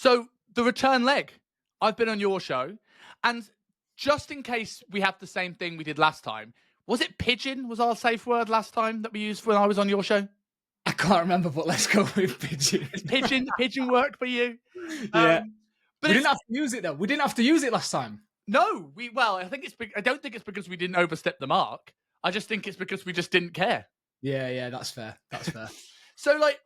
So the return leg, I've been on your show, and just in case we have the same thing we did last time, was it pigeon was our safe word last time that we used when I was on your show? I can't remember, but let's go with pigeon. Is pigeon work for you? Yeah. But We didn't have to use it though. We didn't have to use it last time. No, I think I don't think it's because we didn't overstep the mark. I just think it's because we just didn't care. Yeah, that's fair. That's fair. So like,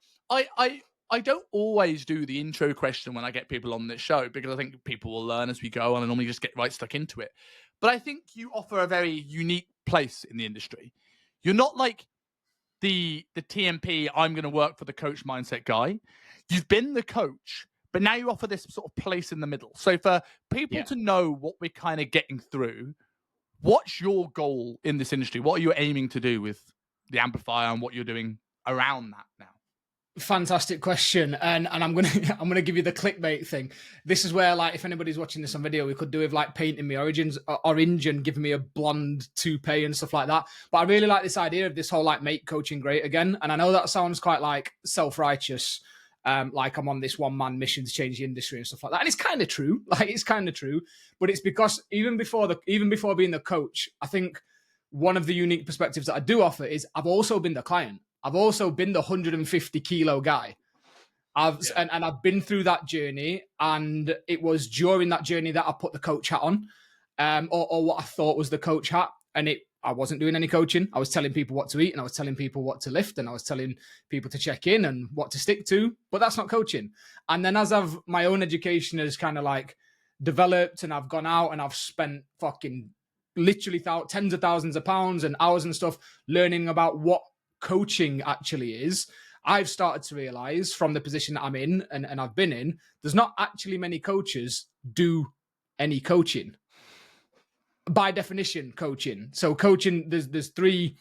I don't always do the intro question when I get people on this show because I think people will learn as we go and I normally just get right stuck into it. But I think you offer a very unique place in the industry. You're not like the TMP, I'm going to work for the coach mindset guy. You've been the coach, but now you offer this sort of place in the middle. So for people to know what we're kind of getting through, what's your goal in this industry? What are you aiming to do with the amplifier and what you're doing around that now? Fantastic question, and I'm gonna give you the clickbait thing. This is where, like, if anybody's watching this on video, we could do with like painting me orange and giving me a blonde toupee and stuff like that. But I really like this idea of this whole like make coaching great again. And I know that sounds quite like self-righteous, like I'm on this one-man mission to change the industry and stuff like that. And it's kind of true, like it's kind of true. But it's because even before being the coach, I think one of the unique perspectives that I do offer is I've also been the client. I've also been the 150 kilo guy. And I've been through that journey, and it was during that journey that I put the coach hat on, or what I thought was the coach hat. And I wasn't doing any coaching. I was telling people what to eat, and I was telling people what to lift, and I was telling people to check in and what to stick to, but that's not coaching. And then as my own education has kind of like developed, and I've gone out and I've spent fucking literally tens of thousands of pounds and hours and stuff learning about what coaching actually is, I've started to realize from the position that I'm in and I've been in, there's not actually many coaches do any coaching. By definition, coaching. So coaching, there's three.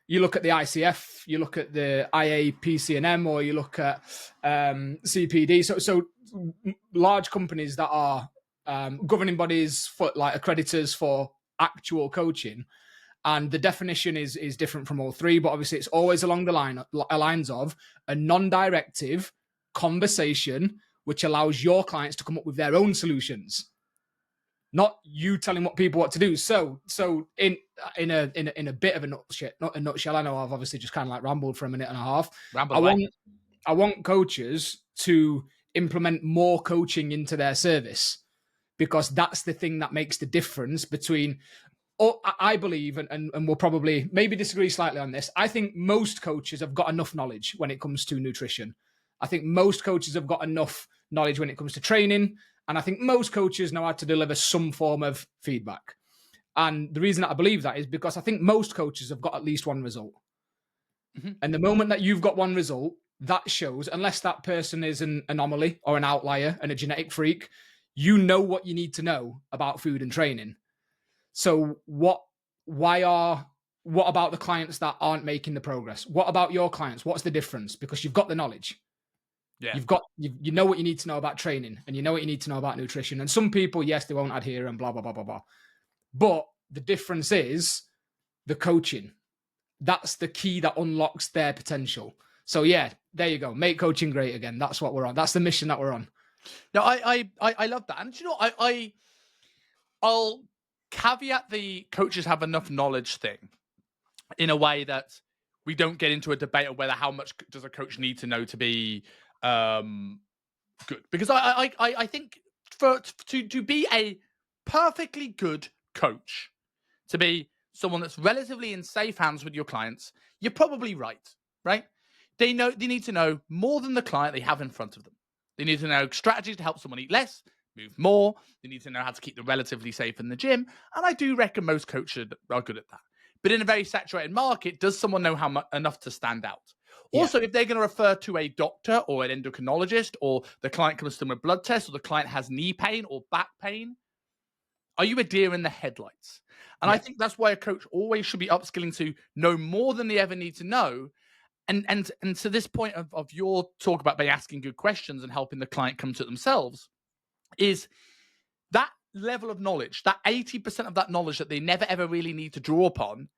You look at the ICF, you look at the IAPCNM, or you look at CPD. So large companies that are governing bodies for like accreditors for actual coaching. And the definition is different from all three, but obviously it's always along the lines of a non-directive conversation, which allows your clients to come up with their own solutions, not you telling what to do. So in a bit of a nutshell, I know I've obviously just kind of like rambled for a minute and a half. I want coaches to implement more coaching into their service, because that's the thing that makes the difference between. I believe, and we'll probably maybe disagree slightly on this, I think most coaches have got enough knowledge when it comes to nutrition. I think most coaches have got enough knowledge when it comes to training. And I think most coaches know how to deliver some form of feedback. And the reason that I believe that is because I think most coaches have got at least one result. Mm-hmm. And the moment that you've got one result, that shows, unless that person is an anomaly or an outlier and a genetic freak, you know what you need to know about food and training. So what about the clients that aren't making the progress? What about your clients? What's the difference? Because you've got the knowledge. Yeah. You know what you need to know about training, and you know what you need to know about nutrition. And some people, yes, they won't adhere and blah, blah, blah, blah, blah. But the difference is the coaching. That's the key that unlocks their potential. So yeah, there you go. Make coaching great again. That's what we're on. That's the mission that we're on. No, I love that. And you know, I'll caveat the coaches have enough knowledge thing in a way that we don't get into a debate of whether how much does a coach need to know to be good. Because I think to be a perfectly good coach, to be someone that's relatively in safe hands with your clients, you're probably right? They need to know more than the client they have in front of them. They need to know strategies to help someone eat less, move more. They need to know how to keep them relatively safe in the gym. And I do reckon most coaches are good at that. But in a very saturated market, does someone know enough to stand out? Yeah. Also, if they're going to refer to a doctor or an endocrinologist, or the client comes to them with blood tests, or the client has knee pain or back pain, are you a deer in the headlights? And I think that's why a coach always should be upskilling to know more than they ever need to know. And to this point of your talk about by asking good questions and helping the client come to it themselves, is that level of knowledge, that 80% of that knowledge that they never ever really need to draw upon,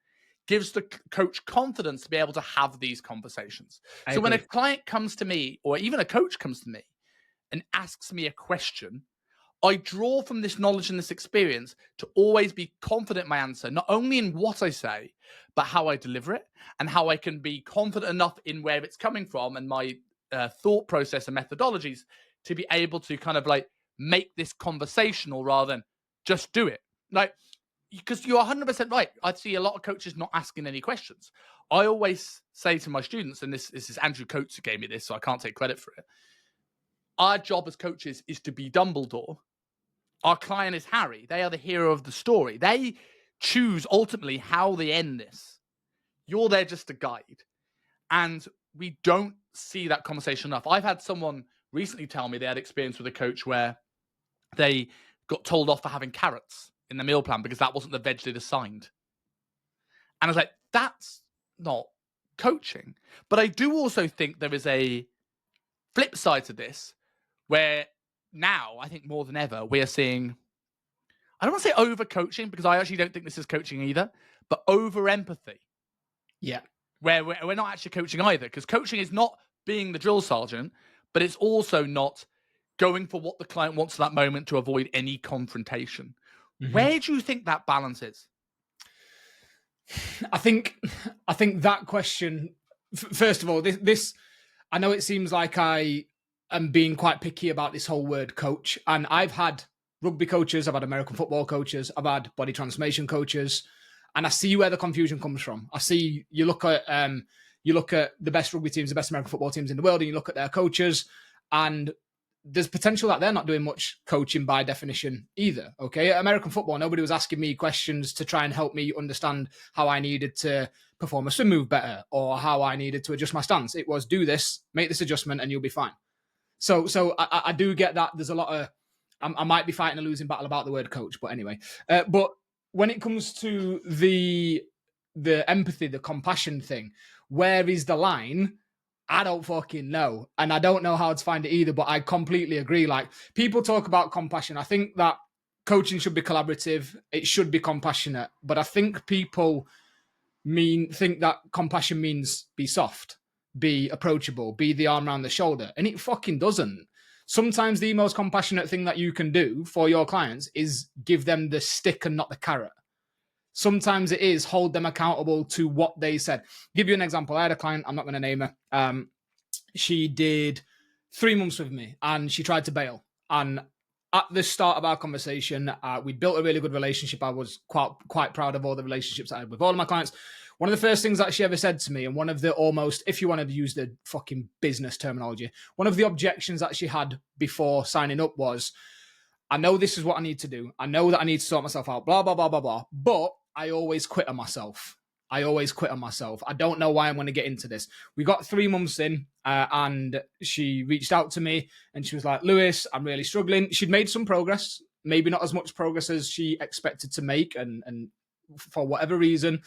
gives the coach confidence to be able to have these conversations. So when a client comes to me, or even a coach comes to me and asks me a question, I draw from this knowledge and this experience to always be confident in my answer, not only in what I say, but how I deliver it, and how I can be confident enough in where it's coming from and my thought process and methodologies to be able to kind of like make this conversational rather than just do it. Like, because you're 100% right. I see a lot of coaches not asking any questions. I always say to my students, and this is Andrew Coates who gave me this, so I can't take credit for it. Our job as coaches is to be Dumbledore. Our client is Harry. They are the hero of the story. They choose ultimately how they end this. You're there just to guide. And we don't see that conversation enough. I've had someone recently tell me they had experience with a coach where they got told off for having carrots in the meal plan because that wasn't the veg they'd assigned. And I was like, that's not coaching. But I do also think there is a flip side to this where now, I think more than ever, we are seeing, I don't want to say over coaching because I actually don't think this is coaching either, but over empathy. Yeah. Where we're not actually coaching either, because coaching is not being the drill sergeant, but it's also not going for what the client wants at that moment to avoid any confrontation. Mm-hmm. Where do you think that balance is? I think that question, first of all, this I know it seems like I am being quite picky about this whole word coach, and I've had rugby coaches, I've had American football coaches, I've had body transformation coaches, and I see where the confusion comes from. I see you look at the best rugby teams, the best American football teams in the world, and you look at their coaches, and there's potential that they're not doing much coaching by definition either. Okay, American football, nobody was asking me questions to try and help me understand how I needed to perform a swim move better or how I needed to adjust my stance. It was do this, make this adjustment, and you'll be fine. So I do get that. There's a lot of I might be fighting a losing battle about the word coach, but anyway. But when it comes to the empathy, the compassion thing, where is the line? I don't fucking know. And I don't know how to find it either, but I completely agree. Like, people talk about compassion. I think that coaching should be collaborative. It should be compassionate. But I think people think that compassion means be soft, be approachable, be the arm around the shoulder. And it fucking doesn't. Sometimes the most compassionate thing that you can do for your clients is give them the stick and not the carrot. Sometimes it is hold them accountable to what they said. Give you an example. I had a client, I'm not going to name her. She did 3 months with me and she tried to bail. And at the start of our conversation, we built a really good relationship. I was quite proud of all the relationships I had with all of my clients. One of the first things that she ever said to me, and one of the almost, if you wanted to use the fucking business terminology, one of the objections that she had before signing up was, I know this is what I need to do. I know that I need to sort myself out, blah, blah, blah, blah, blah. But I always quit on myself. I don't know why I'm going to get into this. We got 3 months in and she reached out to me and she was like, Lewis, I'm really struggling. She'd made some progress, maybe not as much progress as she expected to make. And for whatever reason,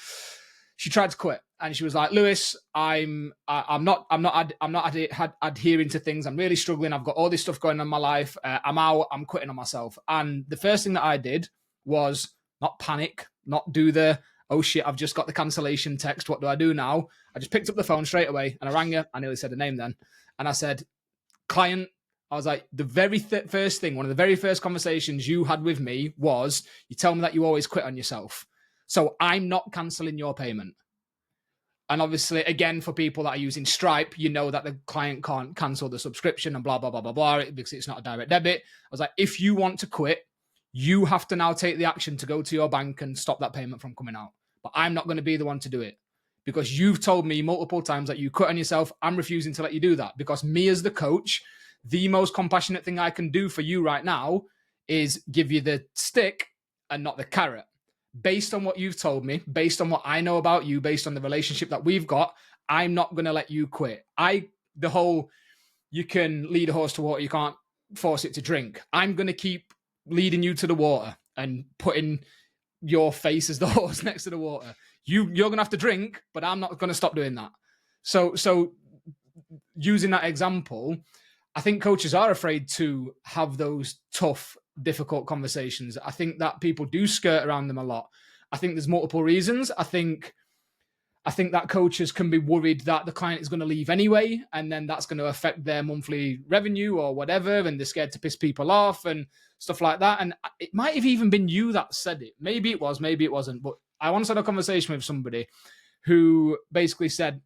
she tried to quit. And she was like, Lewis, I'm not adhering to things. I'm really struggling. I've got all this stuff going on in my life. I'm out. I'm quitting on myself. And the first thing that I did was not panic, not do the, oh shit, I've just got the cancellation text. What do I do now? I just picked up the phone straight away and I rang her. I nearly said her name then. And I said, client, I was like, the very first thing, one of the very first conversations you had with me was, you tell me that you always quit on yourself. So I'm not cancelling your payment. And obviously, again, for people that are using Stripe, you know that the client can't cancel the subscription and blah, blah, blah, blah, blah, because it's not a direct debit. I was like, if you want to quit, you have to now take the action to go to your bank and stop that payment from coming out. But I'm not going to be the one to do it because you've told me multiple times that you quit on yourself. I'm refusing to let you do that because me as the coach, the most compassionate thing I can do for you right now is give you the stick and not the carrot. Based on what you've told me, based on what I know about you, based on the relationship that we've got, I'm not going to let you quit. You can lead a horse to water, you can't force it to drink. I'm going to keep leading you to the water and putting your face as the horse next to the water. You're going to have to drink, but I'm not going to stop doing that. So using that example, I think coaches are afraid to have those tough, difficult conversations. I think that people do skirt around them a lot. I think there's multiple reasons. I think I think that coaches can be worried that the client is going to leave anyway, and then that's going to affect their monthly revenue or whatever, and they're scared to piss people off and stuff like that. And it might have even been you that said it. Maybe it was, maybe it wasn't. But I once had a conversation with somebody who basically said,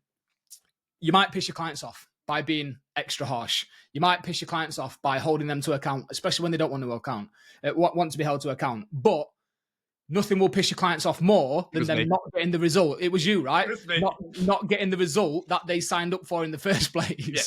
you might piss your clients off by being extra harsh. You might piss your clients off by holding them to account, especially when they don't want to be held to account. But nothing will piss your clients off more than them not getting the result. It was you, right? Not getting the result that they signed up for in the first place. Yeah.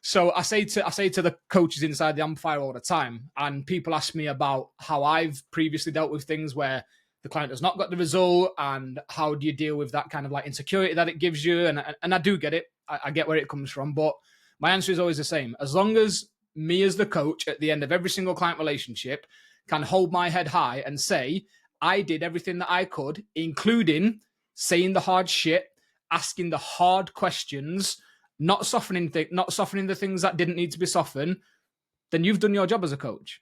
So I say to the coaches inside the Amplifier all the time, and people ask me about how I've previously dealt with things where the client has not got the result, and how do you deal with that kind of like insecurity that it gives you? And I do get it. I get where it comes from, but my answer is always the same. As long as me as the coach at the end of every single client relationship can hold my head high and say, I did everything that I could, including saying the hard shit, asking the hard questions, not softening the things that didn't need to be softened, then you've done your job as a coach.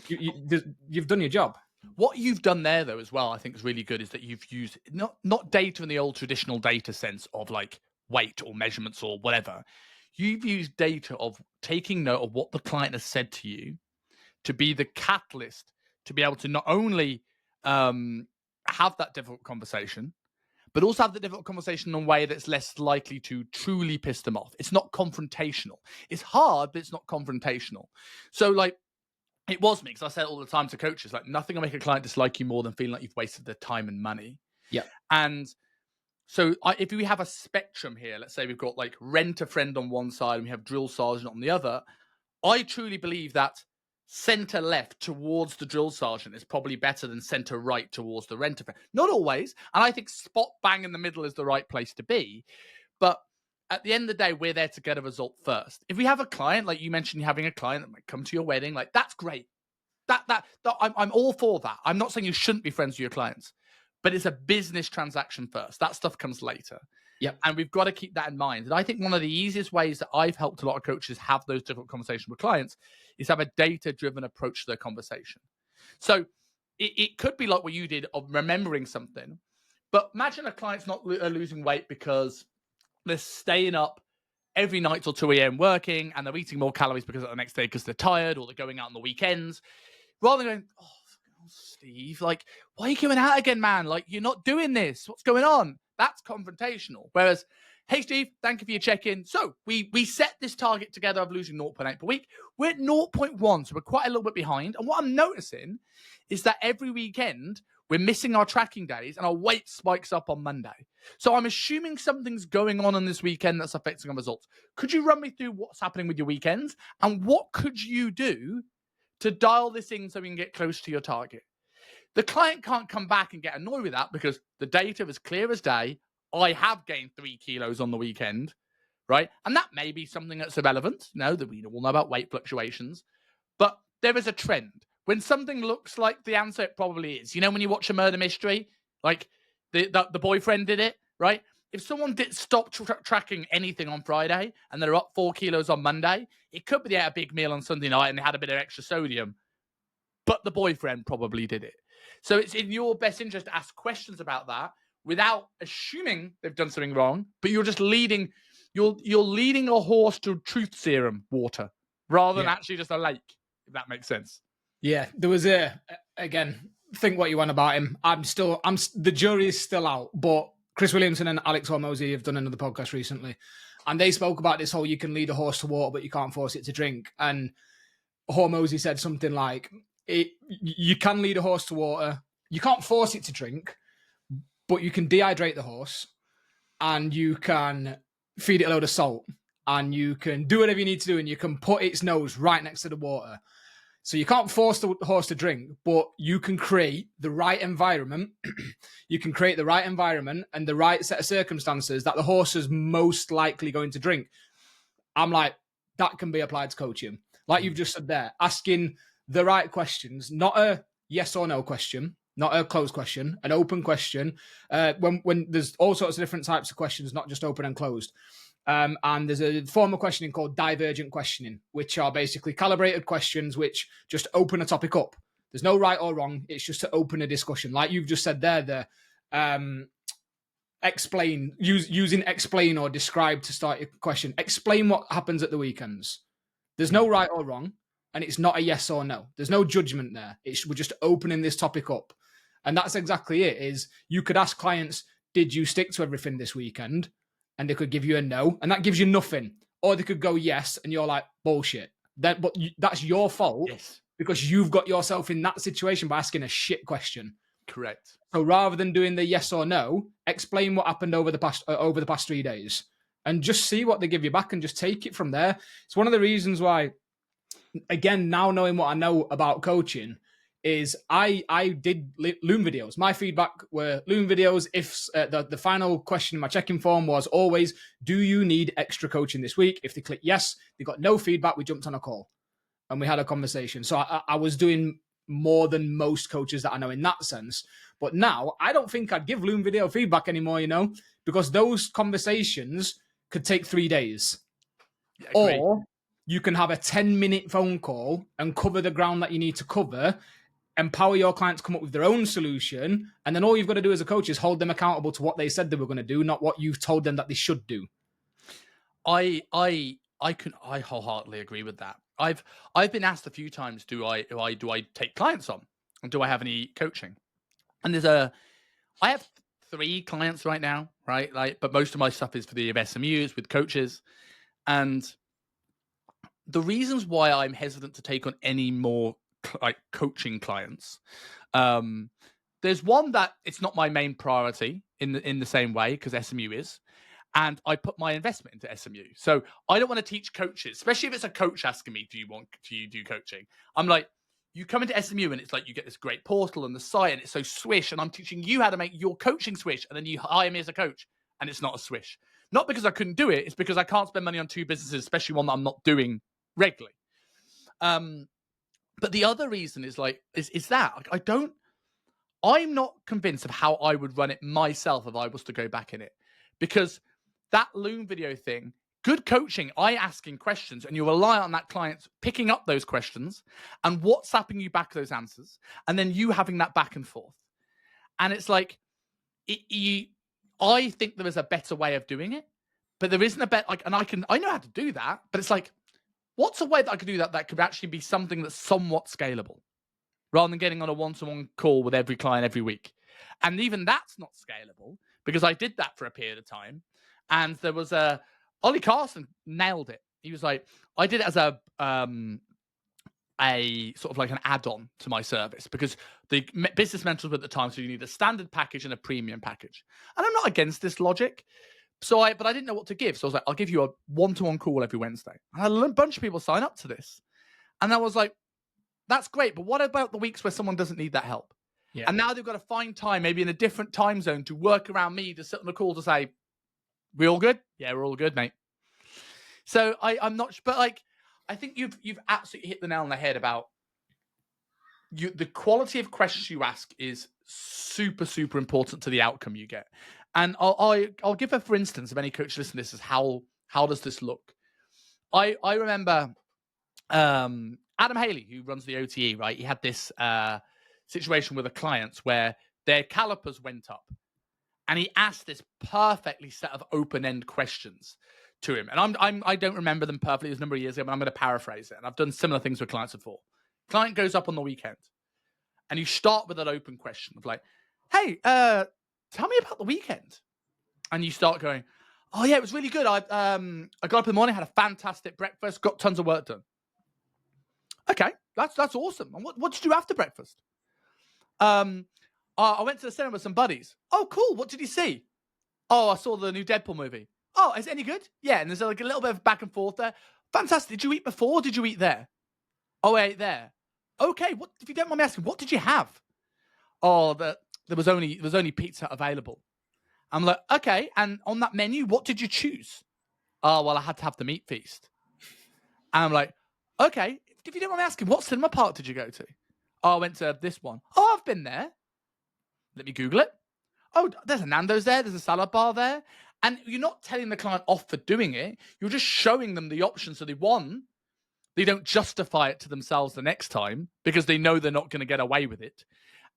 You've done your job. What you've done there, though, as well, I think is really good, is that you've used not data in the old traditional data sense of like weight or measurements or whatever. You've used data of taking note of what the client has said to you to be the catalyst to be able to not only have that difficult conversation, but also have the difficult conversation in a way that's less likely to truly piss them off. It's not confrontational. It's hard, but it's not confrontational. So like, it was me, because I say it all the time to coaches, like, nothing will make a client dislike you more than feeling like you've wasted their time and money. Yeah. And so if we have a spectrum here, let's say we've got like rent a friend on one side and we have drill sergeant on the other, I truly believe that center left towards the drill sergeant is probably better than center right towards the rent a friend. Not always. And I think spot bang in the middle is the right place to be. But at the end of the day, we're there to get a result first. If we have a client, like you mentioned, having a client that might come to your wedding, like, that's great. I'm all for that. I'm not saying you shouldn't be friends with your clients, but it's a business transaction first. That stuff comes later. Yep. And we've got to keep that in mind. And I think one of the easiest ways that I've helped a lot of coaches have those difficult conversations with clients is have a data-driven approach to their conversation. So it could be like what you did of remembering something, but imagine a client's not losing weight because they're staying up every night till 2 a.m. working, and they're eating more calories because of the next day because they're tired, or they're going out on the weekends. Rather than going, oh, Steve, like, why are you going out again, man? Like, you're not doing this. What's going on? That's confrontational. Whereas, hey, Steve, thank you for your check-in. So we set this target together of losing 0.8 per week. We're at 0.1, so we're quite a little bit behind. And what I'm noticing is that every weekend, we're missing our tracking days and our weight spikes up on Monday. So I'm assuming something's going on this weekend that's affecting our results. Could you run me through what's happening with your weekends? And what could you do to dial this in so we can get close to your target? The client can't come back and get annoyed with that because the data is clear as day. I have gained 3 kilos on the weekend, right? And that may be something that's irrelevant. No, that we all know about weight fluctuations. But there is a trend. When something looks like the answer, it probably is. You know, when you watch a murder mystery, like the boyfriend did it, right? If someone did stop tracking anything on Friday and they're up 4 kilos on Monday, it could be they had a big meal on Sunday night and they had a bit of extra sodium. But the boyfriend probably did it. So it's in your best interest to ask questions about that without assuming they've done something wrong, but you're just leading a horse to truth serum water rather than actually just a lake, if that makes sense. Yeah, there was again, think what you want about him. The jury is still out, but Chris Williamson and Alex Hormozy have done another podcast recently, and they spoke about this whole you can lead a horse to water, but you can't force it to drink. And Hormozy said something like, you can lead a horse to water, you can't force it to drink, but you can dehydrate the horse, and you can feed it a load of salt, and you can do whatever you need to do, and you can put its nose right next to the water. So you can't force the horse to drink, but you can create the right environment. You can create the right environment and the right set of circumstances that the horse is most likely going to drink. I'm like, that can be applied to coaching. Like you've just said there, asking the right questions, not a yes or no question, not a closed question, an open question. When there's all sorts of different types of questions, not just open and closed. And there's a form of questioning called divergent questioning, which are basically calibrated questions which just open a topic up. There's no right or wrong. It's just to open a discussion. Like you've just said there, explain, using explain or describe to start your question. Explain what happens at the weekends. There's no right or wrong, and it's not a yes or no. There's no judgment there. We're just opening this topic up. And that's exactly it, is you could ask clients, did you stick to everything this weekend? And they could give you a no, and that gives you nothing. Or they could go yes, and you're like, bullshit. But that's your fault, Yes. because you've got yourself in that situation by asking a shit question. Correct. So rather than doing the yes or no, explain what happened over the past 3 days, and just see what they give you back, and just take it from there. It's one of the reasons why, again, now knowing what I know about coaching, is I did Loom videos. My feedback were Loom videos. If the final question in my check-in form was always, do you need extra coaching this week? If they click yes, they got no feedback. We jumped on a call and we had a conversation. So I was doing more than most coaches that I know in that sense. But now I don't think I'd give Loom video feedback anymore, because those conversations could take 3 days. Yeah, or you can have a 10-minute phone call and cover the ground that you need to cover, empower your client to come up with their own solution, and then all you've got to do as a coach is hold them accountable to what they said they were going to do, not what you've told them that they should do. I wholeheartedly agree with that. I've been asked a few times, do I take clients on, and do I have any coaching? And I have 3 clients right now, right? But most of my stuff is for the SMUs with coaches, and the reasons why I'm hesitant to take on any more coaching clients, there's one that it's not my main priority in the same way, because SMU is. And I put my investment into SMU. So I don't want to teach coaches, especially if it's a coach asking me, do you do coaching? I'm like, you come into SMU and it's like you get this great portal and the site and it's so swish, and I'm teaching you how to make your coaching swish, and then you hire me as a coach and it's not a swish. Not because I couldn't do it, it's because I can't spend money on 2 businesses, especially one that I'm not doing regularly. But the other reason is that I'm not convinced of how I would run it myself if I was to go back in it, because that Loom video thing, good coaching, I asking questions, and you rely on that client picking up those questions and WhatsApping you back those answers, and then you having that back and forth. And it's like, I think there is a better way of doing it, but there isn't a better, I know how to do that, but it's like, what's a way that I could do that could actually be something that's somewhat scalable, rather than getting on a one-to-one call with every client every week? And even that's not scalable, because I did that for a period of time. And there was Ollie Carson nailed it. He was like, I did it as a sort of like an add-on to my service, because the business mentors at the time, so you need a standard package and a premium package. And I'm not against this logic. But I didn't know what to give. So I was like, I'll give you a one-to-one call every Wednesday. And I had a bunch of people sign up to this. And I was like, that's great. But what about the weeks where someone doesn't need that help? Yeah. And now they've got to find time, maybe in a different time zone, to work around me, to sit on a call to say, we all good? Yeah, we're all good, mate. So I'm not, but I think you've absolutely hit the nail on the head about the quality of questions you ask is super, super important to the outcome you get. And I'll give for instance, if any coach listen to this, is how does this look? I remember Adam Haley, who runs the OTE, right? He had this situation with a client where their calipers went up, and he asked this perfectly set of open-end questions to him. And I don't remember them perfectly. It was a number of years ago, but I'm going to paraphrase it. And I've done similar things with clients before. Client goes up on the weekend, and you start with an open question of like, hey, tell me about the weekend. And you start going, oh yeah, it was really good. I got up in the morning, had a fantastic breakfast, got tons of work done. Okay, that's awesome. And what did you do after breakfast? I went to the cinema with some buddies. Oh, cool. What did you see? Oh, I saw the new Deadpool movie. Oh, is it any good? Yeah, and there's like a little bit of back and forth there. Fantastic. Did you eat before or did you eat there? Oh, I ate there. Okay, what, if you don't mind me asking, what did you have? Oh, there was only pizza available. I'm like, okay, and on that menu, what did you choose? Oh, well, I had to have the meat feast. And I'm like, okay, if you don't mind me asking, what cinema park did you go to? Oh, I went to this one. Oh, I've been there. Let me Google it. Oh, there's a Nando's there. There's a salad bar there. And you're not telling the client off for doing it. You're just showing them the option. So they don't justify it to themselves the next time, because they know they're not going to get away with it.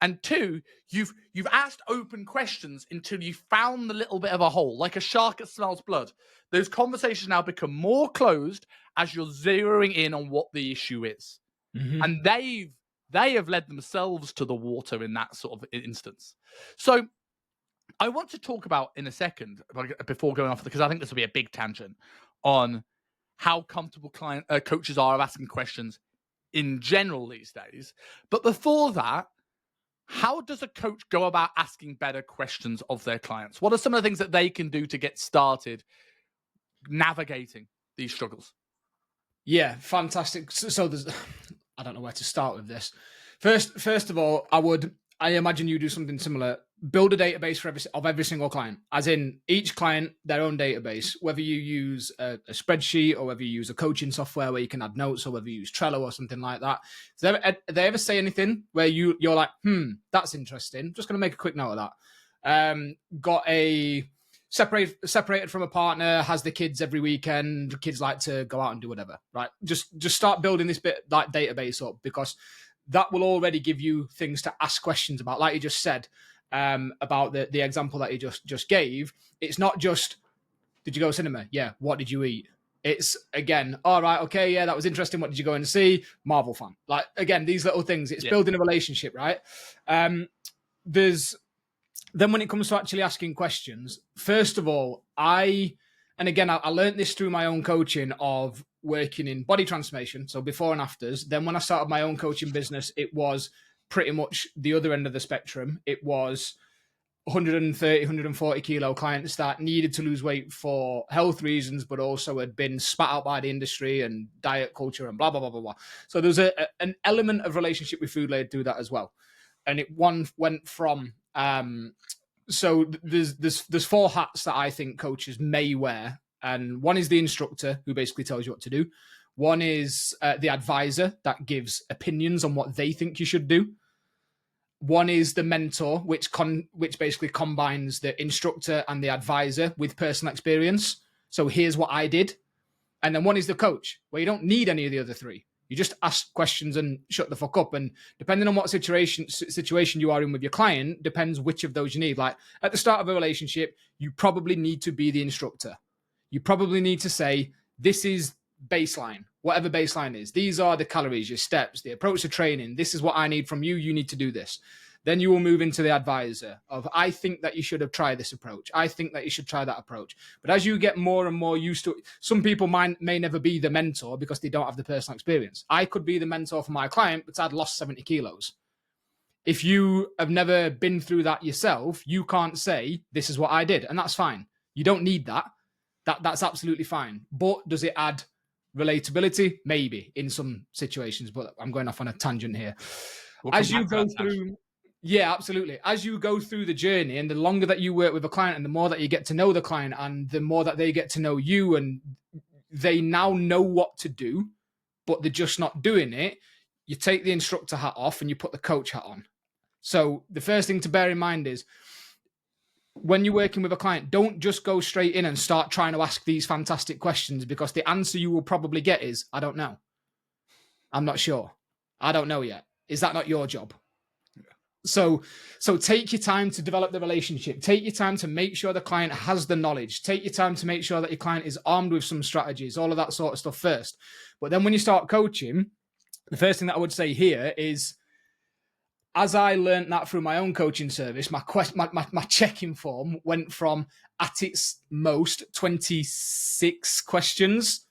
And two, you've asked open questions until you found the little bit of a hole, like a shark that smells blood. Those conversations now become more closed as you're zeroing in on what the issue is. Mm-hmm. And they have led themselves to the water in that sort of instance. So I want to talk about in a second, before going off, because I think this will be a big tangent on how comfortable coaches are of asking questions in general these days. But before that, how does a coach go about asking better questions of their clients? What are some of the things that they can do to get started navigating these struggles? Yeah, fantastic. So there's, I don't know where to start with this. First of all, I imagine you do something similar. Build a database for every single client, as in each client their own database. Whether you use a spreadsheet or whether you use a coaching software where you can add notes, or whether you use Trello or something like that. Do they ever say anything where you're like, that's interesting? Just going to make a quick note of that. Got a separated from a partner, has the kids every weekend. Kids like to go out and do whatever, right? Just start building this bit like database up, because that will already give you things to ask questions about. Like you just said, about the example that you just gave. It's not just, did you go to cinema? Yeah. What did you eat? It's, again, all right, okay, yeah, that was interesting. What did you go and see? Marvel fan. Like, again, these little things. It's building a relationship, right? Then when it comes to actually asking questions, first of all, I learned this through my own coaching of working in body transformation, so before and afters. Then when I started my own coaching business, it was pretty much the other end of the spectrum. It was 130, 140 kilo clients that needed to lose weight for health reasons, but also had been spat out by the industry and diet culture and blah, blah, blah, blah, blah. So there's an element of relationship with food laid through that as well. And it went from, so there's four hats that I think coaches may wear. And one is the instructor, who basically tells you what to do. One is the advisor, that gives opinions on what they think you should do. One is the mentor, which basically combines the instructor and the advisor with personal experience. So here's what I did. And then one is the coach, where you don't need any of the other three. You just ask questions and shut the fuck up. And depending on what situation you are in with your client, depends which of those you need. Like at the start of a relationship, you probably need to be the instructor. You probably need to say, this is baseline, whatever baseline is. These are the calories, your steps, the approach to training. This is what I need from you. You need to do this. Then you will move into the advisor of, I think that you should have tried this approach. I think that you should try that approach. But as you get more and more used to it, some people may never be the mentor because they don't have the personal experience. I could be the mentor for my client, but I'd lost 70 kilos. If you have never been through that yourself, you can't say, this is what I did. And that's fine. You don't need that. That's absolutely fine. But does it add relatability? Maybe in some situations, but I'm going off on a tangent here. As you go through, yeah, absolutely. As you go through the journey, and the longer that you work with a client, and the more that you get to know the client, and the more that they get to know you, and they now know what to do, but they're just not doing it, you take the instructor hat off and you put the coach hat on. So the first thing to bear in mind is, when you're working with a client, don't just go straight in and start trying to ask these fantastic questions, because the answer you will probably get is, I don't know. I'm not sure. I don't know yet. Is that not your job? Yeah. So take your time to develop the relationship. Take your time to make sure the client has the knowledge. Take your time to make sure that your client is armed with some strategies, all of that sort of stuff first. But then when you start coaching, the first thing that I would say here is, as I learned that through my own coaching service, my check-in form went from, at its most, 26 questions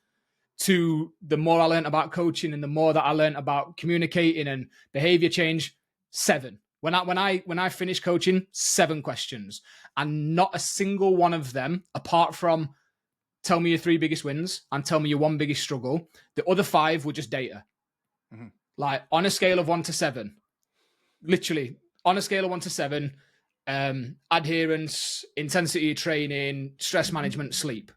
to, the more I learned about coaching and the more that I learned about communicating and behavior change, 7. When I finished coaching, 7 questions. And not a single one of them, apart from tell me your 3 biggest wins and tell me your 1 biggest struggle, the other 5 were just data. Mm-hmm. Like on a scale of 1 to 7. Literally, on a scale of 1 to 7, adherence, intensity of training, stress management, sleep.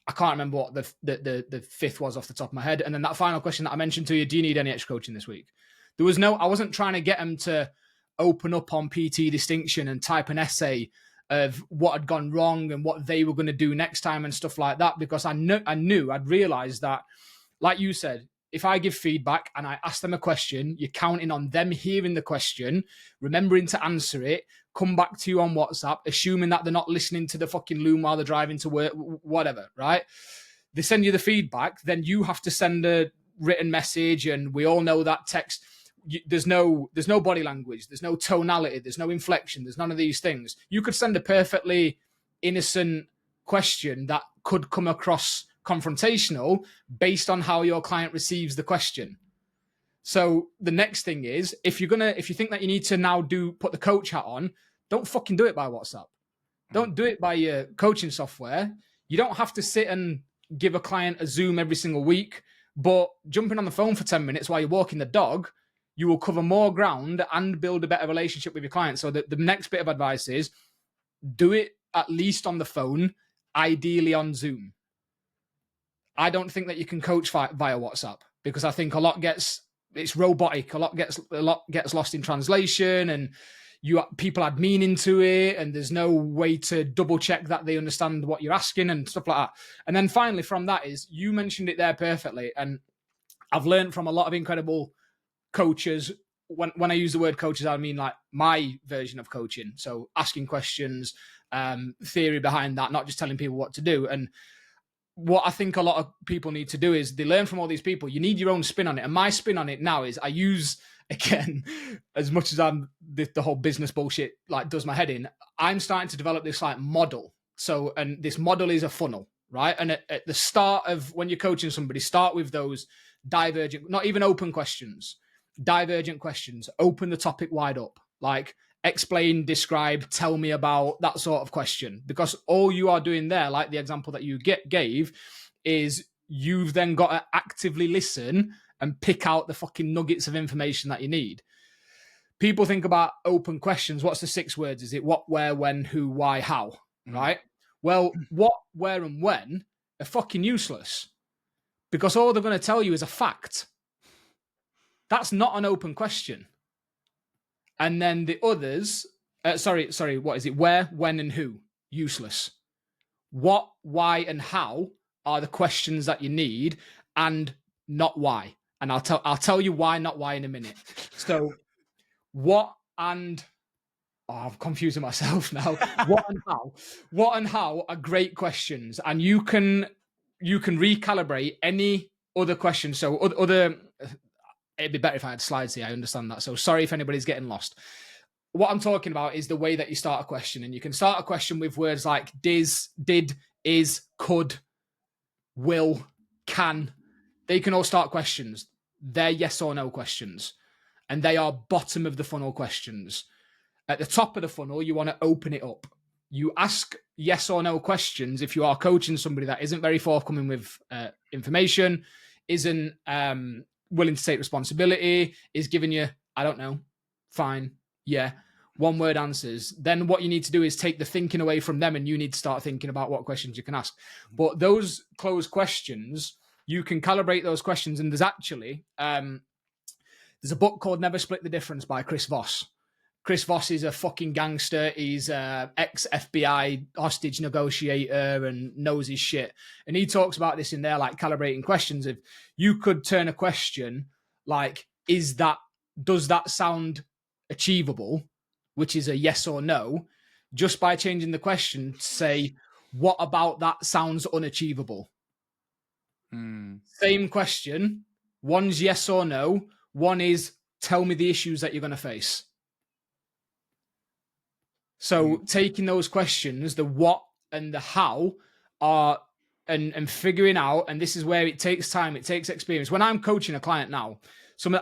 I can't remember what the 5th was off the top of my head. And then that final question that I mentioned to you, do you need any extra coaching this week? I wasn't trying to get them to open up on PT distinction and type an essay of what had gone wrong and what they were going to do next time and stuff like that, because I'd realized that, like you said, if I give feedback and I ask them a question, you're counting on them hearing the question, remembering to answer it, come back to you on WhatsApp, assuming that they're not listening to the fucking loom while they're driving to work, whatever, right? They send you the feedback, then you have to send a written message, and we all know that text, there's no body language, there's no tonality, there's no inflection, there's none of these things. You could send a perfectly innocent question that could come across confrontational based on how your client receives the question. So the next thing is, if you think that you need to now put the coach hat on, don't fucking do it by WhatsApp. Don't do it by your coaching software. You don't have to sit and give a client a Zoom every single week, but jumping on the phone for 10 minutes while you're walking the dog, you will cover more ground and build a better relationship with your client. So the next bit of advice is, do it at least on the phone, ideally on Zoom. I don't think that you can coach via WhatsApp, because I think it's robotic. A lot gets lost in translation, and people add meaning to it, and there's no way to double check that they understand what you're asking and stuff like that. And then finally from that is, you mentioned it there perfectly, and I've learned from a lot of incredible coaches. When I use the word coaches, I mean like my version of coaching. So asking questions, theory behind that, not just telling people what to do. And what I think a lot of people need to do is they learn from all these people. You need your own spin on it. And my spin on it now is, I use, again, as much as the whole business bullshit like does my head in, I'm starting to develop this like model. So, and this model is a funnel, right? And at the start of when you're coaching somebody, start with those divergent, not even open questions, divergent questions. Open the topic wide up, like explain, describe, tell me about, that sort of question. Because all you are doing there, like the example that you gave, is you've then got to actively listen and pick out the fucking nuggets of information that you need. People think about open questions. What's the 6 words? Is it what, where, when, who, why, how? Right? Well, what, where, and when are fucking useless, because all they're going to tell you is a fact. That's not an open question. And then the others, what is it? Where, when, and who? Useless. What, why, and how are the questions that you need, and not why. And I'll tell you why, not why, in a minute. So what and I'm confusing myself now. What and how are great questions, and you can recalibrate any other questions. So other. It'd be better if I had slides here. I understand that. So sorry if anybody's getting lost. What I'm talking about is the way that you start a question. And you can start a question with words like did, is, could, will, can. They can all start questions. They're yes or no questions. And they are bottom of the funnel questions. At the top of the funnel, you want to open it up. You ask yes or no questions if you are coaching somebody that isn't very forthcoming with information, isn't willing to take responsibility, is giving you, I don't know, fine, yeah, 1-word answers. Then what you need to do is take the thinking away from them, and you need to start thinking about what questions you can ask. But those closed questions, you can calibrate those questions. And there's actually, there's a book called Never Split the Difference by Chris Voss. Chris Voss is a fucking gangster. He's a ex-FBI hostage negotiator and knows his shit. And he talks about this in there, like calibrating questions. If you could turn a question like, does that sound achievable? Which is a yes or no, just by changing the question to say, what about that sounds unachievable? Same question. One's yes or no. One is, tell me the issues that you're going to face. So taking those questions, the what and the how, are and figuring out, and this is where it takes time, it takes experience. When I'm coaching a client now,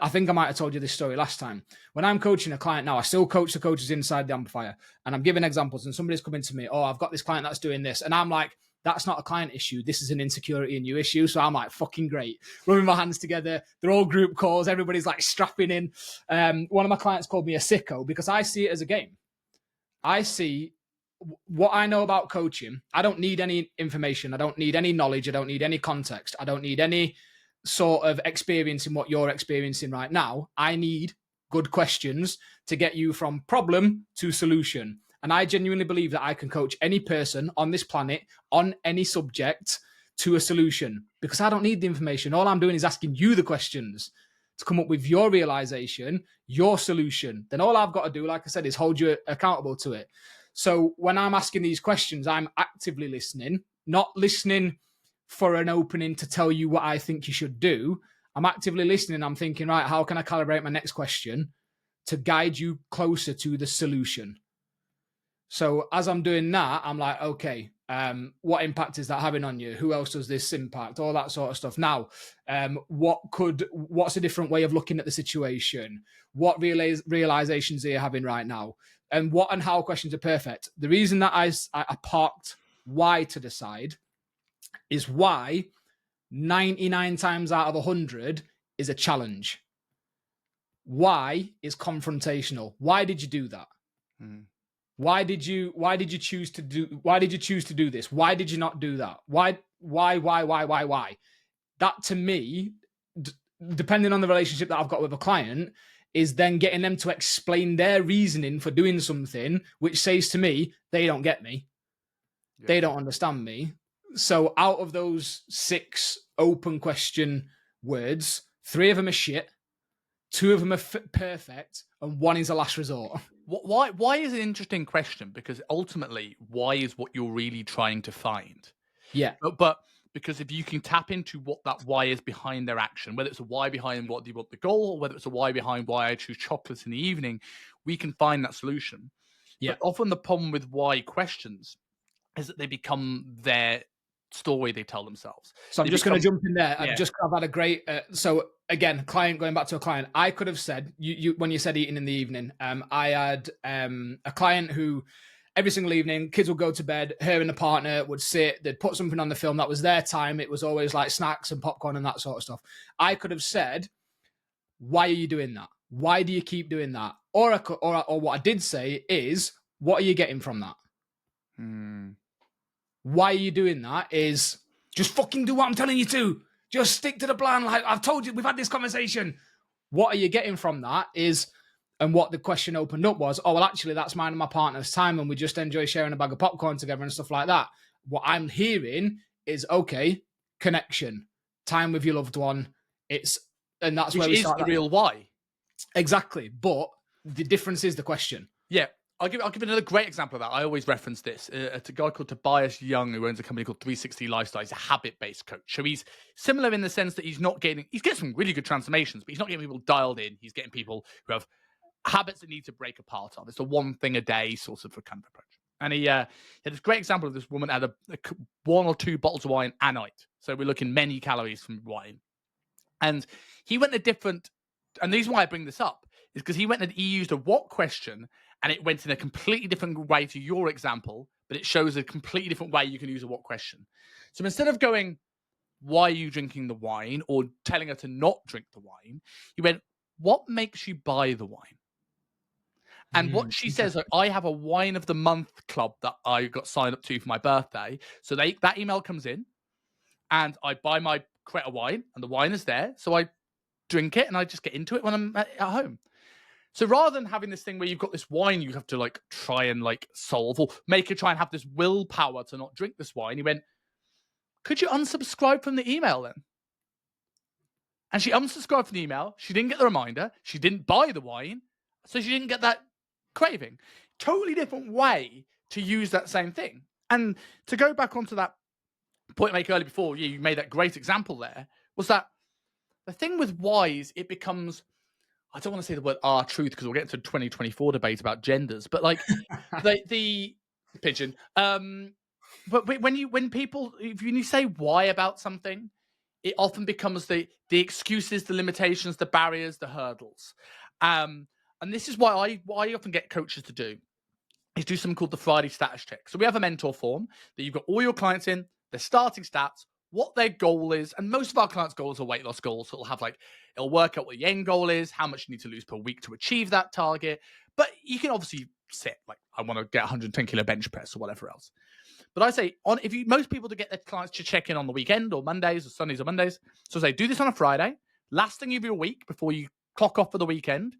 I think I might have told you this story last time. When I'm coaching a client now, I still coach the coaches inside the amplifier, and I'm giving examples, and somebody's coming to me, oh, I've got this client that's doing this. And I'm like, that's not a client issue. This is an insecurity in you issue. So I'm like, fucking great. Rubbing my hands together. They're all group calls. Everybody's like strapping in. One of my clients called me a sicko because I see it as a game. I see what I know about coaching. I don't need any information. I don't need any knowledge. I don't need any context. I don't need any sort of experience in what you're experiencing right now. I need good questions to get you from problem to solution. And I genuinely believe that I can coach any person on this planet on any subject to a solution, because I don't need the information. All I'm doing is asking you the questions to come up with your realization, your solution. Then all I've got to do, like I said, is hold you accountable to it. So when I'm asking these questions, I'm actively listening, not listening for an opening to tell you what I think you should do. I'm actively listening. I'm thinking, right, how can I calibrate my next question to guide you closer to the solution? So as I'm doing that, I'm like, okay, what impact is that having on you? Who else does this impact? All that sort of stuff. Now, what's a different way of looking at the situation? What realizations are you having right now? And what and how questions are perfect. The reason that I parked why to the side is why 99 times out of 100 is a challenge. Why is confrontational. Why did you do that? Why did you choose to do this? Why did you not do that? Why? That to me, depending on the relationship that I've got with a client, is then getting them to explain their reasoning for doing something, which says to me, they don't get me. Yeah. They don't understand me. So out of those 6 open question words, 3 of them are shit, 2 of them are perfect, and 1 is a last resort. Why is an interesting question? Because ultimately, why is what you're really trying to find. Yeah. But because if you can tap into what that why is behind their action, whether it's a why behind what do you want the goal, or whether it's a why behind why I choose chocolates in the evening, we can find that solution. Yeah. But often the problem with why questions is that they become their story they tell themselves. So I'm just going to jump in there. Yeah. I've had a great, so again, client, going back to a client, I could have said, you when you said eating in the evening, I had a client who every single evening, kids would go to bed, her and the partner would sit, they'd put something on the film, that was their time. It was always like snacks and popcorn and that sort of stuff. I could have said, why are you doing that? Why do you keep doing that? Or what I did say is, what are you getting from that? Why are you doing that is, just fucking do what I'm telling you to. Just stick to the plan. Like I've told you, we've had this conversation. What are you getting from that is, and what the question opened up was, oh, well, actually, that's mine and my partner's time, and we just enjoy sharing a bag of popcorn together and stuff like that. What I'm hearing is, okay, connection, time with your loved one. And that's where we start. Which is the real why. Exactly. But the difference is the question. Yeah. I'll give another great example of that. I always reference this. It's a guy called Tobias Young who owns a company called 360 Lifestyle. He's a habit-based coach. So he's similar in the sense that he's getting some really good transformations, but he's not getting people dialed in. He's getting people who have habits that need to break apart of. It's a one thing a day sort of kind of approach. And he had this great example of this woman had a 1 or 2 bottles of wine a night. So we're looking many calories from wine. And he went a different, and the reason why I bring this up is because he used a what question, and it went in a completely different way to your example, but it shows a completely different way you can use a what question. So instead of going, why are you drinking the wine, or telling her to not drink the wine, he went, what makes you buy the wine? And what she says, like, I have a wine of the month club that I got signed up to for my birthday. So that email comes in, and I buy my crate of wine, and the wine is there. So I drink it, and I just get into it when I'm at home. So rather than having this thing where you've got this wine you have to like try and like solve, or make her try and have this willpower to not drink this wine, he went, could you unsubscribe from the email then? And she unsubscribed from the email. She didn't get the reminder. She didn't buy the wine. So she didn't get that craving. Totally different way to use that same thing. And to go back onto that point I made earlier before, you made that great example there, was that the thing with whys, it becomes, I don't want to say the word truth because we'll get into a 2024 debate about genders, but like the pigeon. But when you say why about something, it often becomes the excuses, the limitations, the barriers, the hurdles. And this is why I often get coaches to do is do something called the Friday status check. So we have a mentor form that you've got all your clients in, their starting stats, what their goal is. And most of our clients' goals are weight loss goals. So it'll work out what the end goal is, how much you need to lose per week to achieve that target. But you can obviously set, like, I want to get 110 kilo bench press or whatever else. But I say, most people to get their clients to check in on the weekend or Mondays or Sundays or Mondays. So say, do this on a Friday, last thing of your week before you clock off for the weekend.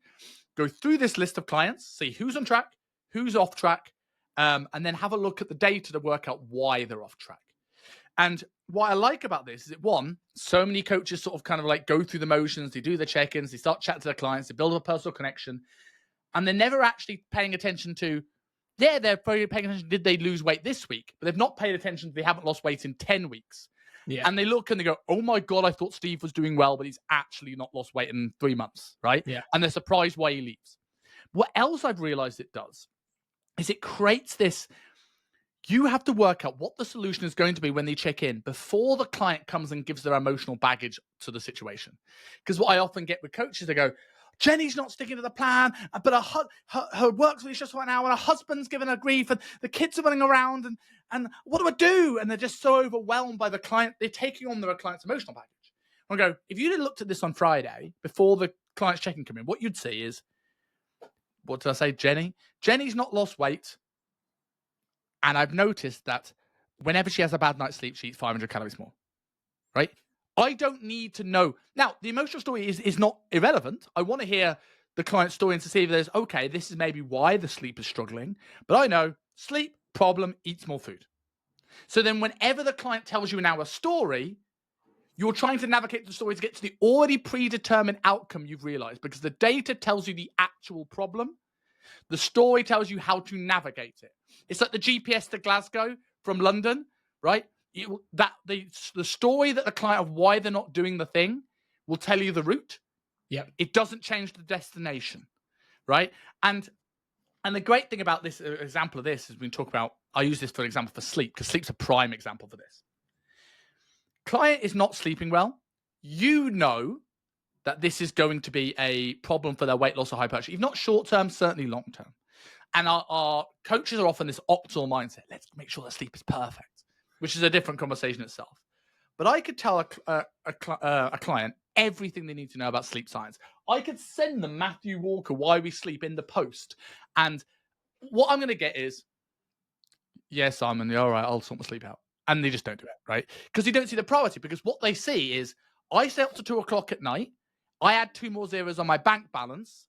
Go through this list of clients, see who's on track, who's off track, and then have a look at the data to work out why they're off track. And what I like about this is that, one, so many coaches sort of kind of like go through the motions, they do the check-ins, they start chatting to their clients, they build a personal connection, and they're never actually paying attention to, they're probably paying attention, did they lose weight this week? But they've not paid attention, they haven't lost weight in 10 weeks. Yeah. And they look and they go, oh my God, I thought Steve was doing well, but he's actually not lost weight in 3 months, right? Yeah. And they're surprised why he leaves. What else I've realized it does is it creates this, you have to work out what the solution is going to be when they check in before the client comes and gives their emotional baggage to the situation. Because what I often get with coaches, they go, Jenny's not sticking to the plan, but her work week's just right now, and her husband's giving her grief, and the kids are running around, and what do I do? And they're just so overwhelmed by the client. They're taking on their client's emotional baggage. I go, if you'd have looked at this on Friday before the client's check-in come in, what you'd see is, what did I say, Jenny? Jenny's not lost weight. And I've noticed that whenever she has a bad night's sleep, she eats 500 calories more, right? I don't need to know. Now, the emotional story is not irrelevant. I want to hear the client's story and to see if there's, okay, this is maybe why the sleep is struggling. But I know, sleep, problem, eats more food. So then whenever the client tells you now a story, you're trying to navigate the story to get to the already predetermined outcome you've realized, because the data tells you the actual problem. The story tells you how to navigate it. It's like the GPS to Glasgow from London, right? The story that the client of why they're not doing the thing will tell you the route. Yeah. It doesn't change the destination, right? And the great thing about this example of this is we talk about, I use this for example for sleep, because sleep's a prime example for this. Client is not sleeping well. You know that this is going to be a problem for their weight loss or hypertrophy, if not short-term, certainly long-term. And our coaches are often this optimal mindset. Let's make sure that sleep is perfect, which is a different conversation itself. But I could tell a client everything they need to know about sleep science. I could send them Matthew Walker, Why We Sleep, in the post. And what I'm going to get is, yeah, Simon, all right, I'll sort my sleep out. And they just don't do it, right? Because they don't see the priority. Because what they see is, I stay up to 2 o'clock at night. I add 2 more zeros on my bank balance.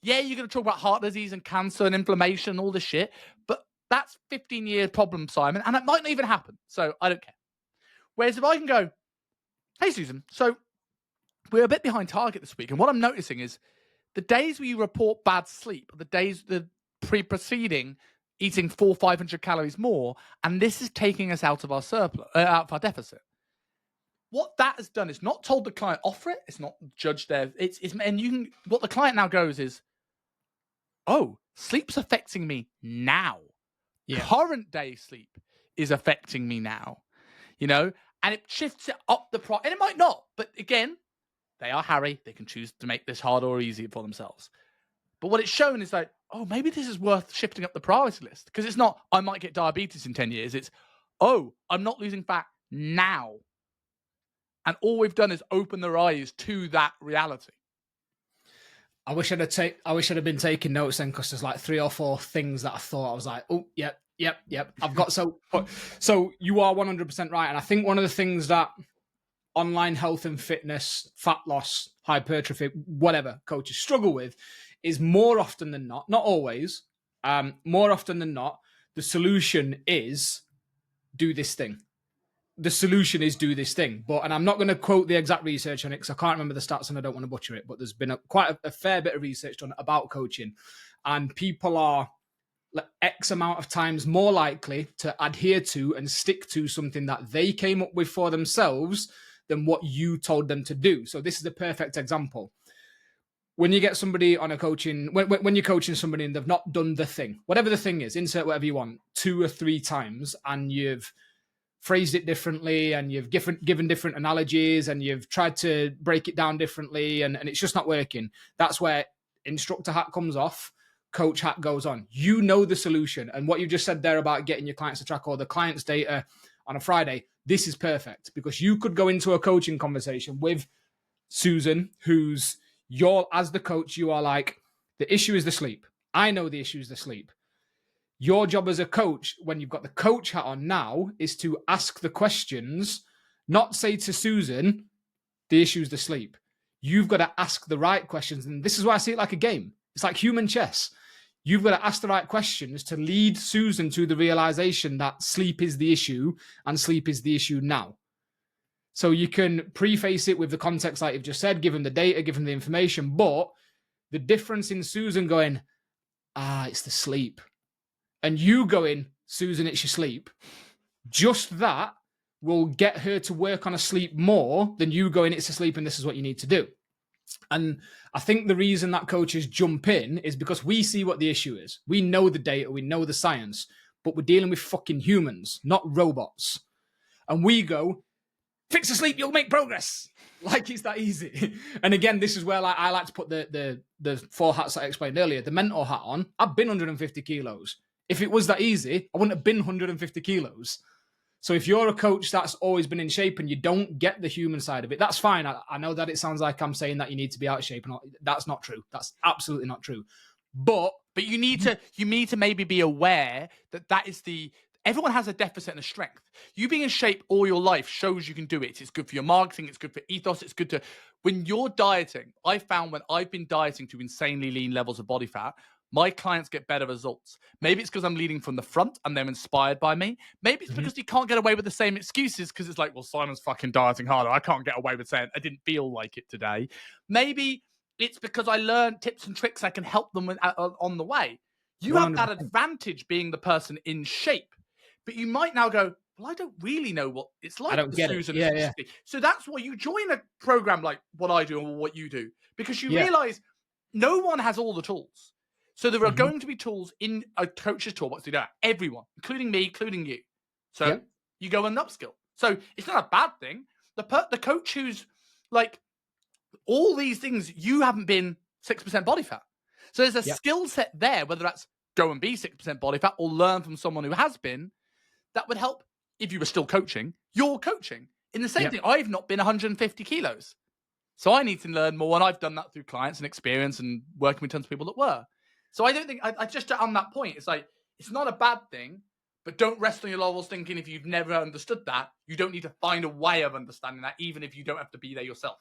Yeah, you're going to talk about heart disease and cancer and inflammation and all this shit, but that's 15-year problem, Simon, and it might not even happen, so I don't care. Whereas if I can go, hey, Susan, so we're a bit behind target this week, and what I'm noticing is the days where you report bad sleep are the days the preceding eating 400-500 calories more, and this is taking us out of our surplus, out of our deficit. What that has done is not told the client offer it. It's not judged there. And you can, what the client now goes is, oh, sleep's affecting me now. Yeah. Current day sleep is affecting me now, and it shifts it up the price. And it might not, but again, they are Harry. They can choose to make this hard or easy for themselves. But what it's shown is like, oh, maybe this is worth shifting up the priority list, because it's not, I might get diabetes in 10 years. It's, oh, I'm not losing fat now. And all we've done is open their eyes to that reality. I wish I'd have been taking notes then, because there's like 3 or 4 things that I thought I was like, oh, yep. I've got so you are 100% right. And I think one of the things that online health and fitness, fat loss, hypertrophy, whatever coaches struggle with is more often than not always, more often than not, the solution is do this thing. The solution is do this thing. And I'm not going to quote the exact research on it because I can't remember the stats and I don't want to butcher it, but there's been quite a fair bit of research done about coaching, and people are X amount of times more likely to adhere to and stick to something that they came up with for themselves than what you told them to do. So this is a perfect example. When you get somebody on a coaching, when you're coaching somebody and they've not done the thing, whatever the thing is, insert whatever you want, 2 or 3 times, and you've phrased it differently and you've given different analogies and you've tried to break it down differently and it's just not working. That's where instructor hat comes off, coach hat goes on. You know the solution. And what you just said there about getting your clients to track all the clients' data on a Friday, this is perfect, because you could go into a coaching conversation with Susan, who's as the coach, you are like, the issue is the sleep. I know the issue is the sleep. Your job as a coach, when you've got the coach hat on now, is to ask the questions, not say to Susan, the issue is the sleep. You've got to ask the right questions. And this is why I see it like a game. It's like human chess. You've got to ask the right questions to lead Susan to the realization that sleep is the issue and sleep is the issue now. So you can preface it with the context like you've just said, give them the data, give them the information. But the difference in Susan going, it's the sleep, and you going, Susan, it's your sleep, just that will get her to work on a sleep more than you going, it's a sleep and this is what you need to do. And I think the reason that coaches jump in is because we see what the issue is. We know the data, we know the science, but we're dealing with fucking humans, not robots. And we go, fix the sleep, you'll make progress. Like it's that easy. And again, this is where I like to put the 4 hats that I explained earlier. The mentor hat on, I've been 150 kilos. If it was that easy, I wouldn't have been 150 kilos. So if you're a coach that's always been in shape and you don't get the human side of it, that's fine. I know that it sounds like I'm saying that you need to be out of shape. And that's not true. That's absolutely not true. But you need to maybe be aware that is everyone has a deficit and a strength. You being in shape all your life shows you can do it. It's good for your marketing. It's good for ethos. It's good to, when you're dieting, I found when I've been dieting to insanely lean levels of body fat, my clients get better results. Maybe it's because I'm leading from the front and they're inspired by me. Maybe it's because you can't get away with the same excuses because it's like, well, Simon's fucking dieting harder. I can't get away with saying I didn't feel like it today. Maybe it's because I learned tips and tricks I can help them with, on the way. You 100%. Have that advantage being the person in shape. But you might now go, well, I don't really know what it's like. I don't get Susan it. Yeah. So that's why you join a program like what I do or what you do, because you realize no one has all the tools. So there are going to be tools in a coach's toolbox to do that. Everyone, including me, including you. So you go and upskill. So it's not a bad thing. The coach who's like all these things, you haven't been 6% body fat. So there's a skill set there, whether that's go and be 6% body fat or learn from someone who has been, that would help if you were still coaching, you're coaching. In the same thing, I've not been 150 kilos. So I need to learn more. And I've done that through clients and experience and working with tons of people that were. So I don't think, I just on that point, it's like, it's not a bad thing, but don't rest on your laurels thinking if you've never understood that, you don't need to find a way of understanding that, even if you don't have to be there yourself.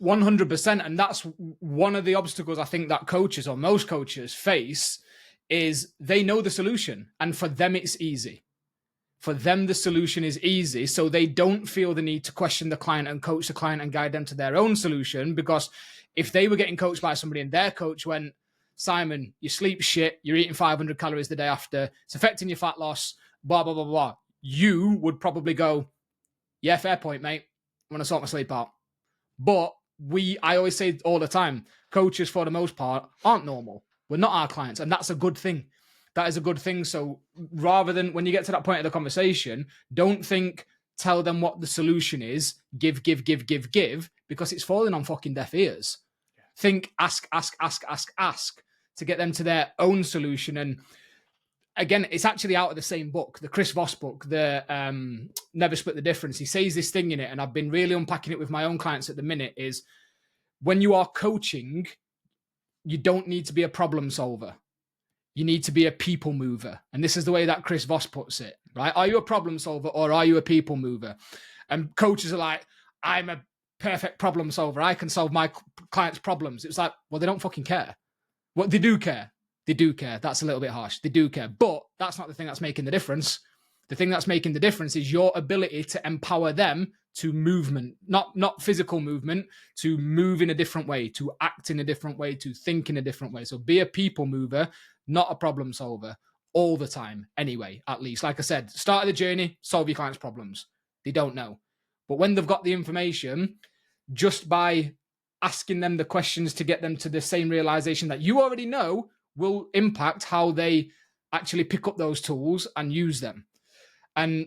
100%. And that's one of the obstacles I think that coaches or most coaches face is they know the solution. And for them, it's easy. For them, the solution is easy. So they don't feel the need to question the client and coach the client and guide them to their own solution. Because if they were getting coached by somebody and their coach went, Simon, you sleep shit, you're eating 500 calories the day after, it's affecting your fat loss, blah, blah, blah, blah. You would probably go, yeah, fair point, mate. I'm going to sort my sleep out. But I always say all the time, coaches for the most part aren't normal. We're not our clients. And that's a good thing. That is a good thing. So rather than when you get to that point of the conversation, don't think, tell them what the solution is, give, because it's falling on fucking deaf ears. Think, ask to get them to their own solution. And again, it's actually out of the same book, the Chris Voss book, the Never Split the Difference. He says this thing in it, and I've been really unpacking it with my own clients at the minute, is when you are coaching, you don't need to be a problem solver. You need to be a people mover. And this is the way that Chris Voss puts it, right? Are you a problem solver or are you a people mover? And coaches are like, I'm a perfect problem solver. I can solve my clients' problems. It's like, well, they don't fucking care. Well, they do care. They do care. That's a little bit harsh. They do care. But that's not the thing that's making the difference. The thing that's making the difference is your ability to empower them to movement, not physical movement, to move in a different way, to act in a different way, to think in a different way. So be a people mover, not a problem solver all the time. Anyway, at least, like I said, start of the journey, solve your clients' problems. They don't know. But when they've got the information, just by asking them the questions to get them to the same realization that you already know will impact how they actually pick up those tools and use them. And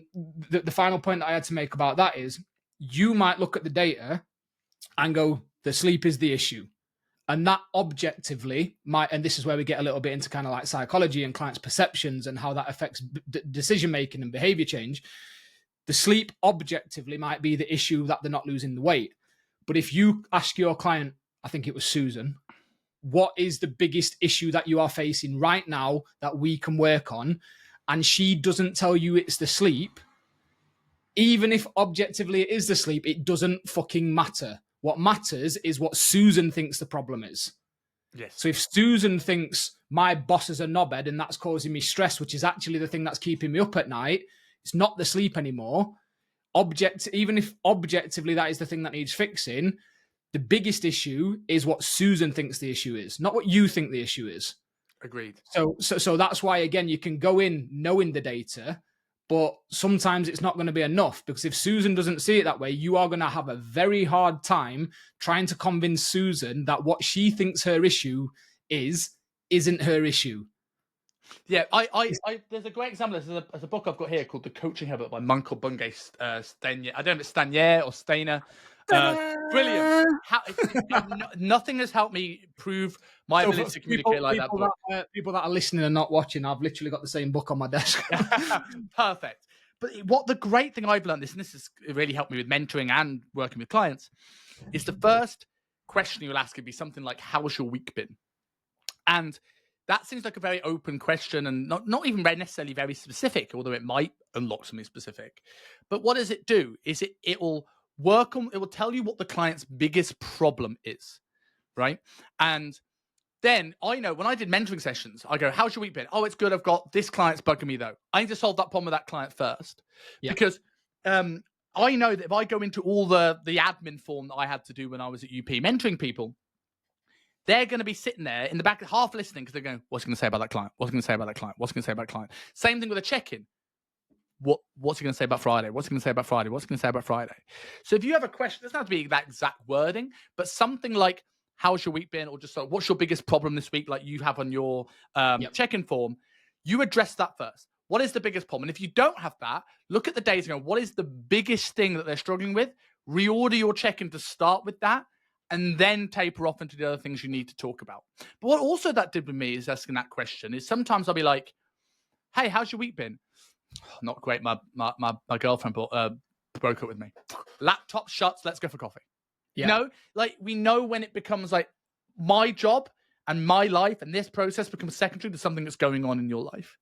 the final point that I had to make about that is you might look at the data and go, the sleep is the issue. And that objectively might, and this is where we get a little bit into kind of like psychology and clients' perceptions and how that affects decision-making and behavior change. The sleep objectively might be the issue that they're not losing the weight. But if you ask your client, I think it was Susan, what is the biggest issue that you are facing right now that we can work on? And she doesn't tell you it's the sleep, even if objectively it is the sleep, it doesn't fucking matter. What matters is what Susan thinks the problem is. Yes. So if Susan thinks my boss is a knobhead and that's causing me stress, which is actually the thing that's keeping me up at night, it's not the sleep anymore. Even if objectively that is the thing that needs fixing, the biggest issue is what Susan thinks the issue is, not what you think the issue is. Agreed. So that's why, again, you can go in knowing the data, but sometimes it's not going to be enough, because if Susan doesn't see it that way, you are going to have a very hard time trying to convince Susan that what she thinks her issue isn't her issue. Yeah, there's a great example. There's a book I've got here called The Coaching Habit by Michael Bungay Stanier. I don't know if it's Stanier or Stainer. Brilliant. Nothing has helped me prove my ability to communicate like that book. People that are listening and not watching, I've literally got the same book on my desk. Perfect. But what the great thing I've learned, this has really helped me with mentoring and working with clients, is the first question you'll ask would be something like, how's your week been? And that seems like a very open question and not even necessarily very specific, although it might unlock something specific. But what does it do? Is it will tell you what the client's biggest problem is, right? And then I know when I did mentoring sessions, I go, how's your week been? Oh, it's good. I've got this client's bugging me though. I need to solve that problem with that client first. Yeah. Because I know that if I go into all the admin form that I had to do when I was at UP mentoring people, they're going to be sitting there in the back, half listening, because they're going, what's he going to say about that client? What's he going to say about that client? What's he going to say about that client? Same thing with a check-in. What's he going to say about Friday? What's he going to say about Friday? What's he going to say about Friday? So if you have a question, it doesn't have to be that exact wording, but something like, how's your week been? Or just like, what's your biggest problem this week, like you have on your check-in form? You address that first. What is the biggest problem? And if you don't have that, look at the data and go, what is the biggest thing that they're struggling with? Reorder your check-in to start with that, and then taper off into the other things you need to talk about. But what also that did with me is asking that question is sometimes I'll be like, hey, how's your week been? Oh, not great. My girlfriend broke up with me. Laptop shuts. Let's go for coffee. Yeah. You know, like we know when it becomes like my job and my life and this process becomes secondary to something that's going on in your life.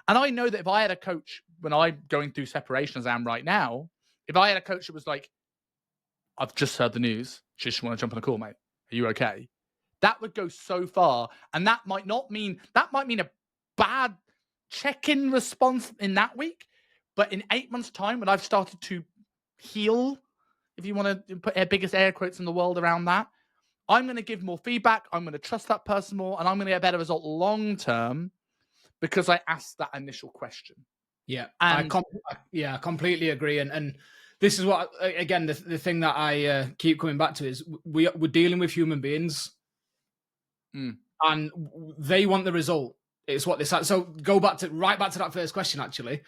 And I know that if I had a coach when I'm going through separation as I am right now, if I had a coach that was like, I've just heard the news. Just want to jump on a call, mate. Are you okay? That would go so far. And that might mean a bad check-in response in that week. But in 8 months' time, when I've started to heal, if you want to put our biggest air quotes in the world around that, I'm going to give more feedback. I'm going to trust that person more. And I'm going to get a better result long-term because I asked that initial question. Yeah, I completely agree. And this is what, again, the thing that I keep coming back to is we're dealing with human beings and they want the result. It's what they say. So go right back to that first question, actually.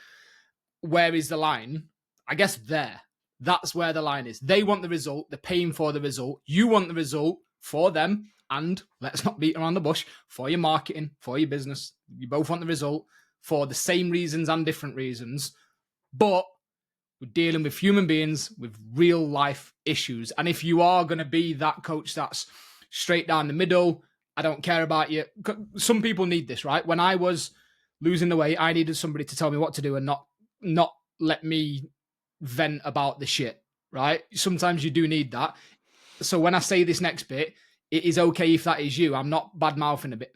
Where is the line? I guess there. That's where the line is. They want the result. They're paying for the result. You want the result for them. And let's not beat around the bush, for your marketing, for your business. You both want the result for the same reasons and different reasons. But we're dealing with human beings with real life issues. And if you are going to be that coach that's straight down the middle, I don't care about you. Some people need this, right? When I was losing the weight, I needed somebody to tell me what to do and not let me vent about the shit, right? Sometimes you do need that. So when I say this next bit, it is okay if that is you. I'm not bad-mouthing it,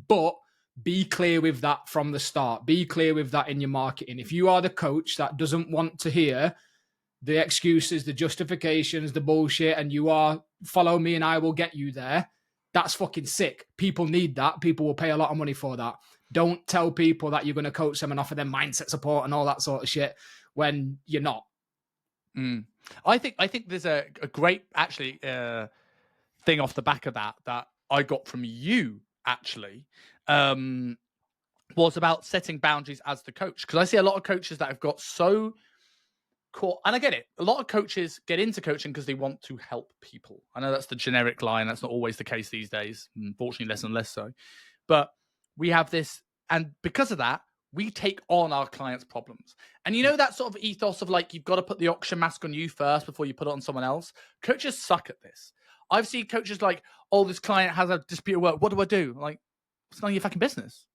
but be clear with that from the start. Be clear with that in your marketing. If you are the coach that doesn't want to hear the excuses, the justifications, the bullshit, and you are, follow me and I will get you there, that's fucking sick. People need that. People will pay a lot of money for that. Don't tell people that you're going to coach them and offer them mindset support and all that sort of shit when you're not. I think there's a great actually thing off the back of that I got from you actually was about setting boundaries as the coach, because I see a lot of coaches that have got so caught, and I get it. A lot of coaches get into coaching because they want to help people. I know that's the generic line. That's not always the case these days. Unfortunately, less and less so. But we have this, and because of that, we take on our clients' problems. And you know that sort of ethos of like, you've got to put the oxygen mask on you first before you put it on someone else? Coaches suck at this. I've seen coaches like, oh, this client has a dispute at work. What do I do? Like, it's none of your fucking business.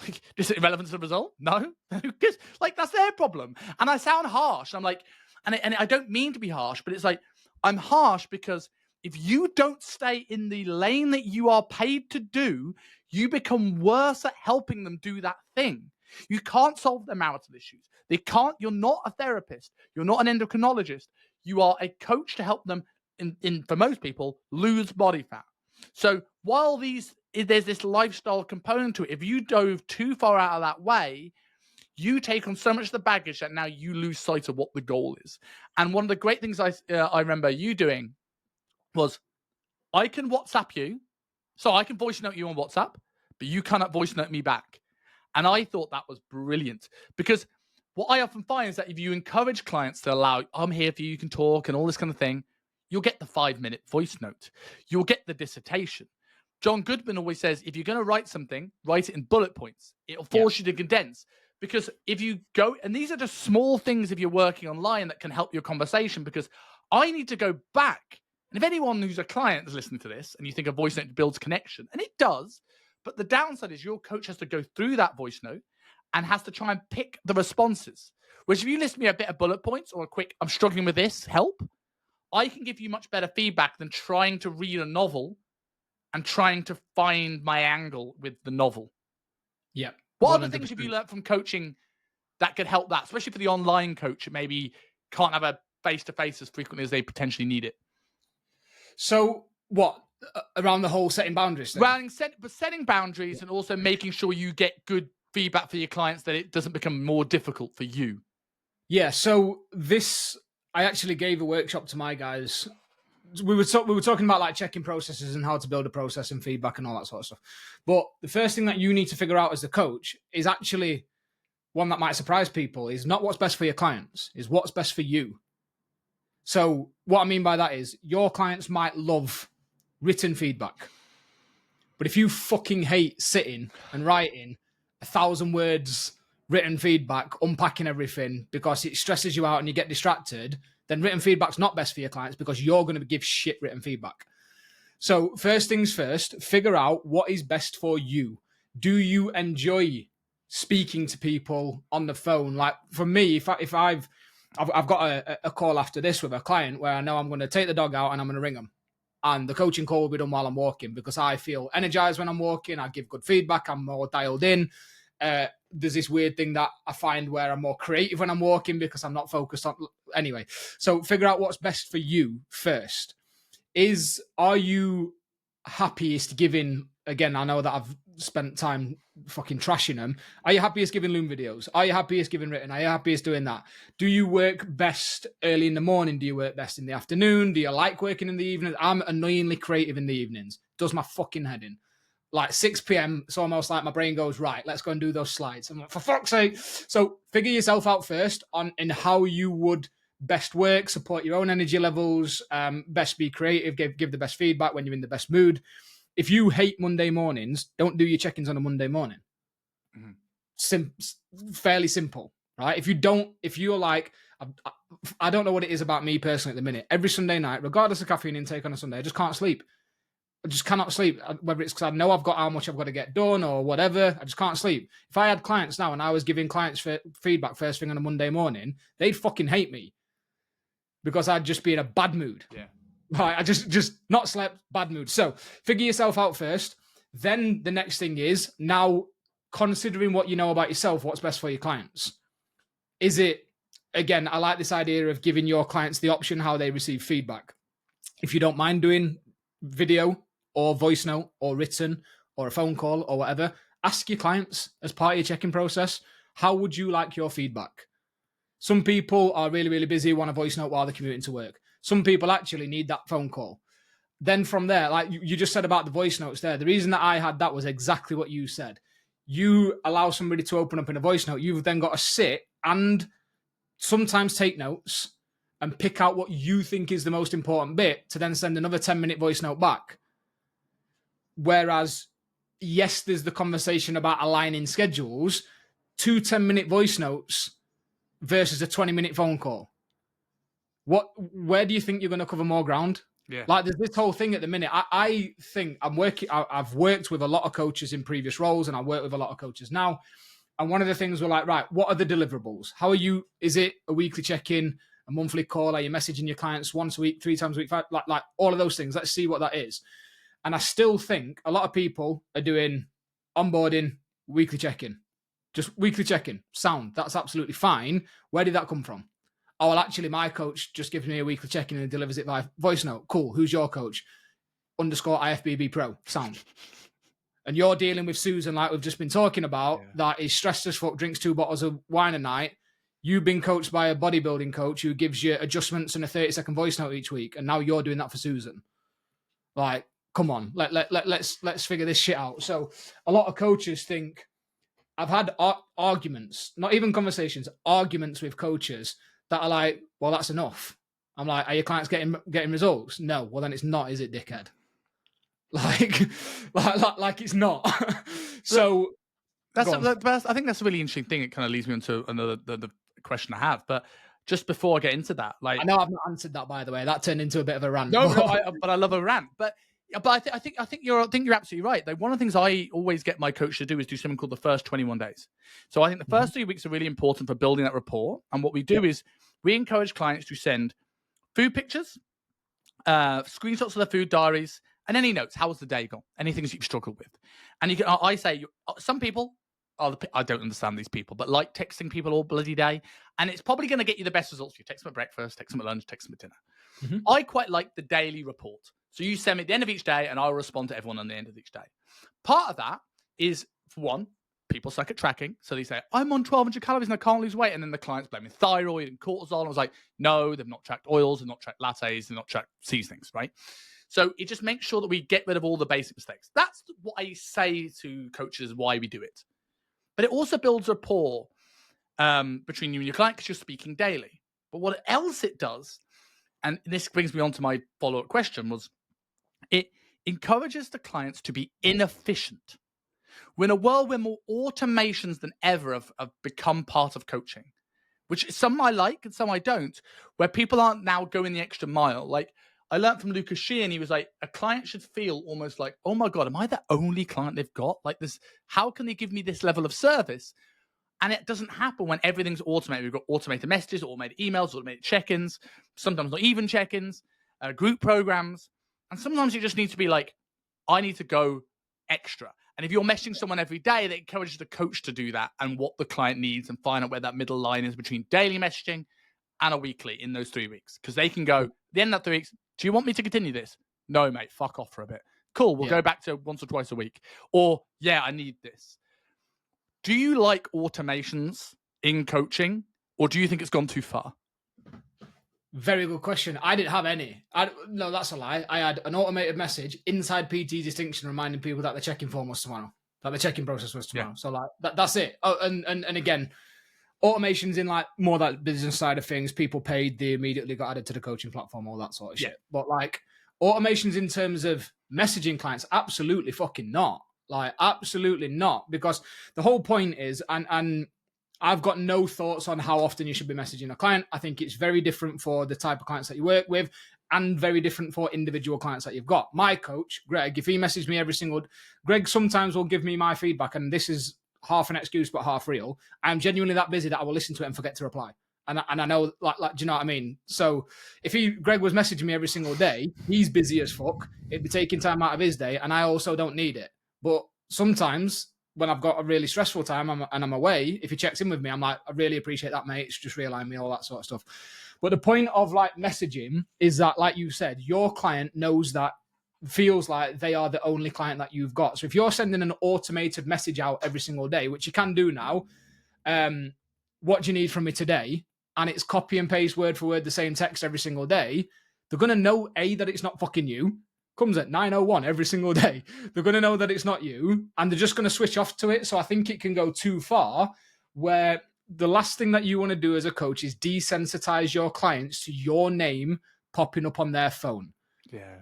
Like, is it irrelevant to the result? No. Like, that's their problem. And I sound harsh. I'm like, and I don't mean to be harsh, but it's like, I'm harsh because If you don't stay in the lane that you are paid to do, you become worse at helping them do that thing. You can't solve their marital issues. You're not a therapist. You're not an endocrinologist. You are a coach to help them, for most people, lose body fat. So while there's this lifestyle component to it, if you dove too far out of that way, you take on so much of the baggage that now you lose sight of what the goal is. And one of the great things I remember you doing was, I can WhatsApp you, so I can voice note you on WhatsApp, but you cannot voice note me back. And I thought that was brilliant, because what I often find is that if you encourage clients to allow, I'm here for you, you can talk and all this kind of thing, you'll get the 5-minute voice note. You'll get the dissertation. John Goodman always says, if you're going to write something, write it in bullet points. It'll force you to condense. Because if you go, and these are just small things if you're working online that can help your conversation, because I need to go back. And if anyone who's a client is listening to this and you think a voice note builds connection, and it does, but the downside is your coach has to go through that voice note and has to try and pick the responses. Whereas if you list me a bit of bullet points or a quick, I'm struggling with this, help, I can give you much better feedback than trying to read a novel and trying to find my angle with the novel. Yeah. What other things have you learned from coaching that could help that, especially for the online coach that maybe can't have a face-to-face as frequently as they potentially need it? So what, around the whole setting boundaries thing? Around setting boundaries and also making sure you get good feedback for your clients, that it doesn't become more difficult for you. Yeah, so I actually gave a workshop to my guys. We were talking about like checking processes and how to build a process and feedback and all that sort of stuff. But the first thing that you need to figure out as the coach is actually one that might surprise people, is not what's best for your clients, is what's best for you. So what I mean by that is your clients might love written feedback. But if you fucking hate sitting and writing 1,000 words written feedback, unpacking everything because it stresses you out and you get distracted, then written feedback's not best for your clients because you're going to give shit written feedback. So first things first, figure out what is best for you. Do you enjoy speaking to people on the phone? Like for me, if I've got a call after this with a client where I know I'm going to take the dog out and I'm going to ring them, and the coaching call will be done while I'm walking because I feel energized when I'm walking. I give good feedback. I'm more dialed in. There's this weird thing that I find where I'm more creative when I'm walking because I'm not focused on. Anyway, so figure out what's best for you first. Are you happiest giving? Again, I know that I've spent time fucking trashing them. Are you happiest giving Loom videos? Are you happiest giving written? Are you happiest doing that? Do you work best early in the morning? Do you work best in the afternoon? Do you like working in the evenings? I'm annoyingly creative in the evenings. Does my fucking head in. Like 6 p.m, it's almost like my brain goes, right, let's go and do those slides. I'm like, for fuck's sake. So figure yourself out first in how you would best work, support your own energy levels, best be creative, give the best feedback when you're in the best mood. If you hate Monday mornings, don't do your check-ins on a Monday morning. Mm-hmm. Fairly simple, right? If you're like, I don't know what it is about me personally at the minute. Every Sunday night, regardless of caffeine intake on a Sunday, I just can't sleep. I just cannot sleep, whether it's because I know I've got how much I've got to get done or whatever. I just can't sleep. If I had clients now and I was giving clients feedback first thing on a Monday morning, they'd fucking hate me because I'd just be in a bad mood. Yeah. Right, I just not slept, bad mood. So figure yourself out first. Then the next thing is now considering what you know about yourself, what's best for your clients. Is it, again, I like this idea of giving your clients the option how they receive feedback. If you don't mind doing video or voice note or written or a phone call or whatever, ask your clients as part of your check-in process, how would you like your feedback? Some people are really, really busy, want a voice note while they're commuting to work. Some people actually need that phone call. Then from there, like you just said about the voice notes there, the reason that I had that was exactly what you said. You allow somebody to open up in a voice note, you've then got to sit and sometimes take notes and pick out what you think is the most important bit to then send another 10-minute voice note back. Whereas, yes, there's the conversation about aligning schedules, 2 10-minute voice notes versus a 20-minute phone call. Where do you think you're going to cover more ground? Yeah. Like there's this whole thing at the minute. I think I've worked with a lot of coaches in previous roles and I work with a lot of coaches now. And one of the things we're like, right, what are the deliverables? How are you? Is it a weekly check-in, a monthly call? Are you messaging your clients once a week, 3 times a week, like all of those things? Let's see what that is. And I still think a lot of people are doing onboarding, weekly check-in, just weekly check-in. Sound, that's absolutely fine. Where did that come from? Oh, well, actually, my coach just gives me a weekly check-in and delivers it via voice note. Cool. Who's your coach? _IFBB Pro. Sound. And you're dealing with Susan, like we've just been talking about, that is stressed as fuck, drinks 2 bottles of wine a night. You've been coached by a bodybuilding coach who gives you adjustments and a 30-second voice note each week, and now you're doing that for Susan. Like, come on, let's figure this shit out. So a lot of coaches think, I've had arguments, not even conversations, arguments with coaches that are like, well, that's enough. I'm like, are your clients getting results? No. Well, then it's not, is it, dickhead? Like it's not. So I think that's a really interesting thing. It kind of leads me onto another the question I have. But just before I get into that, like, I know I've not answered that, by the way. That turned into a bit of a rant. No, but I love a rant. But I think you're absolutely right. Like, one of the things I always get my coach to do is do something called the first 21 days. So I think the first 3 weeks are really important for building that rapport. And what we do is we encourage clients to send food pictures, screenshots of their food diaries, and any notes. How was the day gone? Any things you've struggled with? And you can, I say, some people, I don't understand these people, but like texting people all bloody day. And it's probably going to get you the best results. You text them at breakfast, text them at lunch, text them at dinner. I quite like the daily report. So you send me at the end of each day, and I'll respond to everyone on the end of each day. Part of that is, for one, people suck at tracking. So they say, I'm on 1,200 calories and I can't lose weight. And then the client's blaming thyroid and cortisol. And I was like, no, they've not tracked oils, they've not tracked lattes, they've not tracked seasonings, right? So it just makes sure that we get rid of all the basic mistakes. That's what I say to coaches, why we do it. But it also builds rapport between you and your client because you're speaking daily. But what else it does, and this brings me on to my follow-up question, was it encourages the clients to be inefficient. We're in a world where more automations than ever have become part of coaching, which some I like and some I don't, where people aren't now going the extra mile. Like, I learned from Lucas Sheehan, he was like, a client should feel almost like, oh my God, am I the only client they've got? Like this, how can they give me this level of service? And it doesn't happen when everything's automated. We've got automated messages, automated emails, automated check-ins, sometimes not even check-ins, group programs. And sometimes you just need to be like, I need to go extra. And if you're messaging someone every day, that encourages the coach to do that and what the client needs and find out where that middle line is between daily messaging and a weekly in those 3 weeks. Because they can go, at the end of that 3 weeks, do you want me to continue this? No, mate, fuck off for a bit. Cool, we'll go back to once or twice a week. Or, yeah, I need this. Do you like automations in coaching, or do you think it's gone too far? Very good question. I didn't have any. No, that's a lie. I had an automated message inside PT Distinction reminding people that the check-in form was tomorrow, that the check-in process was tomorrow. So like that's it. Oh, and again, automations in like more that business side of things, people paid, they immediately got added to the coaching platform, all that sort of shit. But like automations in terms of messaging clients, absolutely fucking not. Like absolutely not, because the whole point is, and I've got no thoughts on how often you should be messaging a client. I think it's very different for the type of clients that you work with and very different for individual clients that you've got. My coach, Greg, if he messages me every single... Greg sometimes will give me my feedback, and this is half an excuse but half real. I'm genuinely that busy that I will listen to it and forget to reply. And I know, like, do you know what I mean? So if Greg was messaging me every single day, he's busy as fuck. It'd be taking time out of his day, and I also don't need it. But sometimes when I've got a really stressful time and I'm away, if he checks in with me, I'm like, I really appreciate that, mate. It's just realign me, all that sort of stuff. But the point of like messaging is that, like you said, your client knows that, feels like they are the only client that you've got. So if you're sending an automated message out every single day, which you can do now, what do you need from me today? And it's copy and paste word for word the same text every single day. They're going to know, A, that it's not fucking you. Comes at 9:01 every single day. They're going to know that it's not you, and they're just going to switch off to it. So I think it can go too far where the last thing that you want to do as a coach is desensitize your clients to your name popping up on their phone. Yeah.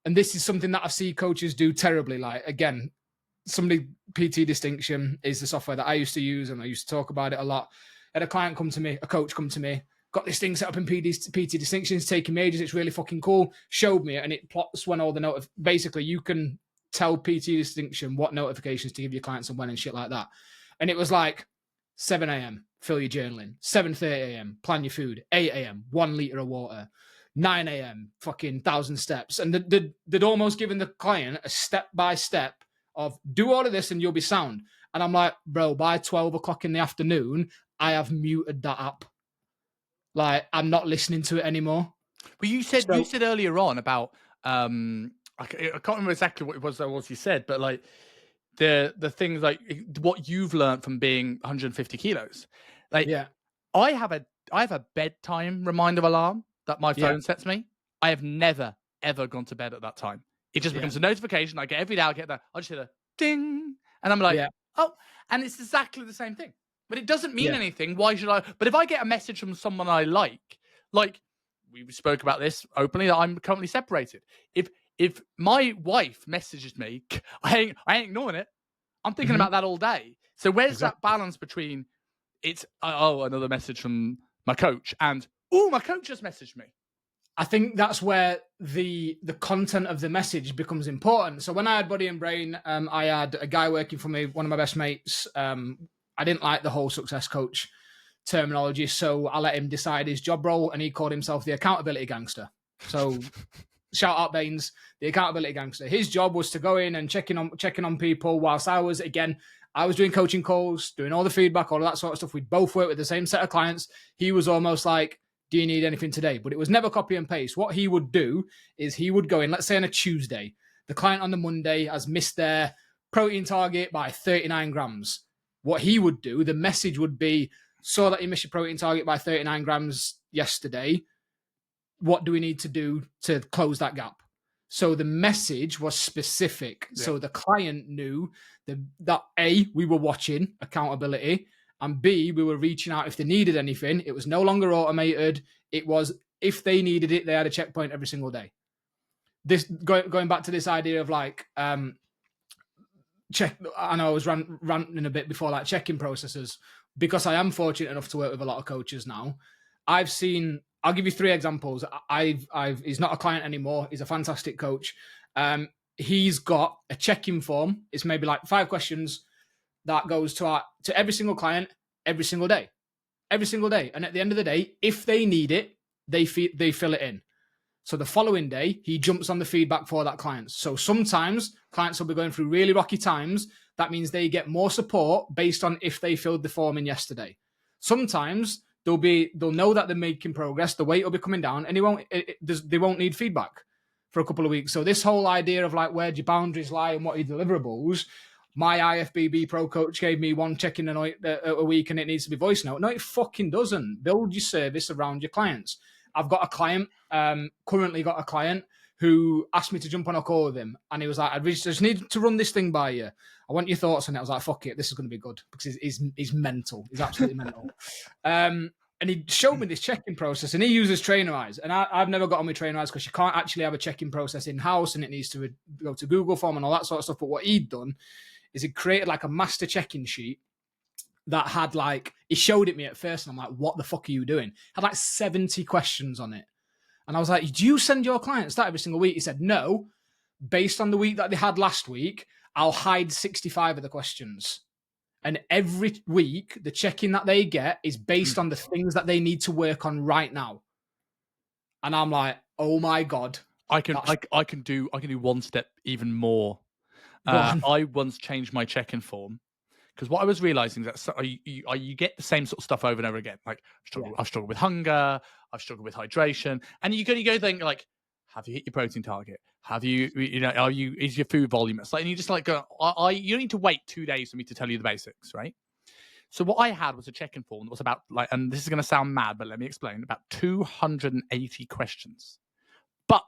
And this is something that I see coaches do terribly. Like, again, PT Distinction is the software that I used to use, and I used to talk about it a lot. I had a client come to me, a coach come to me, got this thing set up in PT Distinctions, taking me ages, it's really fucking cool, showed me it, and it plots when all the basically you can tell PT Distinction what notifications to give your clients and when and shit like that. And it was like, 7 a.m., fill your journaling. 7:30 a.m., plan your food. 8 a.m., 1 liter of water. 9 a.m., fucking 1,000 steps. And they'd almost given the client a step-by-step of do all of this and you'll be sound. And I'm like, bro, by 12 o'clock in the afternoon, I have muted that app. Like, I'm not listening to it anymore. Well, you said earlier on about I can't remember exactly what it was you said, but like the things like what you've learned from being 150 kilos. Like, Yeah. I have a bedtime reminder alarm that my phone sets me. I have never ever gone to bed at that time. It just becomes a notification. I get every day. I get that. I just hear a ding, and I'm like, oh, and it's exactly the same thing. But it doesn't mean anything. Why should I? But if I get a message from someone I like we spoke about this openly, that I'm currently separated. If my wife messages me, I ain't ignoring it. I'm thinking about that all day. So where's that balance between it's another message from my coach and my coach just messaged me? I think that's where the content of the message becomes important. So when I had Body and Brain, I had a guy working for me, one of my best mates. I didn't like the whole success coach terminology, so I let him decide his job role, and he called himself the accountability gangster. So shout out Baines, the accountability gangster. His job was to go in and checking on people, whilst I was doing coaching calls, doing all the feedback, all of that sort of stuff. We'd both work with the same set of clients. He was almost like, do you need anything today? But it was never copy and paste. What he would do is he would go in, let's say on a Tuesday, the client on the Monday has missed their protein target by 39 grams. What he would do, the message would be, saw that you missed your protein target by 39 grams yesterday. What do we need to do to close that gap? So the message was specific. Yeah. So the client knew that A, we were watching accountability, and B, we were reaching out if they needed anything. It was no longer automated. It was, if they needed it, they had a checkpoint every single day. This going back to this idea of like, I know I was ranting a bit before, like check-in processes, because I am fortunate enough to work with a lot of coaches now. I'll give you 3 examples. He's not a client anymore. He's a fantastic coach. He's got a check-in form. It's maybe like 5 questions that goes to every single client every single day. And at the end of the day, if they need it, they fill it in. So the following day, he jumps on the feedback for that client. So sometimes clients will be going through really rocky times. That means they get more support based on if they filled the form in yesterday. Sometimes they'll know that they're making progress. The weight will be coming down, and they won't need feedback for a couple of weeks. So this whole idea of like, where do your boundaries lie and what are your deliverables? My IFBB pro coach gave me one check-in a week and it needs to be voice note. No, it fucking doesn't. Build your service around your clients. I've got a client, currently got a client who asked me to jump on a call with him. And he was like, I just need to run this thing by you. I want your thoughts on it. I was like, fuck it, this is going to be good, because he's mental. He's absolutely mental. And he showed me this check-in process, and he uses Trainerize. And I've never got on with Trainerize because you can't actually have a check-in process in-house, and it needs to go to Google Form and all that sort of stuff. But what he'd done is he created like a master check-in sheet that had like, he showed it me at first, and I'm like, what the fuck are you doing? Had like 70 questions on it. And I was like, do you send your clients that every single week? He said, no. Based on the week that they had last week, I'll hide 65 of the questions. And every week, the check-in that they get is based on the things that they need to work on right now. And I'm like, oh my God. I can do one step even more. I once changed my check-in form, because what I was realizing is that you get the same sort of stuff over and over again. Like, I've struggled with hunger, I've struggled with hydration, and you go think like, have you hit your protein target? Have you is your food volume? It's like, and you just like go, you don't need to wait 2 days for me to tell you the basics, right? So what I had was a check-in form that was about like, and this is going to sound mad, but let me explain, about 280 questions. But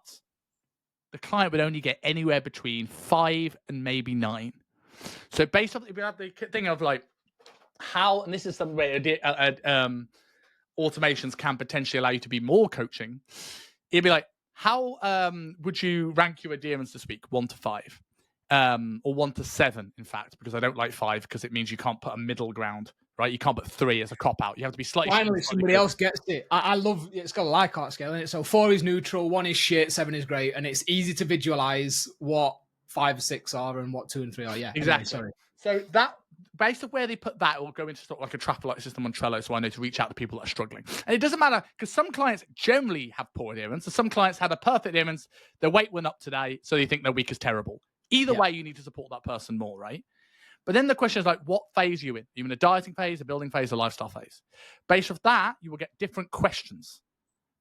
the client would only get anywhere between 5 and maybe 9. So based on, if you have the thing of like how, and this is some way automations can potentially allow you to be more coaching, it'd be like, how would you rank your adherence this week? 1 to 5, or 1 to 7, in fact, because I don't like 5 because it means you can't put a middle ground, right? You can't put 3 as a cop out. You have to be slightly. Finally, somebody else gets it. I love it's got a Likert scale in it. So 4 is neutral, 1 is shit, 7 is great, and it's easy to visualize what 5 or 6 are and what 2 and 3 are. Yeah, exactly. Anyway, sorry. So that based on where they put that, it will go into sort of like a traffic system on Trello, so I know to reach out to people that are struggling. And it doesn't matter, because some clients generally have poor adherence, and some clients had a perfect adherence. Their weight went up today, so they think their week is terrible. Either way, you need to support that person more, right? But then the question is like, what phase are you in? Are you in a dieting phase, a building phase, a lifestyle phase? Based off that, you will get different questions,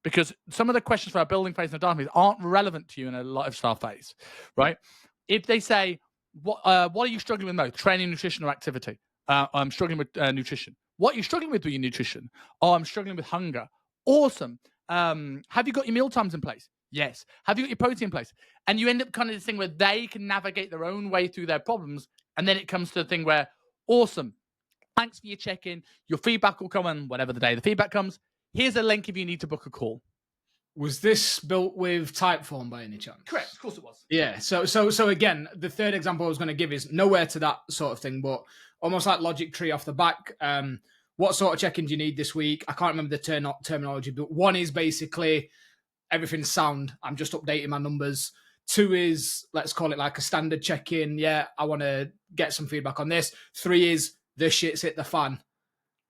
because some of the questions for a building phase and a dieting phase aren't relevant to you in a lifestyle phase, right? If they say, what are you struggling with most? Training, nutrition, or activity? I'm struggling with nutrition. What are you struggling with your nutrition? Oh, I'm struggling with hunger. Awesome. Have you got your meal times in place? Yes. Have you got your protein in place? And you end up kind of this thing where they can navigate their own way through their problems. And then it comes to the thing where, awesome. Thanks for your check-in. Your feedback will come on whatever the day the feedback comes. Here's a link if you need to book a call. Was this built with Typeform by any chance? Correct. Of course it was. Yeah. So again, the third example I was going to give is nowhere to that sort of thing, but almost like logic tree off the back. What sort of check-in do you need this week? I can't remember the terminology, but one is basically everything's sound. I'm just updating my numbers. Two is, let's call it like a standard check-in. Yeah, I want to get some feedback on this. Three is the shit's hit the fan.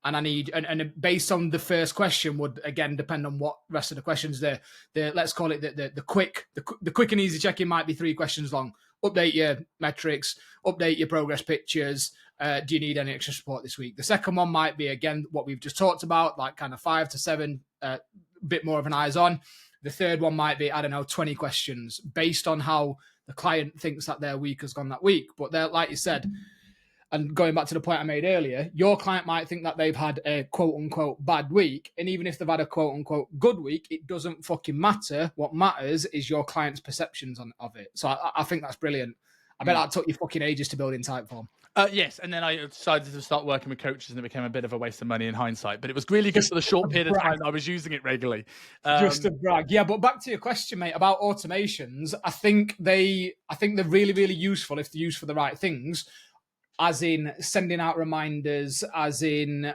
And I need, and based on the first question would again depend on what rest of the questions. The let's call it the quick and easy check-in might be 3 questions long. Update your metrics, update your progress pictures. Do you need any extra support this week? The second one might be again what we've just talked about, like kind of 5 to 7, bit more of an eyes on. The third one might be, I don't know, 20 questions based on how the client thinks that their week has gone that week. But they're, like you said, and going back to the point I made earlier, your client might think that they've had a quote-unquote bad week. And even if they've had a quote-unquote good week, it doesn't fucking matter. What matters is your client's perceptions of it. So I think that's brilliant. I bet that took you fucking ages to build in Typeform. Yes, and then I decided to start working with coaches, and it became a bit of a waste of money in hindsight. But it was really good for the short period of time that I was using it regularly. Just to brag, yeah. But back to your question, mate, about automations. I think they're really, really useful if they're used for the right things, as in sending out reminders, as in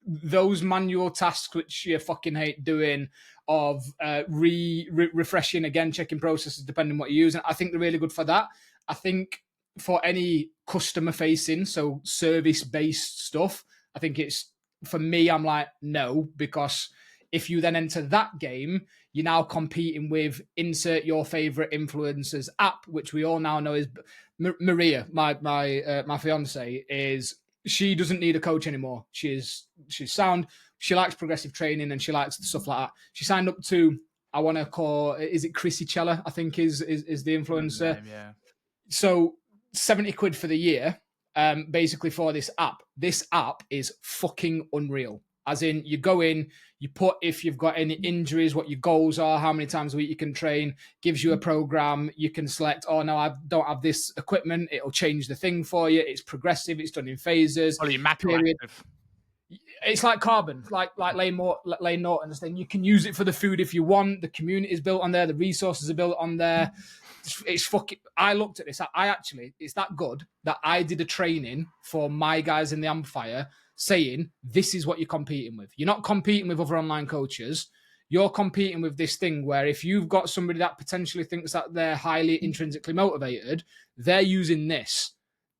those manual tasks which you fucking hate doing, of refreshing again, checking processes depending on what you're using. I think they're really good for that. I think for any customer facing, so service based stuff, I think it's, for me, I'm like, no, because if you then enter that game, you're now competing with insert your favorite influencers app, which we all now know is Maria, my fiance, is, she doesn't need a coach anymore. She's sound. She likes progressive training and she likes stuff like that. She signed up to, I want to call, is it Chrissy Cella, I think is the influencer. Name, yeah. So 70 quid for the year, basically for this app. This app is fucking unreal. As in, you go in, you put if you've got any injuries, what your goals are, how many times a week you can train, gives you a program. You can select, oh, no, I don't have this equipment. It'll change the thing for you. It's progressive. It's done in phases. Oh, you're macroactive. It's like Carbon, like Lane Norton's thing. You can use it for the food if you want. The community is built on there. The resources are built on there. It's fucking. I looked at this. It's that good that I did a training for my guys in the Amplifier, saying this is what you're competing with. You're not competing with other online coaches. You're competing with this thing where if you've got somebody that potentially thinks that they're highly intrinsically motivated, they're using this.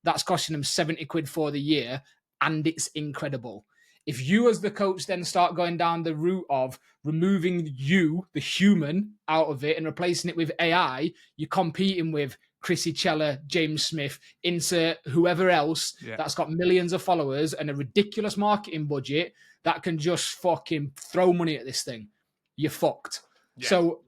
That's costing them 70 quid for the year, and it's incredible. If you as the coach then start going down the route of removing you, the human, out of it and replacing it with AI, you're competing with Chrissy Cella, James Smith, insert whoever else that's got millions of followers and a ridiculous marketing budget that can just fucking throw money at this thing. You're fucked. Yeah. So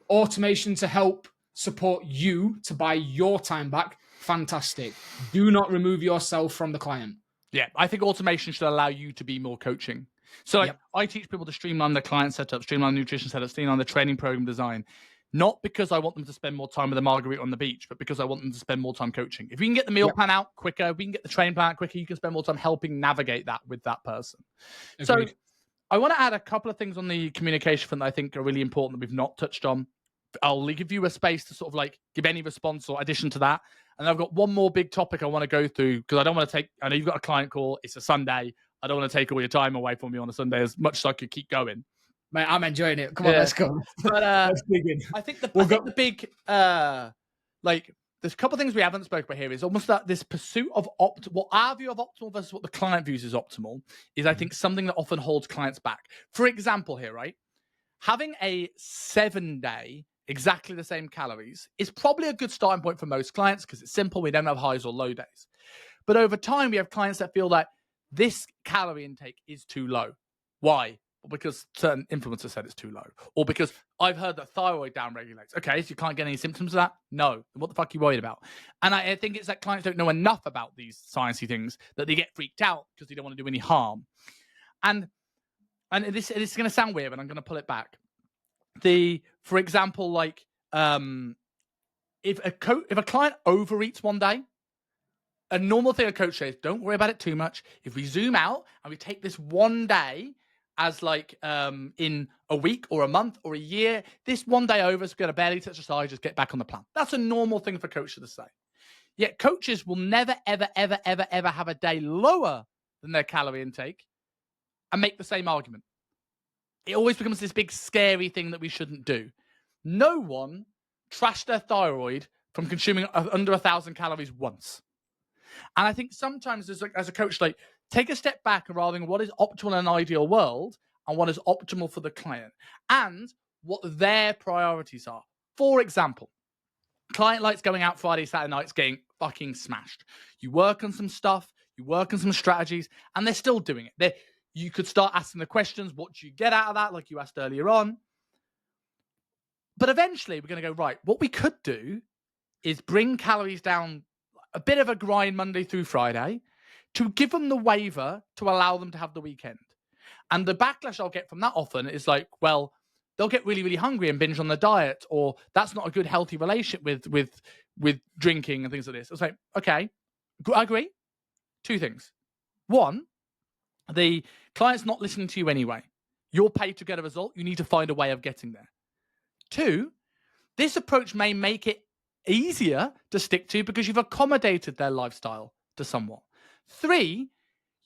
automation to help support you to buy your time back, fantastic. Do not remove yourself from the client. Yeah, I think automation should allow you to be more coaching. So I teach people to streamline their client setup, streamline nutrition setup, streamline the training program design, not because I want them to spend more time with a margarita on the beach, but because I want them to spend more time coaching. If we can get the meal plan out quicker, if we can get the training plan out quicker, you can spend more time helping navigate that with that person. Agreed. So I want to add a couple of things on the communication front that I think are really important that we've not touched on. I'll give you a space to sort of like give any response or addition to that. And I've got one more big topic I want to go through because I don't want to take, I know you've got a client call. It's a Sunday. I don't want to take all your time away from you on a Sunday as much as I could keep going. Mate, I'm enjoying it. Come on, let's go. But let's dig in. I think the big, like there's a couple of things we haven't spoken about here. Is almost that this pursuit of what our view of optimal versus what the client views as optimal is, I think, something that often holds clients back. For example, here, right? Having a 7-day, exactly the same calories is probably a good starting point for most clients because it's simple. We don't have highs or low days. But over time, we have clients that feel that this calorie intake is too low. Why? Well, because certain influencers said it's too low. Or because I've heard that thyroid downregulates. Okay, so you can't get any symptoms of that? No. What the fuck are you worried about? And I think it's that clients don't know enough about these sciencey things that they get freaked out because they don't want to do any harm. And this is going to sound weird, but I'm going to pull it back. For example, like if a client overeats one day, a normal thing a coach says, don't worry about it too much. If we zoom out and we take this one day as like in a week or a month or a year, this one day over is going to barely touch the side, just get back on the plan. That's a normal thing for coaches to say. Yet coaches will never, ever, ever, ever, ever have a day lower than their calorie intake and make the same argument. It always becomes this big scary thing that we shouldn't do. No one trashed their thyroid from consuming under 1,000 calories once. And I think sometimes as a coach, like, take a step back and rather than what is optimal in an ideal world and what is optimal for the client and what their priorities are. For example, client likes going out Friday, Saturday nights getting fucking smashed. You work on some stuff, you work on some strategies, and they're still doing it. You could start asking the questions, what do you get out of that, like you asked earlier on. But eventually we're going to go, right, what we could do is bring calories down a bit of a grind Monday through Friday to give them the waiver to allow them to have the weekend. And the backlash I'll get from that often is like, well, they'll get really, really hungry and binge on the diet, or that's not a good, healthy relationship with drinking and things like this. I was like, okay, I agree. Two things. One, the client's not listening to you anyway. You're paid to get a result. You need to find a way of getting there. Two, this approach may make it easier to stick to because you've accommodated their lifestyle to somewhat. Three,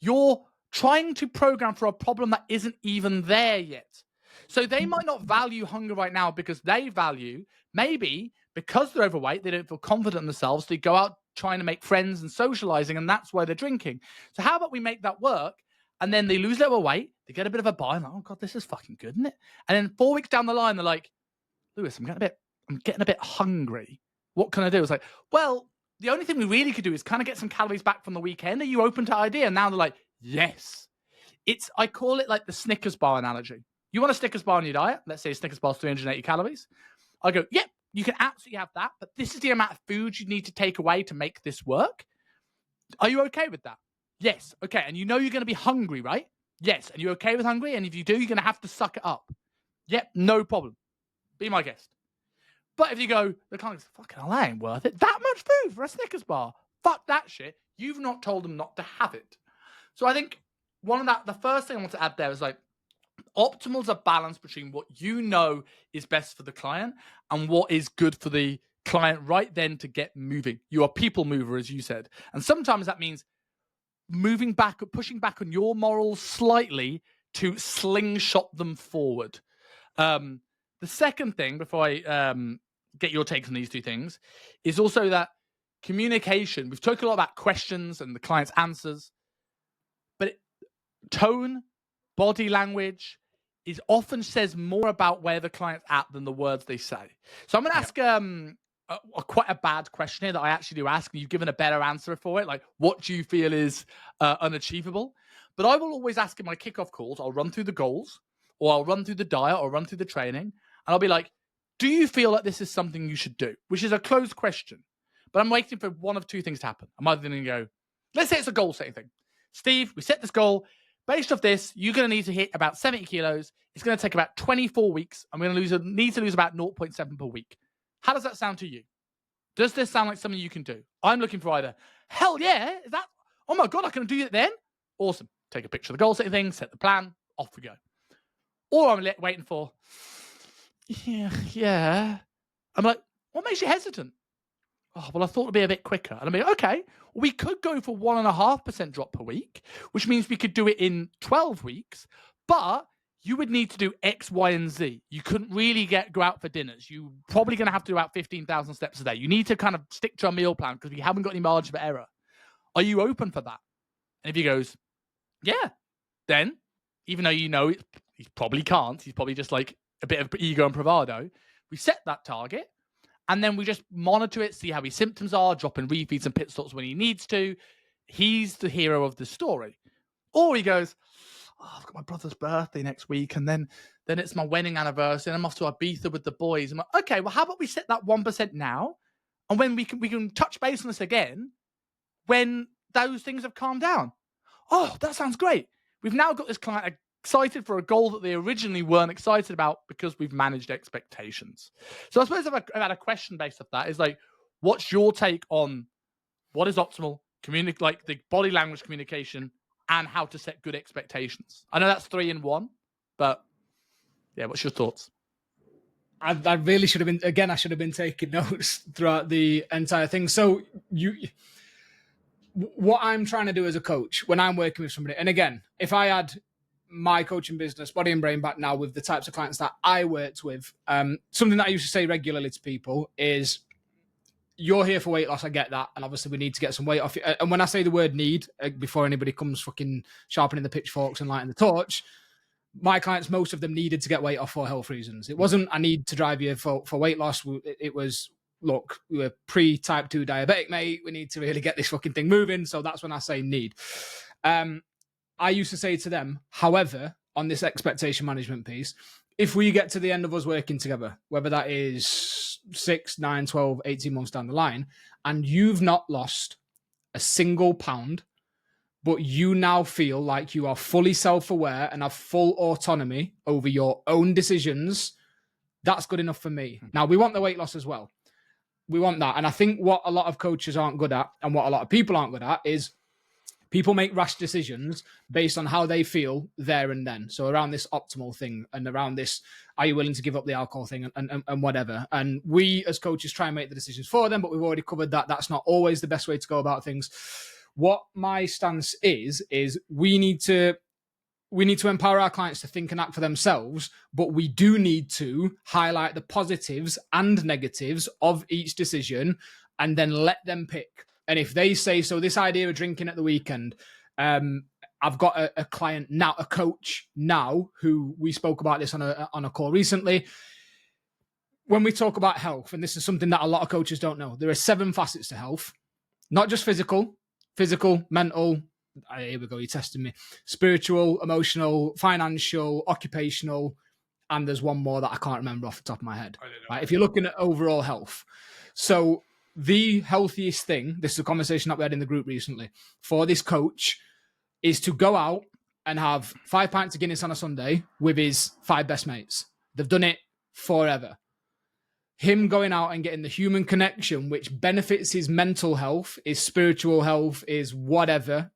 you're trying to program for a problem that isn't even there yet. So they might not value hunger right now because they value, maybe because they're overweight, they don't feel confident in themselves. They go out trying to make friends and socializing, and that's why they're drinking. So how about we make that work? And then they lose a little weight, they get a bit of a buy, and like, oh God, this is fucking good, isn't it? And then 4 weeks down the line, they're like, Lewis, I'm getting a bit hungry. What can I do? It's like, well, the only thing we really could do is kind of get some calories back from the weekend. Are you open to the idea? And now they're like, yes. I call it like the Snickers bar analogy. You want a Snickers bar on your diet? Let's say a Snickers bar is 380 calories. I go, yep, you can absolutely have that, but this is the amount of food you need to take away to make this work. Are you okay with that? Yes. Okay. And you know you're going to be hungry, right? Yes. And you're okay with hungry? And if you do, you're going to have to suck it up. Yep, no problem. Be my guest. But if you go, the client goes, fucking hell, that ain't worth it. That much food for a Snickers bar. Fuck that shit. You've not told them not to have it. So I think the first thing I want to add there is like, optimal's a balance between what you know is best for the client and what is good for the client right then to get moving. You're a people mover, as you said. And sometimes that means moving back, pushing back on your morals slightly to slingshot them forward. The second thing, before I get your takes on these two things, is also that communication. We've talked a lot about questions and the client's answers, but tone, body language often says more about where the client's at than the words they say. So I'm going to ask quite a bad question here that I actually do ask, and you've given a better answer for it. Like, what do you feel is unachievable? But I will always ask in my kickoff calls, I'll run through the goals, or I'll run through the diet, or run through the training, and I'll be like, do you feel like this is something you should do? Which is a closed question. But I'm waiting for one of two things to happen. I'm either going to go, let's say it's a goal setting thing. Steve, we set this goal. Based off this, you're going to need to hit about 70 kilos. It's going to take about 24 weeks. I'm going to need to lose about 0.7 per week. How does that sound to you? Does this sound like something you can do? I'm looking for either, hell yeah, is that, oh my God, I can do it then? Awesome. Take a picture of the goal setting thing, set the plan, off we go. Or I'm waiting for, yeah. I'm like, what makes you hesitant? Oh, well, I thought it'd be a bit quicker. And I'm like, okay, we could go for 1.5% drop per week, which means we could do it in 12 weeks, but you would need to do X, Y, and Z. You couldn't really go out for dinners. You're probably going to have to do about 15,000 steps a day. You need to kind of stick to a meal plan because we haven't got any margin for error. Are you open for that? And if he goes, yeah, then even though you know he probably can't, he's probably just like a bit of ego and bravado, we set that target and then we just monitor it, see how his symptoms are, dropping refeeds and pit stops when he needs to. He's the hero of the story. Or he goes, oh, I've got my brother's birthday next week, and then it's my wedding anniversary, and I'm off to Ibiza with the boys. I'm like, okay, well, how about we set that 1% now, and when we can touch base on this again when those things have calmed down. Oh, that sounds great. We've now got this client excited for a goal that they originally weren't excited about because we've managed expectations. So I suppose I've had a question based off that is like, what's your take on what is optimal, like the body language communication and how to set good expectations? I know that's 3 in 1, but yeah, what's your thoughts? I really should have been, again, I should have been taking notes throughout the entire thing. So what I'm trying to do as a coach when I'm working with somebody, and again, if I had my coaching business, Body and Brain, back now with the types of clients that I worked with, something that I used to say regularly to people is, you're here for weight loss, I get that, and obviously we need to get some weight off you. And when I say the word need, before anybody comes fucking sharpening the pitchforks and lighting the torch, my clients, most of them needed to get weight off for health reasons. It wasn't, I need to drive you for weight loss. It was, look, we're pre-type 2 diabetic, mate. We need to really get this fucking thing moving. So that's when I say need. I used to say to them, however, on this expectation management piece, if we get to the end of us working together, whether that is 6, 9, 12, 18 months down the line, and you've not lost a single pound, but you now feel like you are fully self-aware and have full autonomy over your own decisions, that's good enough for me. Now, we want the weight loss as well. We want that. And I think what a lot of coaches aren't good at, and what a lot of people aren't good at, is people make rash decisions based on how they feel there and then. So around this optimal thing and around this, are you willing to give up the alcohol thing and whatever. And we as coaches try and make the decisions for them, but we've already covered that. That's not always the best way to go about things. What my stance is we need to empower our clients to think and act for themselves, but we do need to highlight the positives and negatives of each decision and then let them pick. And if they say, so this idea of drinking at the weekend, I've got a client now, a coach now, who we spoke about this on a call recently. When we talk about health, and this is something that a lot of coaches don't know, there are 7 facets to health, not just physical, mental, here we go, you're testing me, spiritual, emotional, financial, occupational, and there's one more that I can't remember off the top of my head. Right? If you're looking at overall health. So the healthiest thing, this is a conversation that we had in the group recently, for this coach is to go out and have 5 pints of Guinness on a Sunday with his 5 best mates. They've done it forever. Him going out and getting the human connection, which benefits his mental health, his spiritual health, his whatever,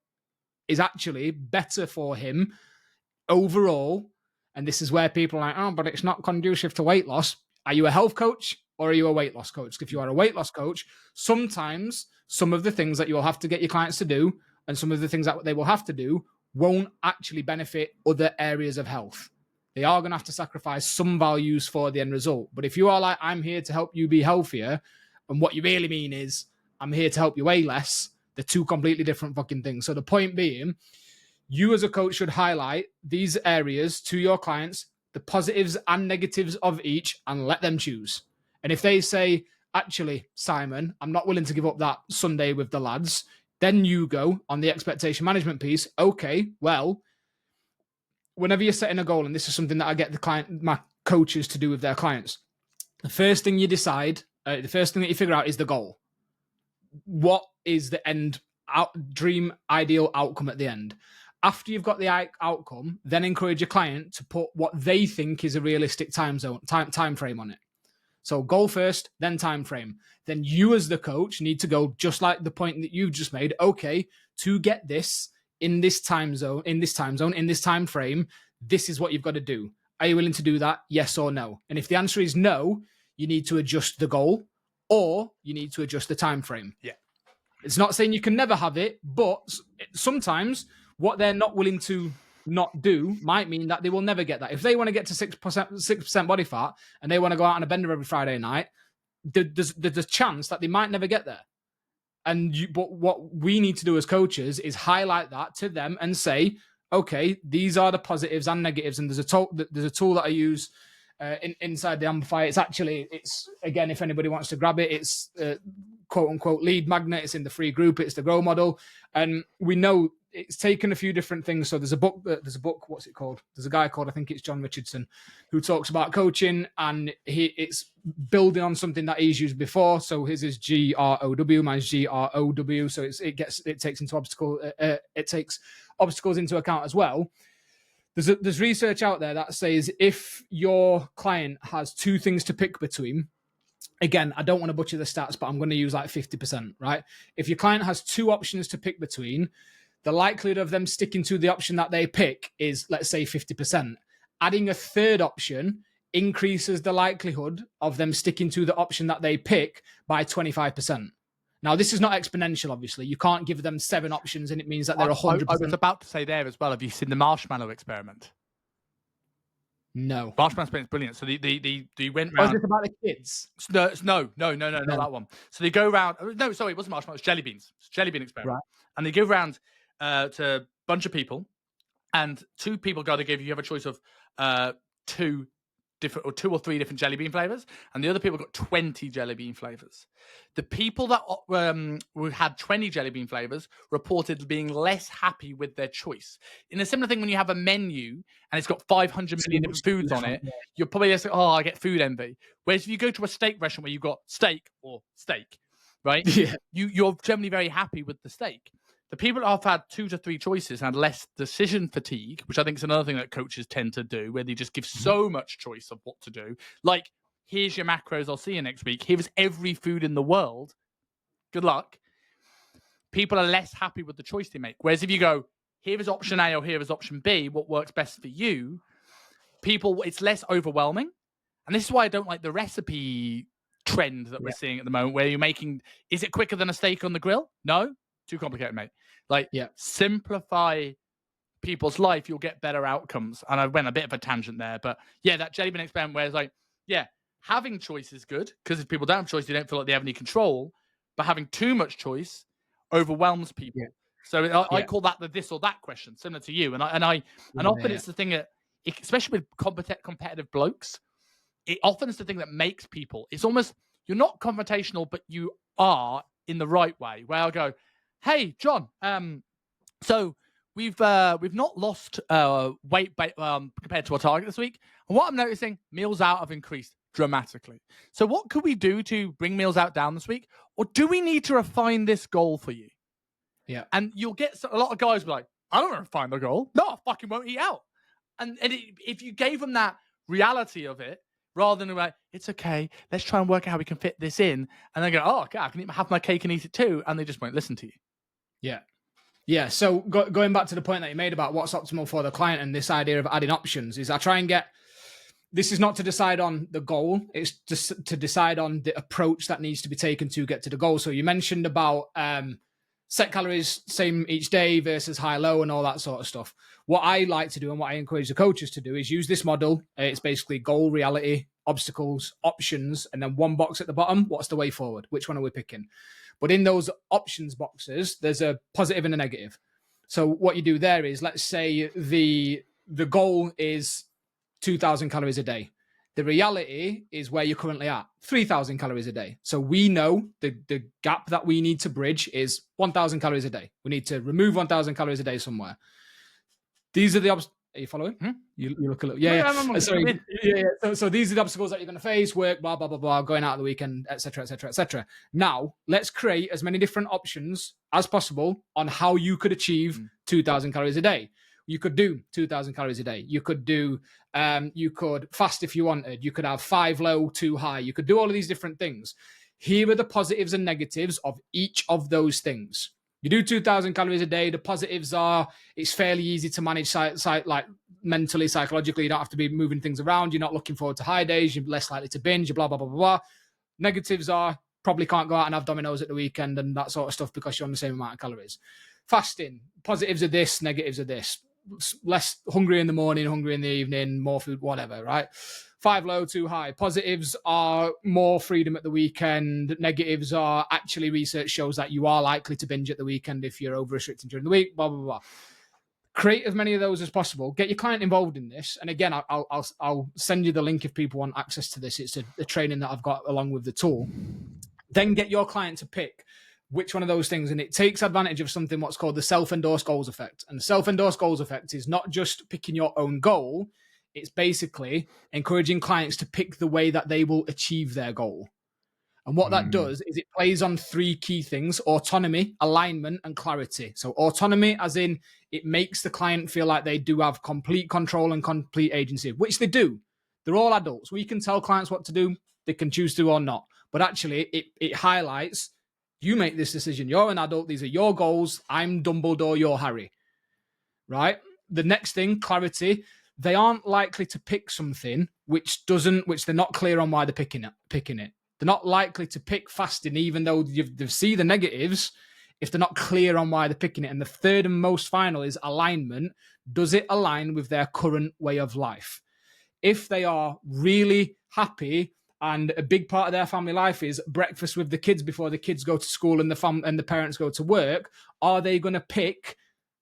is actually better for him overall. And this is where people are like, oh, but it's not conducive to weight loss. Are you a health coach or are you a weight loss coach? If you are a weight loss coach, sometimes some of the things that you will have to get your clients to do and some of the things that they will have to do won't actually benefit other areas of health. They are going to have to sacrifice some values for the end result. But if you are like, I'm here to help you be healthier, and what you really mean is, I'm here to help you weigh less, they're 2 completely different fucking things. So the point being, you as a coach should highlight these areas to your clients, the positives and negatives of each, and let them choose. And if they say, actually, Simon, I'm not willing to give up that Sunday with the lads, then you go on the expectation management piece. Okay, well, whenever you're setting a goal, and this is something that I get my coaches to do with their clients, the first thing you decide, the first thing that you figure out is the goal. What is the end dream ideal outcome at the end? After you've got the outcome, then encourage your client to put what they think is a realistic time frame on it. So goal first, then time frame. Then you as the coach need to go just like the point that you've just made. Okay, to get this in this time zone, in this time frame, this is what you've got to do. Are you willing to do that? Yes or no? And if the answer is no, you need to adjust the goal or you need to adjust the time frame. Yeah. It's not saying you can never have it, but sometimes what they're not willing to not do might mean that they will never get that. If they want to get to 6% body fat and they want to go out on a bender every Friday night, there's a chance that they might never get there. But what we need to do as coaches is highlight that to them and say, okay, these are the positives and negatives. And there's a tool that I use inside the Amplify. It's again, if anybody wants to grab it, it's quote unquote lead magnet. It's in the free group. It's the Grow model. And we know it's taken a few different things. So there's a book, what's it called? There's a guy called, I think it's John Richardson, who talks about coaching, and it's building on something that he's used before. So his is GROW, mine's GROW. So it takes obstacles into account as well. There's research out there that says if your client has two things to pick between, again, I don't want to butcher the stats, but I'm going to use like 50%, right? If your client has two options to pick between, the likelihood of them sticking to the option that they pick is, let's say, 50%. Adding a third option increases the likelihood of them sticking to the option that they pick by 25%. Now, this is not exponential, obviously. You can't give them 7 options and it means that they're 100%. I was about to say there as well. Have you seen the marshmallow experiment? No. Marshmallow experiment is brilliant. So they went round. Was this about the kids? No, not that one. So they go round. No, sorry, it wasn't marshmallow. It's jelly beans. It's jelly bean experiment. Right. And they go round to a bunch of people, and 2 people got to give you have a choice of 2 or 3 different jelly bean flavors, and the other people got 20 jelly bean flavors. The people that who had 20 jelly bean flavors reported being less happy with their choice. In a similar thing, when you have a menu and it's got 500 million different foods on it, you're probably just like, oh, I get food envy. Whereas if you go to a steak restaurant where you've got steak, right? Yeah. You're generally very happy with the steak. The people that have had 2 to 3 choices and had less decision fatigue, which I think is another thing that coaches tend to do, where they just give so much choice of what to do. Like, here's your macros, I'll see you next week. Here's every food in the world. Good luck. People are less happy with the choice they make. Whereas if you go, here is option A or here is option B, what works best for you, it's less overwhelming. And this is why I don't like the recipe trend that we're seeing at the moment, where you're making, is it quicker than a steak on the grill? No. Too complicated, mate. Simplify people's life, you'll get better outcomes. And I went a bit of a tangent there, but that jelly bean experiment where it's like, having choice is good, because if people don't have choice, they don't feel like they have any control. But having too much choice overwhelms people. So I call that the this or that question, similar to you. And often it's the thing that, especially with competitive blokes, it often is the thing that makes people. It's almost, you're not confrontational, but you are in the right way. Where I'll go, hey, John, so we've not lost weight compared to our target this week. And what I'm noticing, meals out have increased dramatically. So what could we do to bring meals out down this week? Or do we need to refine this goal for you? Yeah. And you'll get a lot of guys be like, I don't want to refine the goal. No, I fucking won't eat out. And if you gave them that reality of it, rather than like, it's okay, let's try and work out how we can fit this in. And they go, oh, okay, I can have my cake and eat it too. And they just won't listen to you. Yeah. Yeah. So going back to the point that you made about what's optimal for the client and this idea of adding options is I try and get, this is not to decide on the goal. It's just to decide on the approach that needs to be taken to get to the goal. So you mentioned about set calories, same each day versus high, low and all that sort of stuff. What I like to do and what I encourage the coaches to do is use this model. It's basically goal, reality, obstacles, options, and then one box at the bottom. What's the way forward? Which one are we picking? But in those options boxes, there's a positive and a negative. So what you do there is, let's say the goal is 2,000 calories a day. The reality is where you're currently at, 3,000 calories a day. So we know the gap that we need to bridge is 1,000 calories a day. We need to remove 1,000 calories a day somewhere. These are the obstacles. Are you following? You look a little. So these are the obstacles that you're going to face, work, blah, blah, blah, blah, going out on the weekend, etc., etc., etc. Now, let's create as many different options as possible on how you could achieve 2,000 calories a day. You could do 2,000 calories a day. You could do, you could fast if you wanted. You could have 5 low, 2 high. You could do all of these different things. Here are the positives and negatives of each of those things. You do 2,000 calories a day. The positives are it's fairly easy to manage like mentally, psychologically. You don't have to be moving things around. You're not looking forward to high days. You're less likely to binge. You're blah, blah, blah, blah, blah. Negatives are probably can't go out and have Domino's at the weekend and that sort of stuff because you're on the same amount of calories. Fasting, positives are this, negatives are this. less hungry in the morning, hungry in the evening, more food, whatever, right? 5 low, 2 high. Positives are more freedom at the weekend. Negatives are actually research shows that you are likely to binge at the weekend if you're over restricting during the week, blah, blah, blah. Create as many of those as possible. Get your client involved in this. And again, I'll send you the link if people want access to this. It's a training that I've got along with the tool. Then get your client to pick which one of those things. And it takes advantage of something what's called the self-endorsed goals effect. And the self-endorsed goals effect is not just picking your own goal. It's basically encouraging clients to pick the way that they will achieve their goal. And what that does is it plays on 3 key things: autonomy, alignment, and clarity. So autonomy, as in it makes the client feel like they do have complete control and complete agency, which they do. They're all adults. We can tell clients what to do. They can choose to or not. But actually, it highlights, you make this decision. You're an adult. These are your goals. I'm Dumbledore. You're Harry. Right? The next thing, clarity. They aren't likely to pick something which they're not clear on why they're picking it. They're not likely to pick fasting, even though they see the negatives, if they're not clear on why they're picking it. And the third and most final is alignment. Does it align with their current way of life? If they are really happy and a big part of their family life is breakfast with the kids before the kids go to school and the parents go to work, are they going to pick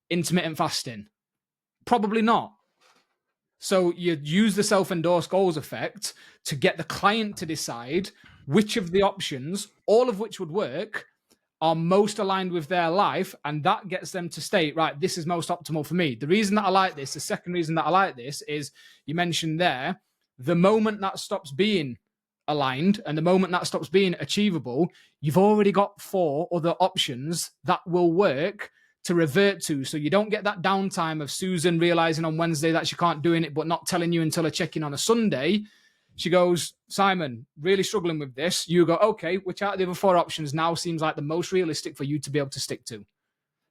intermittent fasting? Probably not. So you use the self-endorsed goals effect to get the client to decide which of the options, all of which would work, are most aligned with their life. And that gets them to state, right, this is most optimal for me. The reason that I like this, the second reason that I like this is, you mentioned there, the moment that stops being aligned and the moment that stops being achievable, you've already got 4 other options that will work to revert to. So you don't get that downtime of Susan realizing on Wednesday that she can't do it, but not telling you until a check-in on a Sunday. She goes, Simon, really struggling with this. You go, okay, which out of the other 4 options now seems like the most realistic for you to be able to stick to?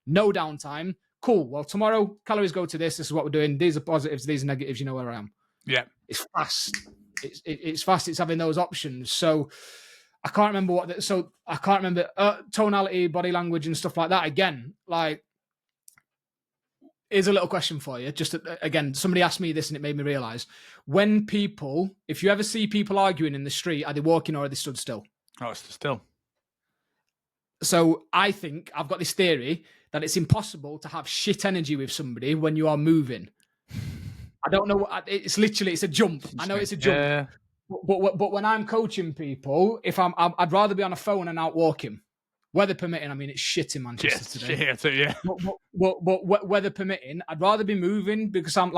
No downtime. Cool. Well, tomorrow calories go to this. This is what we're doing. These are positives. These are negatives. You know where I am. Yeah. It's fast. It's fast. It's having those options. So I can't remember tonality, body language, and stuff like that. Again, like, here's a little question for you. Just again, somebody asked me this and it made me realize, if you ever see people arguing in the street, are they walking or are they stood still? Oh, it's still. So I think I've got this theory that it's impossible to have shit energy with somebody when you are moving. I don't know. It's a jump. I know it's a jump. Yeah. But when I'm coaching people, I'd rather be on a phone and out walking, weather permitting. I mean, it's shit in Manchester today. Yeah, too, yeah. But weather permitting, I'd rather be moving because I'm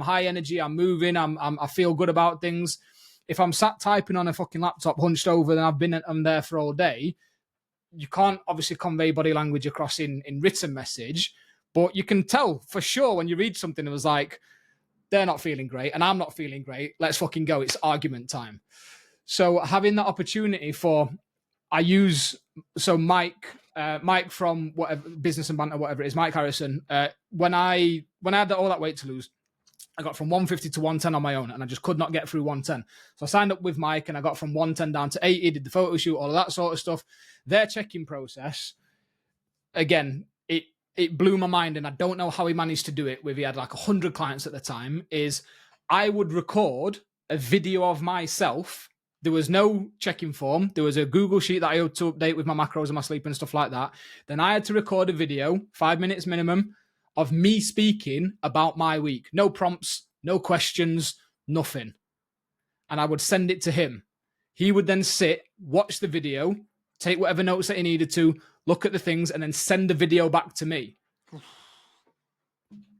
high energy. I'm moving. I feel good about things. If I'm sat typing on a fucking laptop, hunched over, then I'm there for all day. You can't obviously convey body language across in written message, but you can tell for sure when you read something that was like, they're not feeling great and I'm not feeling great. Let's fucking go. It's argument time. So having that opportunity Mike from whatever Business and Banter, whatever it is, Mike Harrison. When I had all that weight to lose, I got from 150 to 110 on my own, and I just could not get through 110. So I signed up with Mike, and I got from 110 down to 80. Did the photo shoot, all of that sort of stuff. Their check-in process, again, it blew my mind, and I don't know how he managed to do it. He had like 100 clients at the time. Is I would record a video of myself. There was no check-in form. There was a Google sheet that I had to update with my macros and my sleep and stuff like that. Then I had to record a video, 5 minutes minimum, of me speaking about my week. No prompts, no questions, nothing. And I would send it to him. He would then sit, watch the video, take whatever notes that he needed to, look at the things, and then send the video back to me.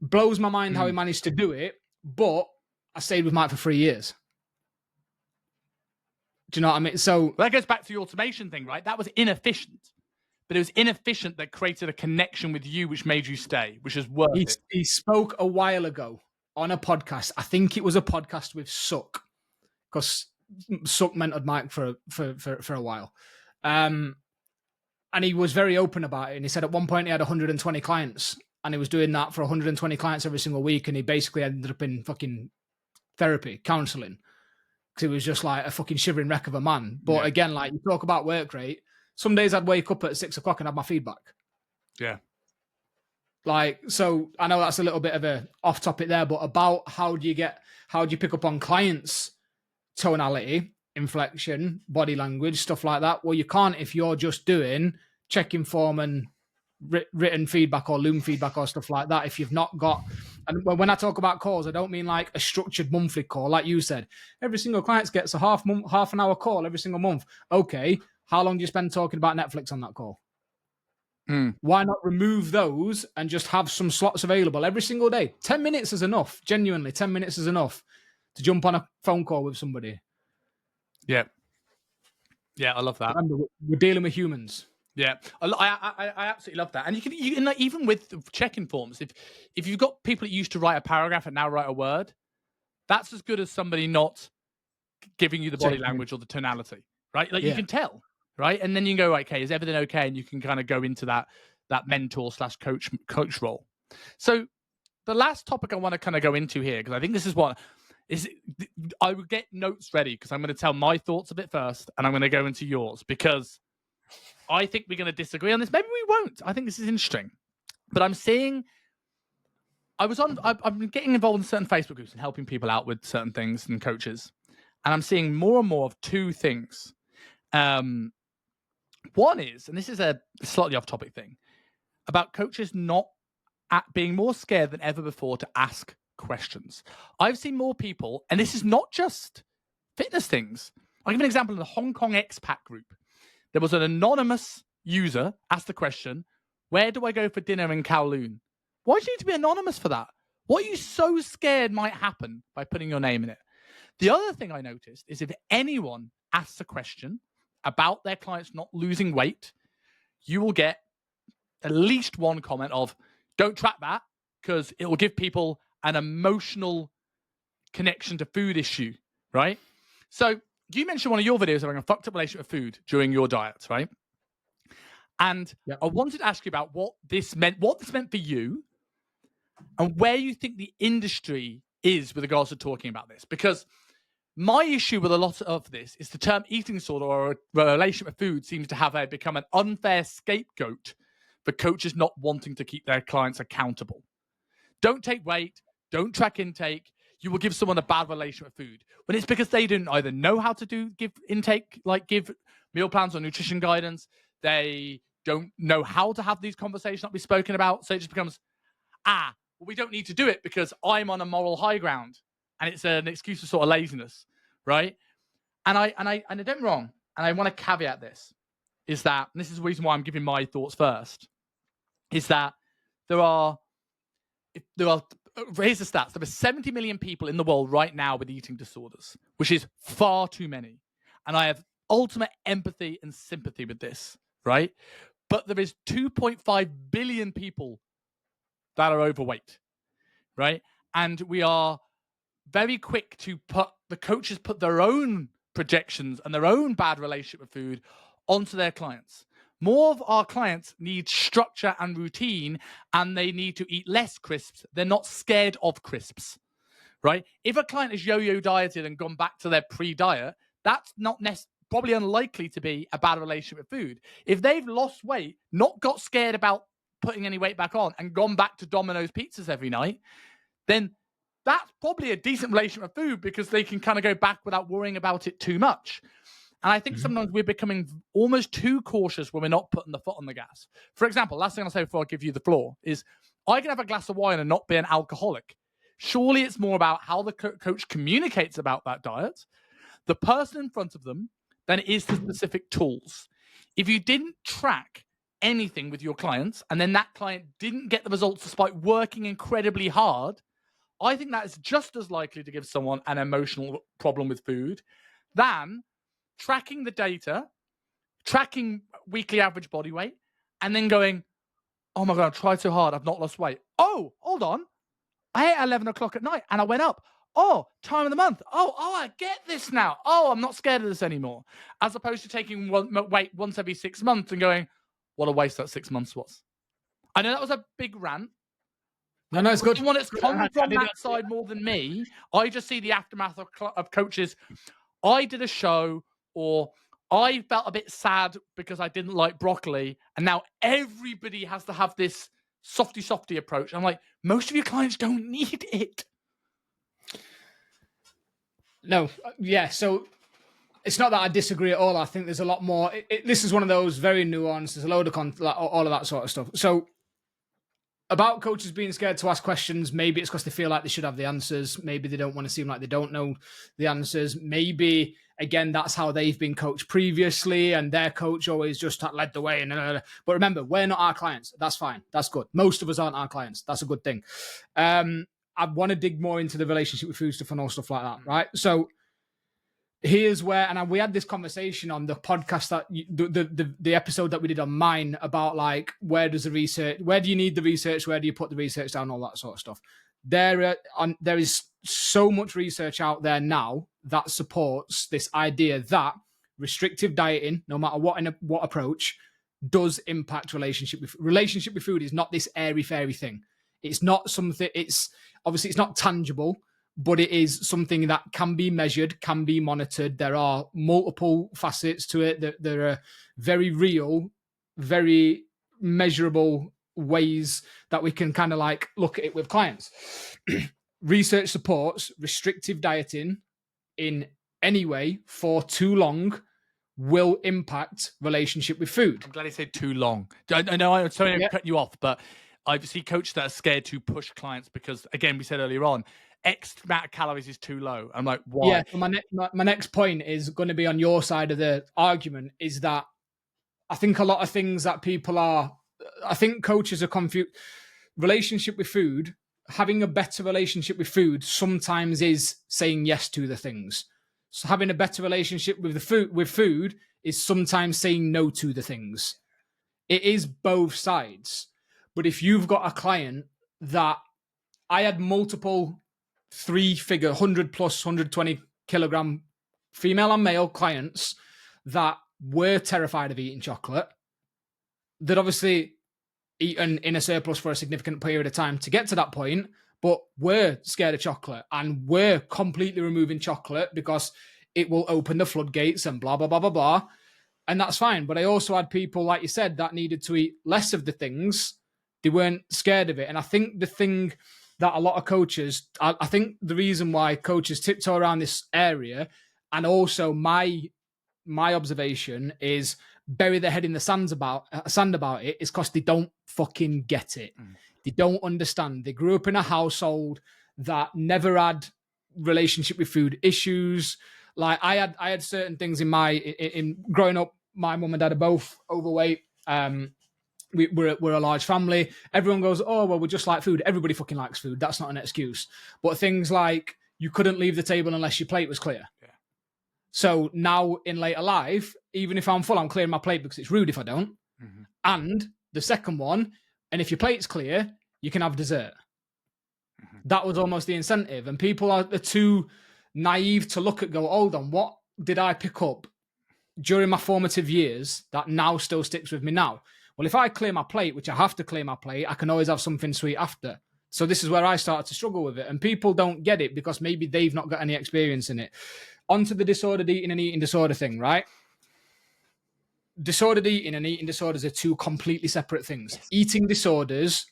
Blows my mind how he managed to do it, but I stayed with Mike for 3 years. Do you know what I mean? So that goes back to the automation thing, right? That was inefficient, but it was inefficient that created a connection with you, which made you stay, which is worth it. He spoke a while ago on a podcast. I think it was a podcast with Suck, because Suck mentored Mike for a while. And he was very open about it. And he said at one point he had 120 clients, and he was doing that for 120 clients every single week. And he basically ended up in fucking therapy, counseling. Because he was just like a fucking shivering wreck of a man. But again, like you talk about work rate, some days I'd wake up at 6 o'clock and have my feedback. Yeah. Like, so I know that's a little bit of a off topic there, but about how do you pick up on clients' tonality, inflection, body language, stuff like that? Well, you can't if you're just doing check-in form and written feedback or Loom feedback or stuff like that. If you've not got, and when I talk about calls, I don't mean like a structured monthly call, like you said. Every single client gets a half an hour call every single month. Okay, how long do you spend talking about Netflix on that call? Why not remove those and just have some slots available every single day? 10 minutes is enough. Genuinely, 10 minutes is enough to jump on a phone call with somebody. Yeah. Yeah, I love that. Remember, we're dealing with humans. Yeah, I absolutely love that. And you can like, even with check-in forms, if you've got people that used to write a paragraph and now write a word, that's as good as somebody not giving you the body language or the tonality, right? Like you can tell, right? And then you can go, okay, is everything okay? And you can kind of go into that mentor / coach role. So the last topic I want to kind of go into here, because I think this is what is, I would get notes ready because I'm going to tell my thoughts of it first, and I'm going to go into yours because I think we're going to disagree on this. Maybe we won't. I think this is interesting. But I'm seeing, I've been getting involved in certain Facebook groups and helping people out with certain things and coaches. And I'm seeing more and more of two things. One is, and this is a slightly off topic thing, about coaches not being more scared than ever before to ask questions. I've seen more people, and this is not just fitness things. I'll give an example in the Hong Kong expat group. There was an anonymous user asked the question, where do I go for dinner in Kowloon? Why do you need to be anonymous for that? What are you so scared might happen by putting your name in it? The other thing I noticed is if anyone asks a question about their clients not losing weight, you will get at least one comment of, don't track that because it will give people an emotional connection to food issue, right? So you mentioned one of your videos having a fucked up relationship with food during your diet, right? And I wanted to ask you about what this meant for you and where you think the industry is with regards to talking about this. Because my issue with a lot of this is the term eating disorder or a relationship with food seems to have become an unfair scapegoat for coaches not wanting to keep their clients accountable. Don't take weight, don't track intake. You will give someone a bad relationship with food when it's because they didn't either know how to give intake, like give meal plans or nutrition guidance. They don't know how to have these conversations not be spoken about. So it just becomes, well, we don't need to do it because I'm on a moral high ground, and it's an excuse for sort of laziness, right? And I don't get me wrong, and I want to caveat this, is that, and this is the reason why I'm giving my thoughts first, is that there are here's the stats. There are 70 million people in the world right now with eating disorders, which is far too many. And I have ultimate empathy and sympathy with this, right? But there is 2.5 billion people that are overweight, right? And we are very quick to the coaches put their own projections and their own bad relationship with food onto their clients. More of our clients need structure and routine, and they need to eat less crisps. They're not scared of crisps, right? If a client is yo-yo dieted and gone back to their pre-diet, that's not probably unlikely to be a bad relationship with food. If they've lost weight, not got scared about putting any weight back on, and gone back to Domino's pizzas every night, then that's probably a decent relationship with food because they can kind of go back without worrying about it too much. And I think sometimes we're becoming almost too cautious when we're not putting the foot on the gas. For example, last thing I'll say before I give you the floor is I can have a glass of wine and not be an alcoholic. Surely it's more about how the coach communicates about that diet, the person in front of them, than it is the specific tools. If you didn't track anything with your clients and then that client didn't get the results despite working incredibly hard, I think that is just as likely to give someone an emotional problem with food than tracking the data, tracking weekly average body weight, and then going, oh my God, I tried so hard, I've not lost weight. Oh, hold on. I ate at 11 o'clock at night and I went up. Oh, time of the month. Oh, I get this now. Oh, I'm not scared of this anymore. As opposed to taking weight once every 6 months and going, what a waste that 6 months was. I know that was a big rant. No, it's good. Someone that's come from that side more than me, I just see the aftermath of coaches. I did a show, or I felt a bit sad because I didn't like broccoli, and now everybody has to have this softy approach. I'm like, most of your clients don't need it. No, yeah. So it's not that I disagree at all. I think there's a lot more. This is one of those very nuanced. There's a load of all of that sort of stuff. So about coaches being scared to ask questions, maybe it's because they feel like they should have the answers. Maybe they don't want to seem like they don't know the answers. Maybe, again, that's how they've been coached previously and their coach always just led the way. But remember, we're not our clients. That's fine. That's good. Most of us aren't our clients. That's a good thing. I want to dig more into the relationship with food stuff and all stuff like that, right? So here's where, and we had this conversation on the podcast that the episode that we did on mine about like, where do you need the research? Where do you put the research down? All that sort of stuff. There is so much research out there now that supports this idea that restrictive dieting, no matter what approach, does impact relationship with food. Is not this airy fairy thing. It's not something. It's obviously it's not tangible, but it is something that can be measured, can be monitored. There are multiple facets to it. There are very real, very measurable ways that we can kind of like look at it with clients. Research supports restrictive dieting in any way for too long will impact relationship with food. I'm glad you said too long. I know I'm sorry I'm cutting you off, but I see coaches that are scared to push clients because, again, we said earlier on, X amount of calories is too low. I'm like, why? Yeah, so my next point is going to be on your side of the argument, is that I think a lot of things that I think coaches are confused. Relationship with food, having a better relationship with food sometimes is saying yes to the things. So having a better relationship with food is sometimes saying no to the things. It is both sides. But if you've got a client that I had multiple 3-figure, 100 plus 120 kilogram female and male clients that were terrified of eating chocolate, that obviously eaten in a surplus for a significant period of time to get to that point, but were scared of chocolate and were completely removing chocolate because it will open the floodgates and blah, blah, blah, blah, blah. And that's fine. But I also had people, like you said, that needed to eat less of the things. They weren't scared of it. And I think the thing that a lot of coaches, I think the reason why coaches tiptoe around this area, and also my observation is bury their head in the sand about it, is because they don't fucking get it. They don't understand. They grew up in a household that never had relationship with food issues. Like I had certain things in growing up. My mum and dad are both overweight. We're a large family. Everyone goes, oh, well, we just like food. Everybody fucking likes food. That's not an excuse. But things like you couldn't leave the table unless your plate was clear. Yeah. So now in later life, even if I'm full, I'm clearing my plate because it's rude if I don't. Mm-hmm. And the second one, and if your plate's clear, you can have dessert. Mm-hmm. That was almost the incentive. And people are too naive to look at, go, hold on, what did I pick up during my formative years that now still sticks with me now? Well, if I clear my plate, which I have to clear my plate, I can always have something sweet after. So this is where I started to struggle with it. And people don't get it because maybe they've not got any experience in it. Onto the disordered eating and eating disorder thing, right? Disordered eating and eating disorders are two completely separate things. Yes. Eating disorders,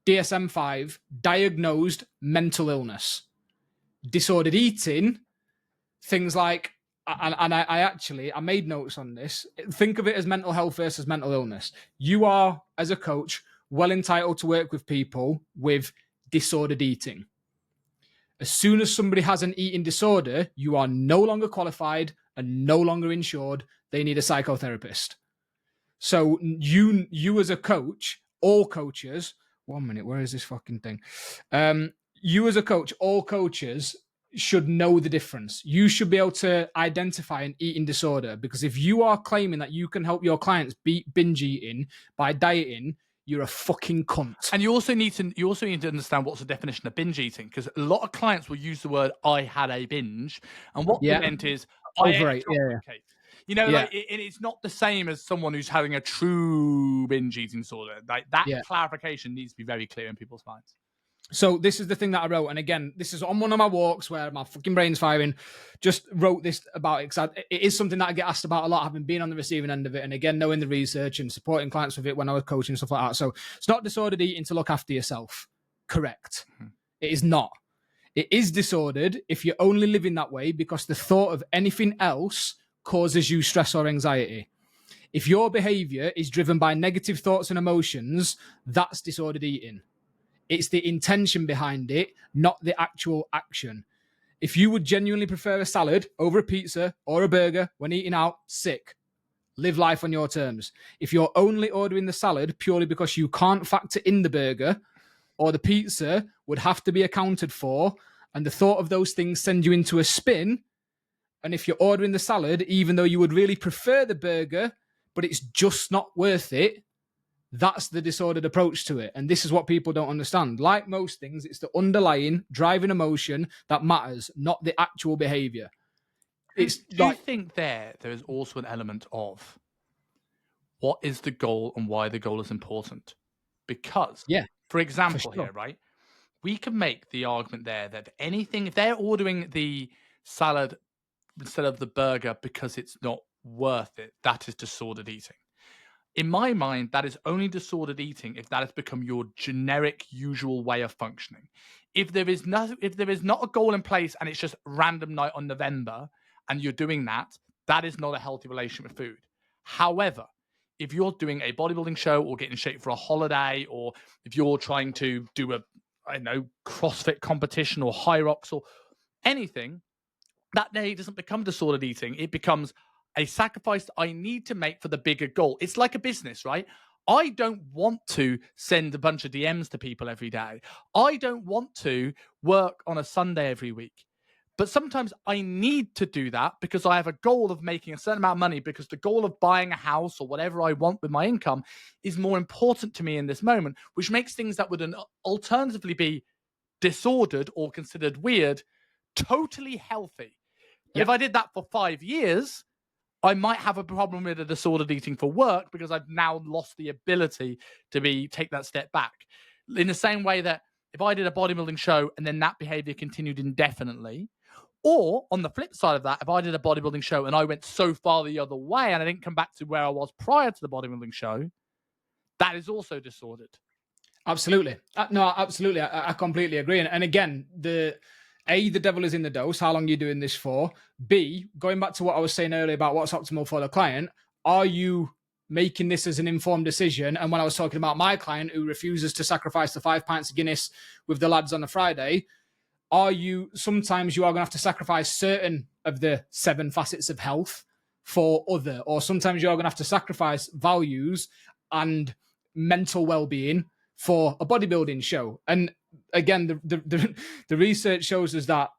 DSM-5, diagnosed mental illness. Disordered eating, things like, and I made notes on this. Think of it as mental health versus mental illness. You are, as a coach, well entitled to work with people with disordered eating. As soon as somebody has an eating disorder, you are no longer qualified and no longer insured. They need a psychotherapist. So you as a coach, all coaches, 1 minute, where is this fucking thing? You as a coach, all coaches should know the difference. You should be able to identify an eating disorder, because if you are claiming that you can help your clients beat binge eating by dieting, you're a fucking cunt. And you also need to understand what's the definition of binge eating, because a lot of clients will use the word "I had a binge," and what they meant is I ate a chocolate cake. You know, like it's not the same as someone who's having a true binge eating disorder. Like that clarification needs to be very clear in people's minds. So this is the thing that I wrote. And again, this is on one of my walks where my fucking brain's firing. Just wrote this about it because it is something that I get asked about a lot, having been on the receiving end of it. And again, knowing the research and supporting clients with it when I was coaching and stuff like that. So it's not disordered eating to look after yourself. Correct. It is not. It is disordered if you're only living that way because the thought of anything else causes you stress or anxiety. If your behavior is driven by negative thoughts and emotions, that's disordered eating. It's the intention behind it, not the actual action. If you would genuinely prefer a salad over a pizza or a burger when eating out, sick. Live life on your terms. If you're only ordering the salad purely because you can't factor in the burger or the pizza would have to be accounted for, and the thought of those things send you into a spin, and if you're ordering the salad, even though you would really prefer the burger, but it's just not worth it, that's the disordered approach to it. And this is what people don't understand. Like most things, it's the underlying driving emotion that matters, not the actual behavior. Do you think there is also an element of what is the goal and why the goal is important? Because, for example, here, right, we can make the argument there that if they're ordering the salad instead of the burger because it's not worth it, that is disordered eating. In my mind, that is only disordered eating if that has become your generic, usual way of functioning. If there is not a goal in place and it's just random night on November and you're doing that, that is not a healthy relationship with food. However, if you're doing a bodybuilding show or getting in shape for a holiday, or if you're trying to do CrossFit competition or high rocks or anything, that day doesn't become disordered eating. It becomes a sacrifice I need to make for the bigger goal. It's like a business, right? I don't want to send a bunch of DMs to people every day. I don't want to work on a Sunday every week. But sometimes I need to do that because I have a goal of making a certain amount of money, because the goal of buying a house or whatever I want with my income is more important to me in this moment, which makes things that would alternatively be disordered or considered weird totally healthy. Yep. If I did that for 5 years, I might have a problem with a disordered eating for work because I've now lost the ability to take that step back. In the same way that if I did a bodybuilding show and then that behavior continued indefinitely, or on the flip side of that, if I did a bodybuilding show and I went so far the other way and I didn't come back to where I was prior to the bodybuilding show, that is also disordered. Absolutely. No, absolutely. I completely agree. And again, the devil is in the dose. How long are you doing this for? B, going back to what I was saying earlier about what's optimal for the client, are you making this as an informed decision? And when I was talking about my client who refuses to sacrifice the 5 pints of Guinness with the lads on a Friday, sometimes you are going to have to sacrifice certain of the 7 facets of health for other, or sometimes you are going to have to sacrifice values and mental well-being for a bodybuilding show. And again, the research shows us that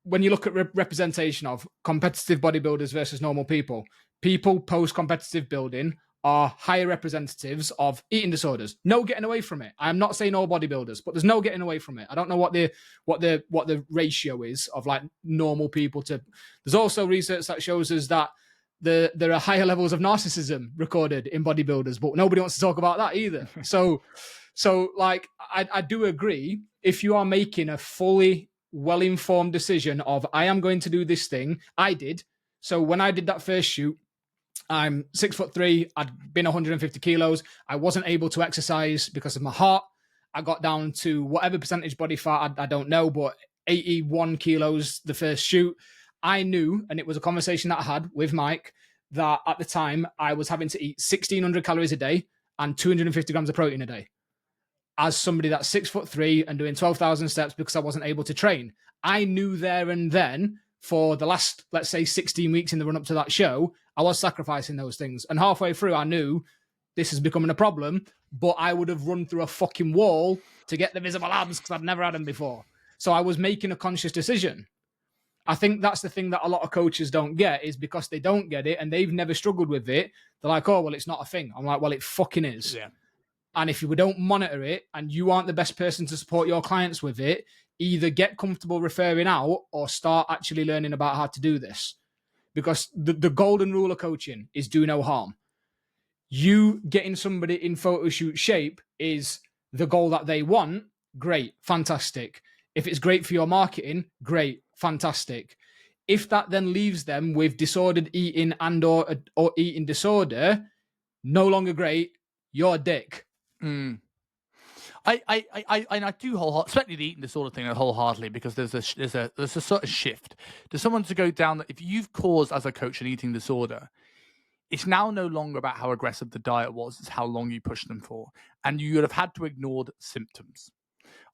when you look at representation of competitive bodybuilders versus normal people post-competitive building are higher representatives of eating disorders. No getting away from it. I'm not saying all bodybuilders, but there's no getting away from it. I don't know what the ratio is of like normal people to. There's also research that shows us that there are higher levels of narcissism recorded in bodybuilders, but nobody wants to talk about that either. So like I do agree, if you are making a fully well-informed decision of I am going to do this thing, I did. So when I did that first shoot, I'm 6'3", I'd been 150 kilos. I wasn't able to exercise because of my heart. I got down to whatever percentage body fat, I don't know, but 81 kilos the first shoot. I knew, and it was a conversation that I had with Mike, that at the time I was having to eat 1,600 calories a day and 250 grams of protein a day. As somebody that's 6'3" and doing 12,000 steps because I wasn't able to train. I knew there and then for the last, let's say 16 weeks in the run up to that show, I was sacrificing those things. And halfway through, I knew this is becoming a problem, but I would have run through a fucking wall to get the visible abs because I'd never had them before. So I was making a conscious decision. I think that's the thing that a lot of coaches don't get, is because they don't get it and they've never struggled with it. They're like, oh, well, it's not a thing. I'm like, well, it fucking is. Yeah. And if you don't monitor it and you aren't the best person to support your clients with it, either get comfortable referring out or start actually learning about how to do this. Because the golden rule of coaching is do no harm. You getting somebody in photo shoot shape is the goal that they want. great, fantastic. If it's great for your marketing, great, fantastic. If that then leaves them with disordered eating and or eating disorder, no longer great, you're a dick. I do wholeheartedly, especially the eating disorder thing, wholeheartedly, because there's a sort of shift. To someone to go down that, if you've caused as a coach an eating disorder, it's now no longer about how aggressive the diet was; it's how long you pushed them for, and you would have had to ignore the symptoms.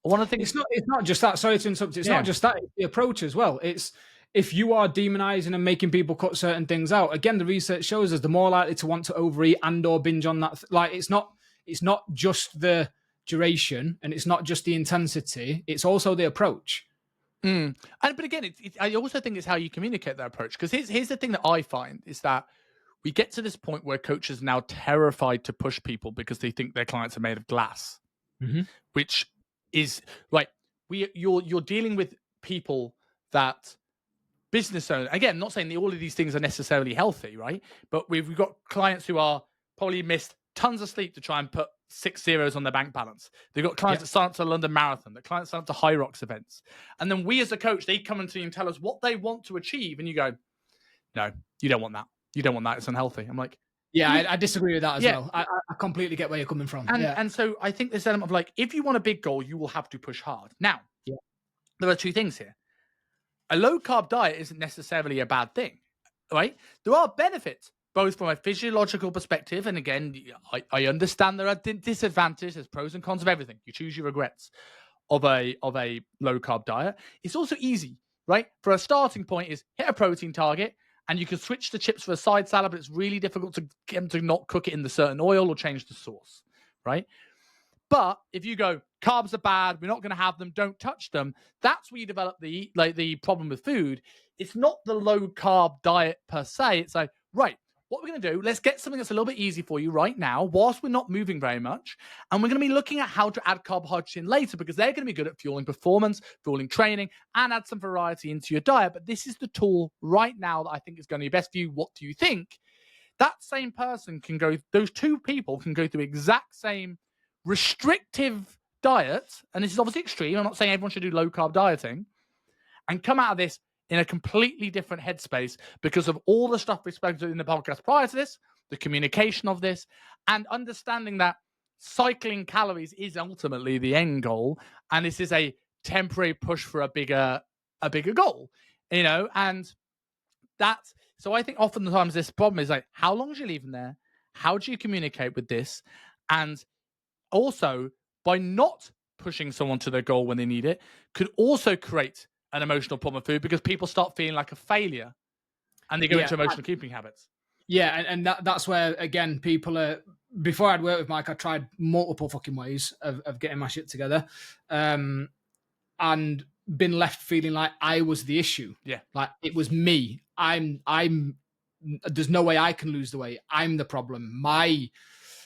One of the things, It's not just that. Sorry to interrupt. It's not just that. It's the approach as well. It's if you are demonizing and making people cut certain things out. Again, the research shows us the more likely to want to overeat and or binge on that. Like it's not just the duration and it's not just the intensity. It's also the approach. but again, I also think it's how you communicate that approach. Because here's the thing that I find is that we get to this point where coaches are now terrified to push people because they think their clients are made of glass, which is right. You're dealing with people that business owners. Again, I'm not saying that all of these things are necessarily healthy, right? But we've got clients who are probably missed tons of sleep to try and put 6 zeros on their bank balance. They've got clients that sign up to London Marathon, that clients sign up to High Rocks events. And then we as a coach, they come into you and tell us what they want to achieve. And you go, no, you don't want that. You don't want that. It's unhealthy. I'm like, yeah, I disagree with that as well. I completely get where you're coming from. And so I think this element of like, if you want a big goal, you will have to push hard. Now, there are two things here. A low carb diet isn't necessarily a bad thing, right? There are benefits, both from a physiological perspective. And again, I understand there are disadvantages. There's pros and cons of everything. You choose your regrets of a low carb diet. It's also easy, right? For a starting point is hit a protein target, and you can switch the chips for a side salad, but it's really difficult to get them to not cook it in the certain oil or change the sauce, right? But if you go, carbs are bad, we're not going to have them, don't touch them, that's where you develop the problem with food. It's not the low carb diet per se. It's like, right, what we're going to do, let's get something that's a little bit easy for you right now, whilst we're not moving very much. And we're going to be looking at how to add carbohydrates in later, because they're going to be good at fueling performance, fueling training, and add some variety into your diet. But this is the tool right now that I think is going to be best for you. What do you think? That same person can go, those two people can go through exact same restrictive diet, and this is obviously extreme. I'm not saying everyone should do low carb dieting, and come out of this in a completely different headspace because of all the stuff we spoke to in the podcast prior to this, the communication of this, and understanding that cycling calories is ultimately the end goal, and this is a temporary push for a bigger goal, and that's so I think oftentimes this problem is like, how long do you leave them there? How do you communicate with this? And also, by not pushing someone to their goal when they need it, could also create an emotional problem with food, because people start feeling like a failure and they go into emotional keeping habits. Yeah, and that's where, again, people are... Before I'd worked with Mike, I tried multiple fucking ways of getting my shit together, and been left feeling like I was the issue. Yeah. Like, it was me. I'm there's no way I can lose the weight. I'm the problem.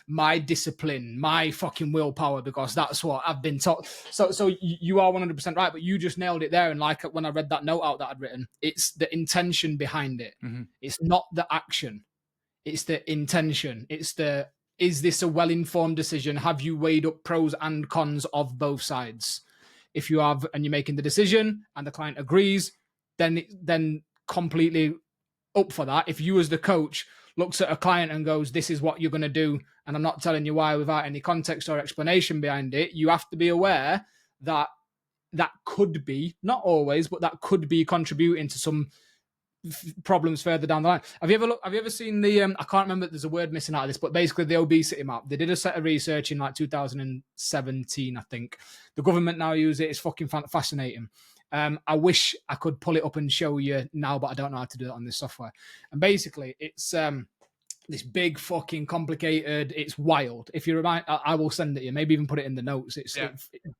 My discipline, my fucking willpower, because that's what I've been taught. So you are 100% right, but you just nailed it there. And like when I read that note out that I'd written, it's the intention behind it. It's not the action. It's the intention. It's is this a well-informed decision? Have you weighed up pros and cons of both sides? If you have, and you're making the decision and the client agrees, then completely up for that. If you as the coach looks at a client and goes, this is what you're going to do, and I'm not telling you why without any context or explanation behind it, you have to be aware that that could be, not always, but that could be contributing to some problems further down the line. Have you ever seen the, I can't remember, there's a word missing out of this, but basically the obesity map. They did a set of research in like 2017, I think. The government now use it. It's fucking fascinating. I wish I could pull it up and show you now, but I don't know how to do that on this software. And basically, it's this big fucking complicated. It's wild. If you remind, I will send it to you. Maybe even put it in the notes. It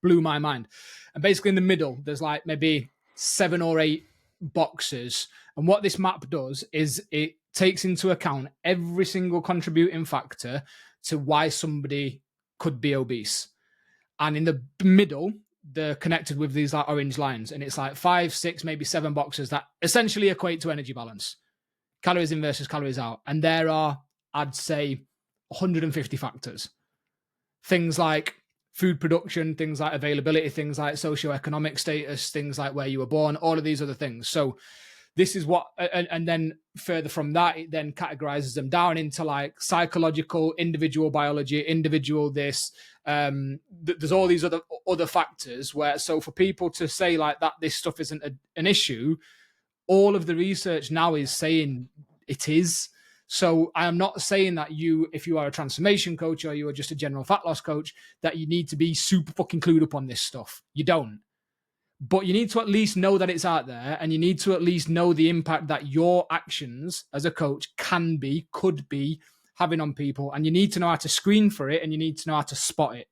blew my mind. And basically, in the middle, there's like maybe 7 or 8 boxes. And what this map does is it takes into account every single contributing factor to why somebody could be obese. And in the middle, they're connected with these like orange lines, and it's like 5, 6, maybe 7 boxes that essentially equate to energy balance, calories in versus calories out. And there are, I'd say, 150 factors. Things like food production, things like availability, things like socioeconomic status, things like where you were born, all of these other things. So this is what, and then further from that, it then categorizes them down into like psychological, individual biology, individual this. There's all these other factors where, so for people to say like that, this stuff isn't an issue, all of the research now is saying it is. So I am not saying that you, if you are a transformation coach or you are just a general fat loss coach, that you need to be super fucking clued up on this stuff. You don't. But you need to at least know that it's out there, and you need to at least know the impact that your actions as a coach could be having on people. And you need to know how to screen for it, and you need to know how to spot it.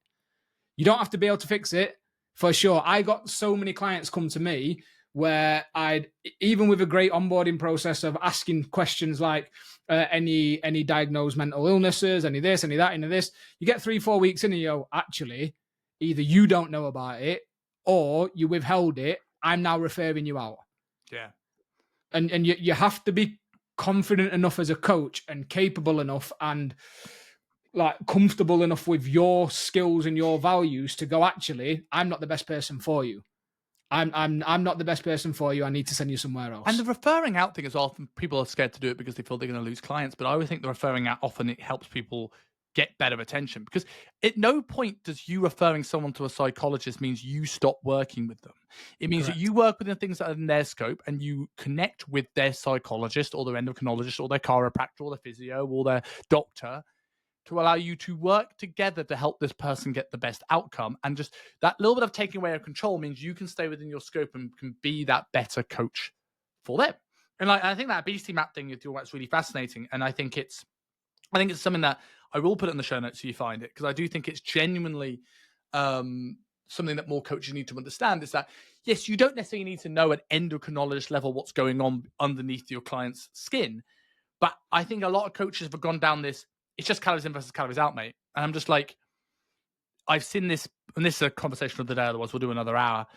You don't have to be able to fix it, for sure. I got so many clients come to me where I'd, even with a great onboarding process of asking questions like any diagnosed mental illnesses, any this, any that, any this, you get 3-4 weeks in and you go, actually, either you don't know about it or you withheld it. I'm now referring you out. Yeah. And you have to be confident enough as a coach and capable enough and like comfortable enough with your skills and your values to go, actually, I'm not the best person for you. I'm not the best person for you. I need to send you somewhere else. And the referring out thing is often people are scared to do it because they feel they're going to lose clients. But I always think the referring out often it helps people get better attention, because at no point does you referring someone to a psychologist means you stop working with them. It means Correct. that you work with the things that are in their scope and you connect with their psychologist or their endocrinologist or their chiropractor or their physio or their doctor to allow you to work together to help this person get the best outcome. And just that little bit of taking away of control means you can stay within your scope and can be that better coach for them. And like, I think that obesity map thing you're doing is really fascinating. And I think it's something that I will put it in the show notes so you find it, because I do think it's genuinely something that more coaches need to understand, is that, yes, you don't necessarily need to know at endocrinologist level what's going on underneath your client's skin. But I think a lot of coaches have gone down this, it's just calories in versus calories out, mate. And I'm just like, I've seen this, and this is a conversation of the day, otherwise we'll do another hour,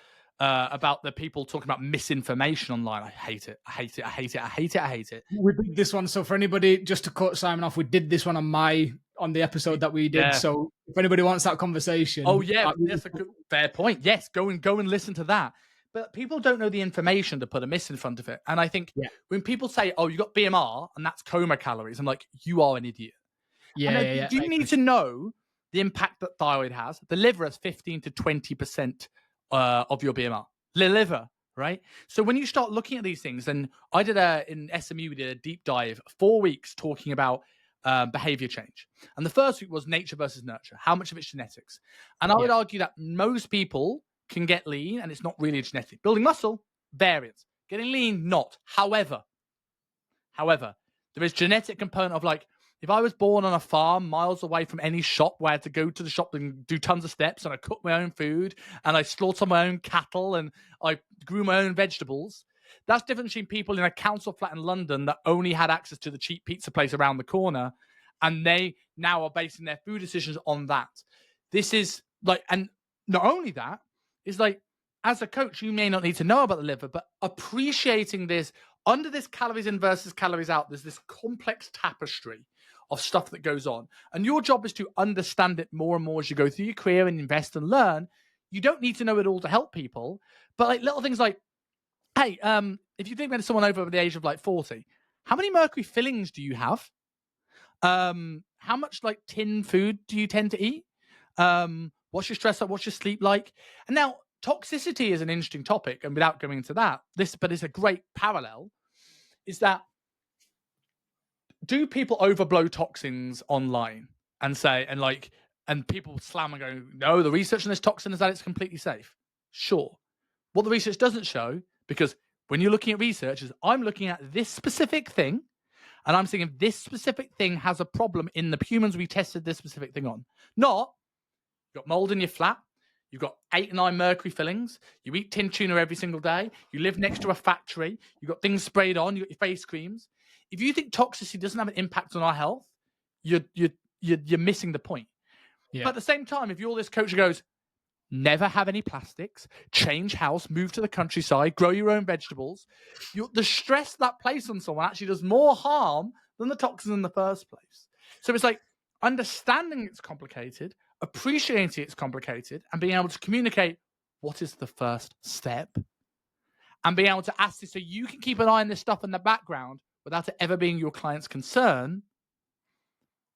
about the people talking about misinformation online. I hate it. I hate it. I hate it. I hate it. I hate it. We did this one. So for anybody, just to cut Simon off, we did this one on the episode that we did. Yeah. So if anybody wants that conversation. Oh yeah, that's a good, fair point. Yes, go and listen to that. But people don't know the information to put a miss in front of it. And I think when people say, oh, you got BMR and that's coma calories, I'm like, you are an idiot. Yeah. Do you need to know the impact that thyroid has? The liver has 15 to 20% of your BMR. The liver, right? So when you start looking at these things, and I did in SMU, we did a deep dive, 4 weeks talking about behavior change. And the first week was nature versus nurture. How much of it's genetics? And I would argue that most people can get lean and it's not really a genetic. Building muscle, variance. Getting lean, not. However, there is genetic component of, like, if I was born on a farm miles away from any shop where I had to go to the shop and do tons of steps, and I cook my own food and I slaughter my own cattle and I grew my own vegetables, that's different between people in a council flat in London that only had access to the cheap pizza place around the corner, and they now are basing their food decisions on that. This is like, and not only that, is like, as a coach, you may not need to know about the liver, but appreciating this, under this calories in versus calories out, there's this complex tapestry of stuff that goes on. And your job is to understand it more and more as you go through your career and invest and learn. You don't need to know it all to help people, but like little things like, hey, if you think about someone over the age of like 40, how many mercury fillings do you have? How much like tin food do you tend to eat? What's your stress like? What's your sleep like? And now toxicity is an interesting topic, and without going into that, but it's a great parallel, is that, do people overblow toxins online and say, and people slam and go, no, the research on this toxin is that it's completely safe? Sure. What the research doesn't show, because when you're looking at research, is I'm looking at this specific thing, and I'm saying if this specific thing has a problem in the humans we tested this specific thing on. Not, you've got mold in your flat, you've got 8 or 9 mercury fillings, you eat tin tuna every single day, you live next to a factory, you've got things sprayed on, you've got your face creams. If you think toxicity doesn't have an impact on our health, you're missing the point. Yeah. But at the same time, if you're this coach who goes, never have any plastics, change house, move to the countryside, grow your own vegetables, the stress that places on someone actually does more harm than the toxins in the first place. So it's like, understanding it's complicated, appreciating it's complicated and being able to communicate what is the first step and being able to ask this so you can keep an eye on this stuff in the background without it ever being your client's concern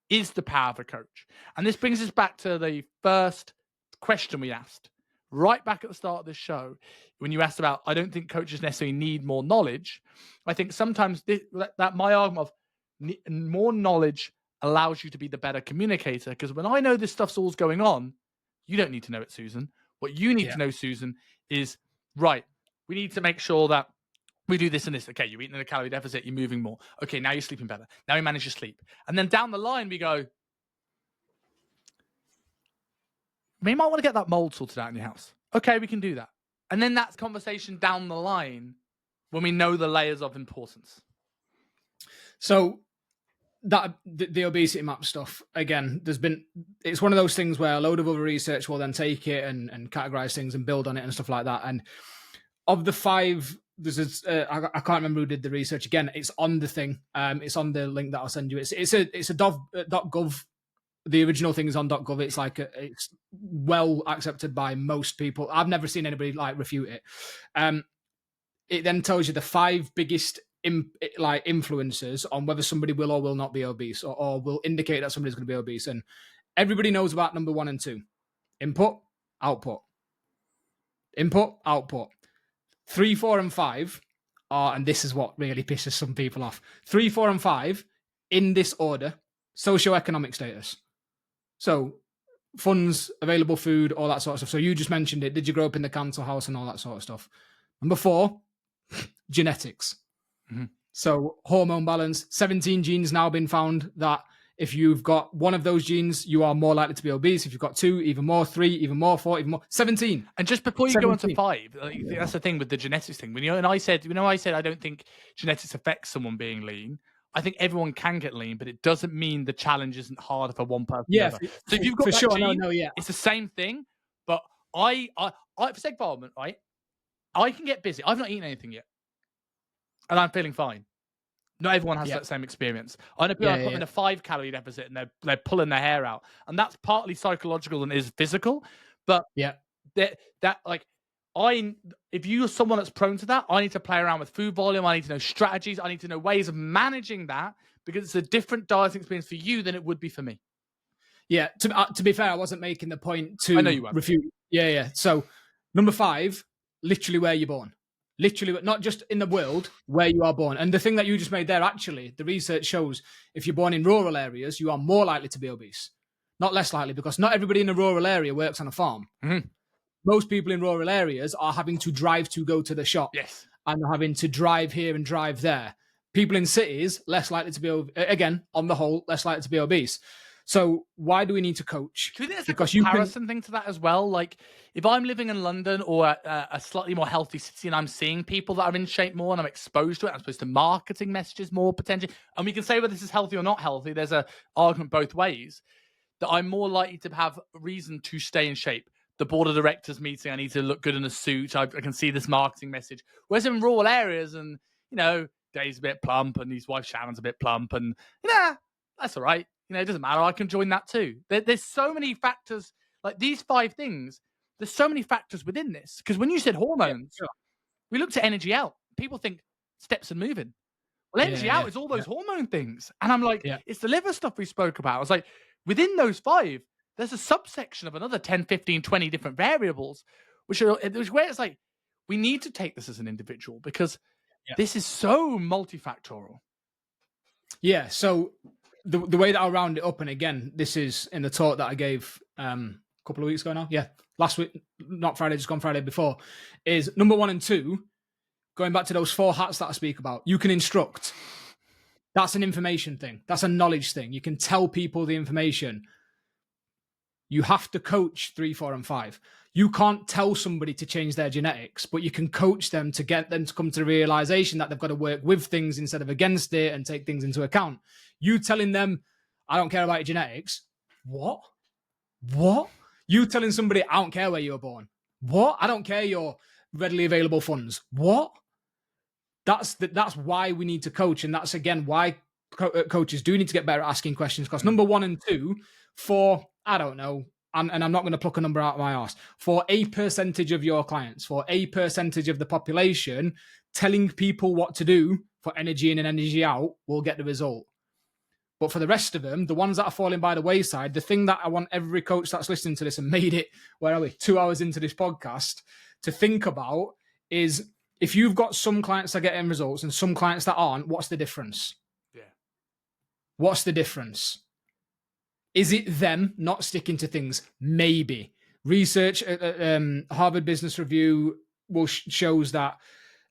is the power of a coach. And this brings us back to the first question we asked right back at the start of this show when you asked about, I don't think coaches necessarily need more knowledge. I think sometimes that my argument of more knowledge allows you to be the better communicator, because when I know this stuff's all going on, you don't need to know it, Susan. What you need to know, Susan, is, right, we need to make sure that we do this and this. Okay, you're eating in a calorie deficit, you're moving more. Okay, now you're sleeping better. Now you manage your sleep. And then down the line, we go, you might want to get that mold sorted out in your house. Okay, we can do that. And then that's conversation down the line when we know the layers of importance. So that the obesity map stuff, again, it's one of those things where a load of other research will then take it and categorize things and build on it and stuff like that. And of the 5, I can't remember who did the research. Again, it's on the thing. It's on the link that I'll send you. It's a .gov. The original thing is on .gov. It's like it's well accepted by most people. I've never seen anybody like refute it. It then tells you the 5 biggest influencers on whether somebody will or will not be obese, or will indicate that somebody's going to be obese. And everybody knows about number 1 and 2: input, output. Input, output. 3, 4, and 5 are, and this is what really pisses some people off, 3, 4, and 5 in this order: socioeconomic status. So funds, available food, all that sort of stuff. So you just mentioned it. Did you grow up in the council house and all that sort of stuff? Number 4, genetics. Mm-hmm. So hormone balance. 17 genes now been found that if you've got one of those genes, you are more likely to be obese. If you've got 2, even more. 3, even more. 4, even more. 17. And just before you 17. Go on to 5, like, that's the thing with the genetics thing. I said I don't think genetics affects someone being lean. I think everyone can get lean, but it doesn't mean the challenge isn't harder for one person. Yeah, so if you've got that sure, gene, yeah, it's the same thing. But I for sake of argument, right, I can get busy. I've not eaten anything yet, and I'm feeling fine. Not everyone has that same experience. I know people put them in a 5-calorie deficit and they're pulling their hair out, and that's partly psychological and is physical. But if you're someone that's prone to that, I need to play around with food volume. I need to know strategies. I need to know ways of managing that, because it's a different dieting experience for you than it would be for me. Yeah. To be fair, I wasn't making the point to I know you weren't. refute. Yeah. So number 5, literally where you're born. Literally, not just in the world, where you are born. And the thing that you just made there, actually, the research shows if you're born in rural areas, you are more likely to be obese. Not less likely, because not everybody in a rural area works on a farm. Mm-hmm. Most people in rural areas are having to drive to go to the shop. Yes. And having to drive here and drive there. People in cities, less likely to be, again, on the whole, less likely to be obese. So why do we need to coach? Do you think there's a comparison thing to that as well? Like, if I'm living in London or a slightly more healthy city and I'm seeing people that are in shape more and I'm exposed to it, I'm exposed to marketing messages more potentially, and we can say whether this is healthy or not healthy, there's an argument both ways, that I'm more likely to have reason to stay in shape. The board of directors meeting, I need to look good in a suit. I can see this marketing message. Whereas in rural areas, and, Dave's a bit plump and his wife Shannon's a bit plump, and, that's all right. It doesn't matter. I can join that too. There's so many factors, like these 5 things. There's so many factors within this. Because when you said hormones, we looked at energy out. People think steps and moving. Well, energy out is all those hormone things. And I'm like, it's the liver stuff we spoke about. I was like, within those 5, there's a subsection of another 10, 15, 20 different variables, which where it's like, we need to take this as an individual, because this is so multifactorial. Yeah. So the way that I'll round it up, and again, this is in the talk that I gave a couple of weeks ago now. Yeah. Last week, not Friday, just gone Friday before, is number 1 and 2, going back to those 4 hats that I speak about. You can instruct. That's an information thing. That's a knowledge thing. You can tell people the information. You have to coach 3, 4, and 5. You can't tell somebody to change their genetics, but you can coach them to get them to come to the realization that they've got to work with things instead of against it and take things into account. You telling them, I don't care about your genetics. What? You telling somebody, I don't care where you were born. What? I don't care your readily available funds. What? That's why we need to coach. And that's, again, why coaches do need to get better at asking questions. Because number 1 and 2, for, I don't know, and I'm not going to pluck a number out of my arse, for a percentage of your clients, for a percentage of the population, telling people what to do for energy in and energy out will get the result. But for the rest of them, the ones that are falling by the wayside, the thing that I want every coach that's listening to this and made it, where are we, 2 hours into this podcast, to think about is, if you've got some clients that get end results and some clients that aren't, what's the difference? Yeah. What's the difference? Is it them not sticking to things? Maybe. Research, Harvard Business Review shows that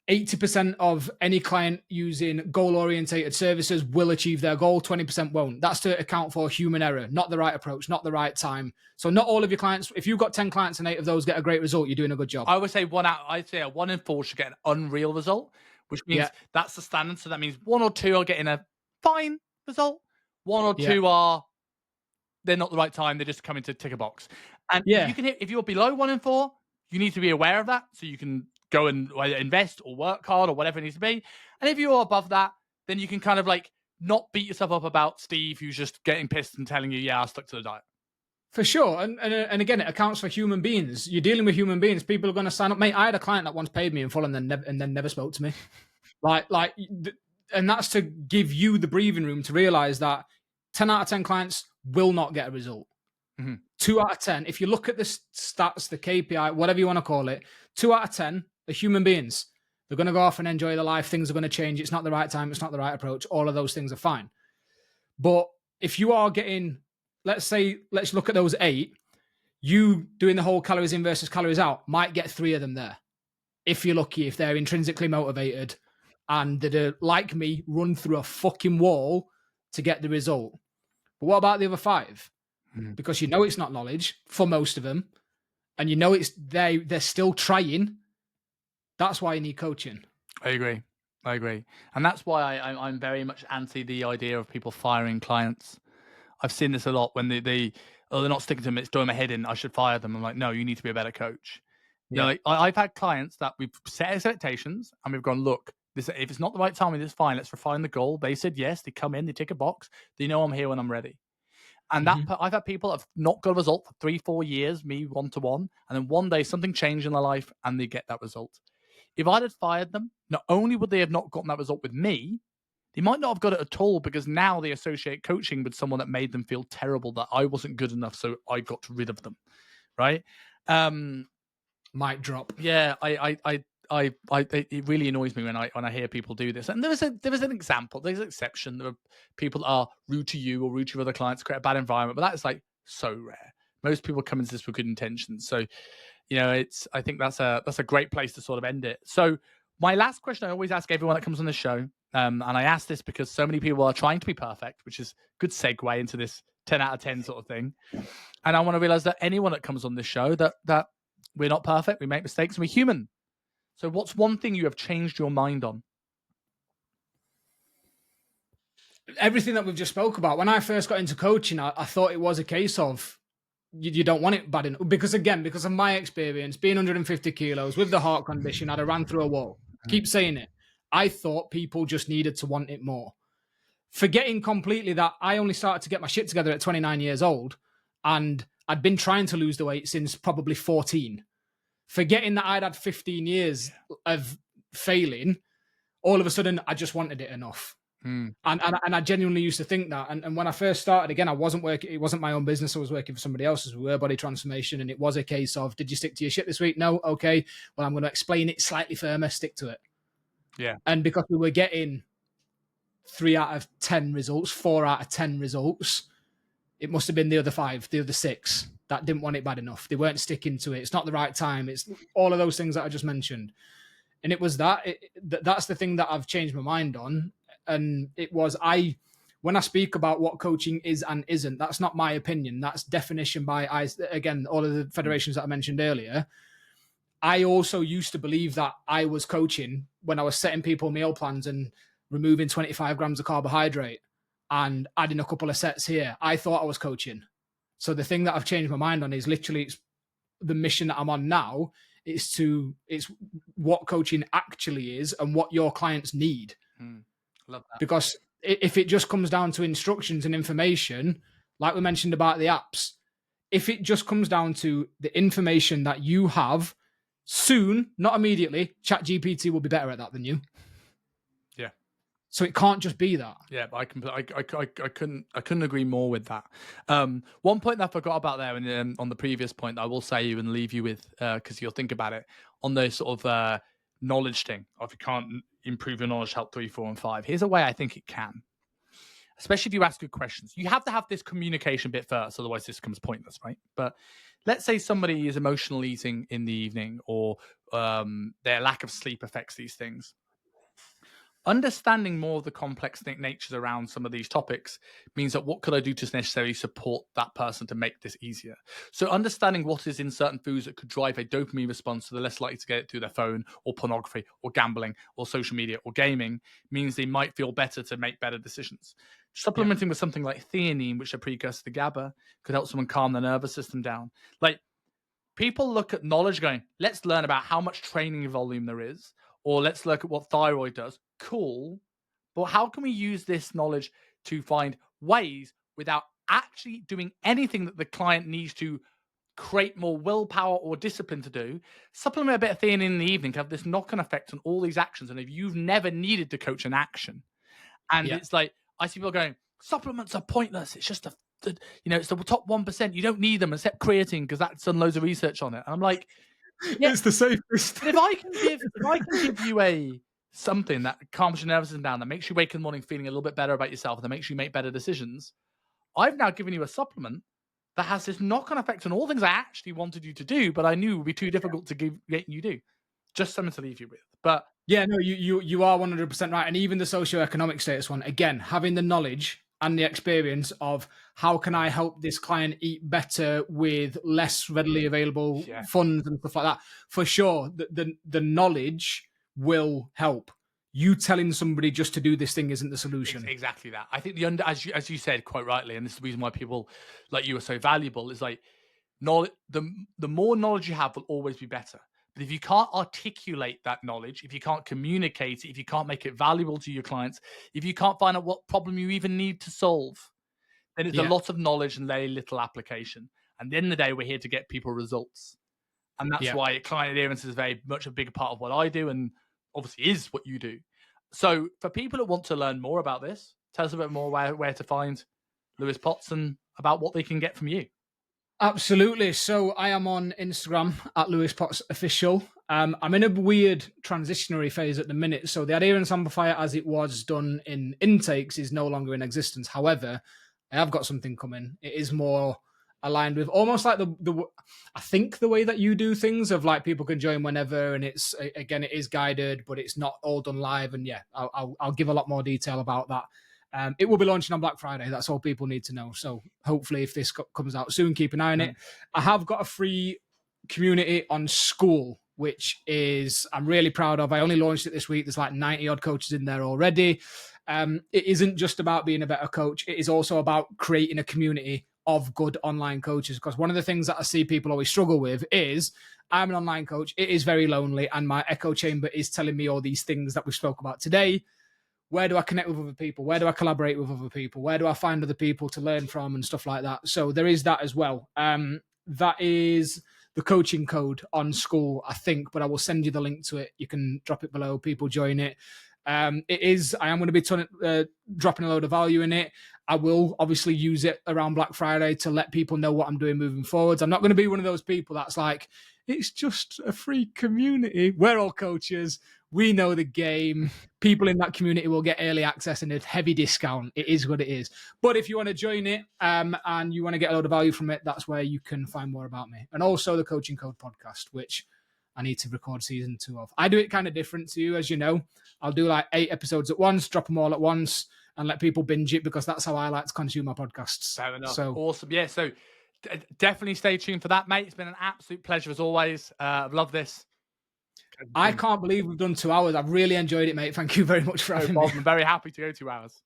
80% of any client using goal-orientated services will achieve their goal, 20% won't. That's to account for human error, not the right approach, not the right time. So not all of your clients, if you've got 10 clients and 8 of those get a great result, you're doing a good job. I would say 1 in 4 should get an unreal result, which means that's the standard. So that means 1 or 2 are getting a fine result. 1 or 2 are, they're not the right time. They're just coming to tick a box. And if you're below 1 in 4, you need to be aware of that so you can go and either invest or work hard or whatever it needs to be. And if you're above that, then you can kind of like not beat yourself up about Steve, who's just getting pissed and telling you, yeah, I stuck to the diet. For sure. And again, it accounts for human beings. You're dealing with human beings. People are going to sign up. Mate, I had a client that once paid me in full and then never spoke to me. And that's to give you the breathing room to realize that 10 out of 10 clients will not get a result. 2 out of 10, if you look at the stats, the KPI, whatever you want to call it, 2 out of 10 are human beings. They're going to go off and enjoy their life. Things are going to change. It's not the right time. It's not the right approach. All of those things are fine. But if you are getting, let's look at those 8, you doing the whole calories in versus calories out might get 3 of them there. If you're lucky, if they're intrinsically motivated and they're like me, run through a fucking wall to get the result. But what about the other 5? Because you know it's not knowledge for most of them, and you know it's they're still trying. That's why you need coaching. I agree. And that's why I'm very much anti the idea of people firing clients. I've seen this a lot when they're not sticking to them, it's doing my head in, I should fire them. I'm like, no, you need to be a better coach. You know, like, I've had clients that we've set expectations and we've gone, look, if it's not the right time, it's fine. Let's refine the goal. They said yes. They come in, they tick a box. They know I'm here when I'm ready. And I've had people that have not got a result for 3-4 years, me one-to-one, and then one day something changed in their life and they get that result. If I'd have fired them, not only would they have not gotten that result with me, they might not have got it at all because now they associate coaching with someone that made them feel terrible, that I wasn't good enough, so I got rid of them, right? Mic drop. Yeah, it really annoys me when I hear people do this. And there is an example. There's an exception. There are people that are rude to you or rude to your other clients, create a bad environment, but that is like so rare. Most people come into this with good intentions. So, you know, I think that's a great place to sort of end it. So my last question I always ask everyone that comes on the show, and I ask this because so many people are trying to be perfect, which is a good segue into this 10 out of 10 sort of thing. And I want to realize that anyone that comes on this show, that we're not perfect, we make mistakes, and we're human. So what's one thing you have changed your mind on? Everything that we've just spoke about. When I first got into coaching, I thought it was a case of you don't want it bad enough. Because of my experience, being 150 kilos with the heart condition, I'd have ran through a wall. Keep saying it. I thought people just needed to want it more. Forgetting completely that I only started to get my shit together at 29 years old, and I'd been trying to lose the weight since probably 14. Forgetting that I'd had 15 years of failing, all of a sudden I just wanted it enough. And I genuinely used to think that. And when I first started, again, I wasn't working. It wasn't my own business. I was working for somebody else's. We were Body Transformation. And it was a case of, did you stick to your shit this week? No. Okay. Well, I'm going to explain it slightly firmer. Stick to it. Yeah. And because we were getting 3 out of 10 results, 4 out of 10 results, it must have been the other 5, the other 6 that didn't want it bad enough. They weren't sticking to it. It's not the right time. It's all of those things that I just mentioned. And it was that's the thing that I've changed my mind on. And it was, when I speak about what coaching is and isn't, that's not my opinion. That's definition by, again, all of the federations that I mentioned earlier. I also used to believe that I was coaching when I was setting people meal plans and removing 25 grams of carbohydrate and adding a couple of sets here. I thought I was coaching. So the thing that I've changed my mind on is literally the mission that I'm on now. It's what coaching actually is and what your clients need. Love that. Because if it just comes down to instructions and information, like we mentioned about the apps, if it just comes down to the information that you have, soon, not immediately, ChatGPT will be better at that than you. Yeah. So it can't just be that. Yeah, I couldn't agree more with that. One point that I forgot about there, and on the previous point, I will say you and leave you with, because you'll think about it on the sort of knowledge thing. If you can't improve your knowledge, help 3, 4, and 5. Here's a way I think it can, especially if you ask good questions. You have to have this communication bit first, otherwise this becomes pointless, right? But let's say somebody is emotional eating in the evening, or their lack of sleep affects these things. Understanding more of the complex natures around some of these topics means that what could I do to necessarily support that person to make this easier? So understanding what is in certain foods that could drive a dopamine response, so they're less likely to get it through their phone or pornography or gambling or social media or gaming, means they might feel better to make better decisions. Supplementing with something like theanine, which is a precursor to GABA, could help someone calm their nervous system down. Like, people look at knowledge going, let's learn about how much training volume there is, or let's look at what thyroid does. Cool. But how can we use this knowledge to find ways without actually doing anything that the client needs to create more willpower or discipline to do? Supplement a bit of theanine in the evening to have this knock-on effect on all these actions. And if you've never needed to coach an action, and it's like, I see people going, supplements are pointless. It's just it's the top 1%. You don't need them except creatine, because that's done loads of research on it. And I'm like, yeah, it's the safest. But if I can give you something that calms your nervous system down, that makes you wake in the morning feeling a little bit better about yourself, and that makes you make better decisions, I've now given you a supplement that has this knock-on effect on all things I actually wanted you to do, but I knew would be too difficult to get you do. Just something to leave you with. But yeah, no, you are 100% right. And even the socioeconomic status one, again, having the knowledge and the experience of how can I help this client eat better with less readily available funds and stuff like that. For sure, the knowledge will help. You telling somebody just to do this thing isn't the solution. Exactly that. I think as you said quite rightly, and this is the reason why people like you are so valuable, is like, knowledge. The more knowledge you have will always be better. But if you can't articulate that knowledge, if you can't communicate it, if you can't make it valuable to your clients, if you can't find out what problem you even need to solve, then it's a lot of knowledge and very little application. And at the end of the day, we're here to get people results. And that's why client adherence is very much a big part of what I do, and obviously is what you do. So for people that want to learn more about this, tell us a bit more where to find Lewis Potts and about what they can get from you. Absolutely. So I am on Instagram at Lewis Potts Official. I'm in a weird transitionary phase at the minute. So the adherence amplifier, as it was done in intakes, is no longer in existence. However, I have got something coming. It is more aligned with almost like I think the way that you do things, of like people can join whenever, and it's, again, it is guided, but it's not all done live. And yeah, I'll give a lot more detail about that. It will be launching on Black Friday. That's all people need to know. So hopefully if this comes out soon, keep an eye on it. I have got a free community on School, which is, I'm really proud of. I only launched it this week. There's like 90 odd coaches in there already. It isn't just about being a better coach. It is also about creating a community of good online coaches. Because one of the things that I see people always struggle with is, I'm an online coach. It is very lonely. And my echo chamber is telling me all these things that we spoke about today. Where do I connect with other people? Where do I collaborate with other people? Where do I find other people to learn from and stuff like that? So there is that as well. That is the coaching code on School, I think, but I will send you the link to it. You can drop it below. People join it. I am going to be dropping a load of value in it. I will obviously use it around Black Friday to let people know what I'm doing moving forwards. I'm not going to be one of those people that's like, it's just a free community. We're all coaches. We know the game. People in that community will get early access and a heavy discount. It is what it is. But if you want to join it and you want to get a lot of value from it, that's where you can find more about me. And also the Coaching Code podcast, which I need to record season 2 of. I do it kind of different to you, as you know. I'll do like 8 episodes at once, drop them all at once, and let people binge it, because that's how I like to consume my podcasts. Fair enough. So awesome. Yeah, so definitely stay tuned for that, mate. It's been an absolute pleasure as always. I've loved this. I can't believe we've done 2 hours. I've really enjoyed it, mate. Thank you very much for having me. I'm very happy to go 2 hours.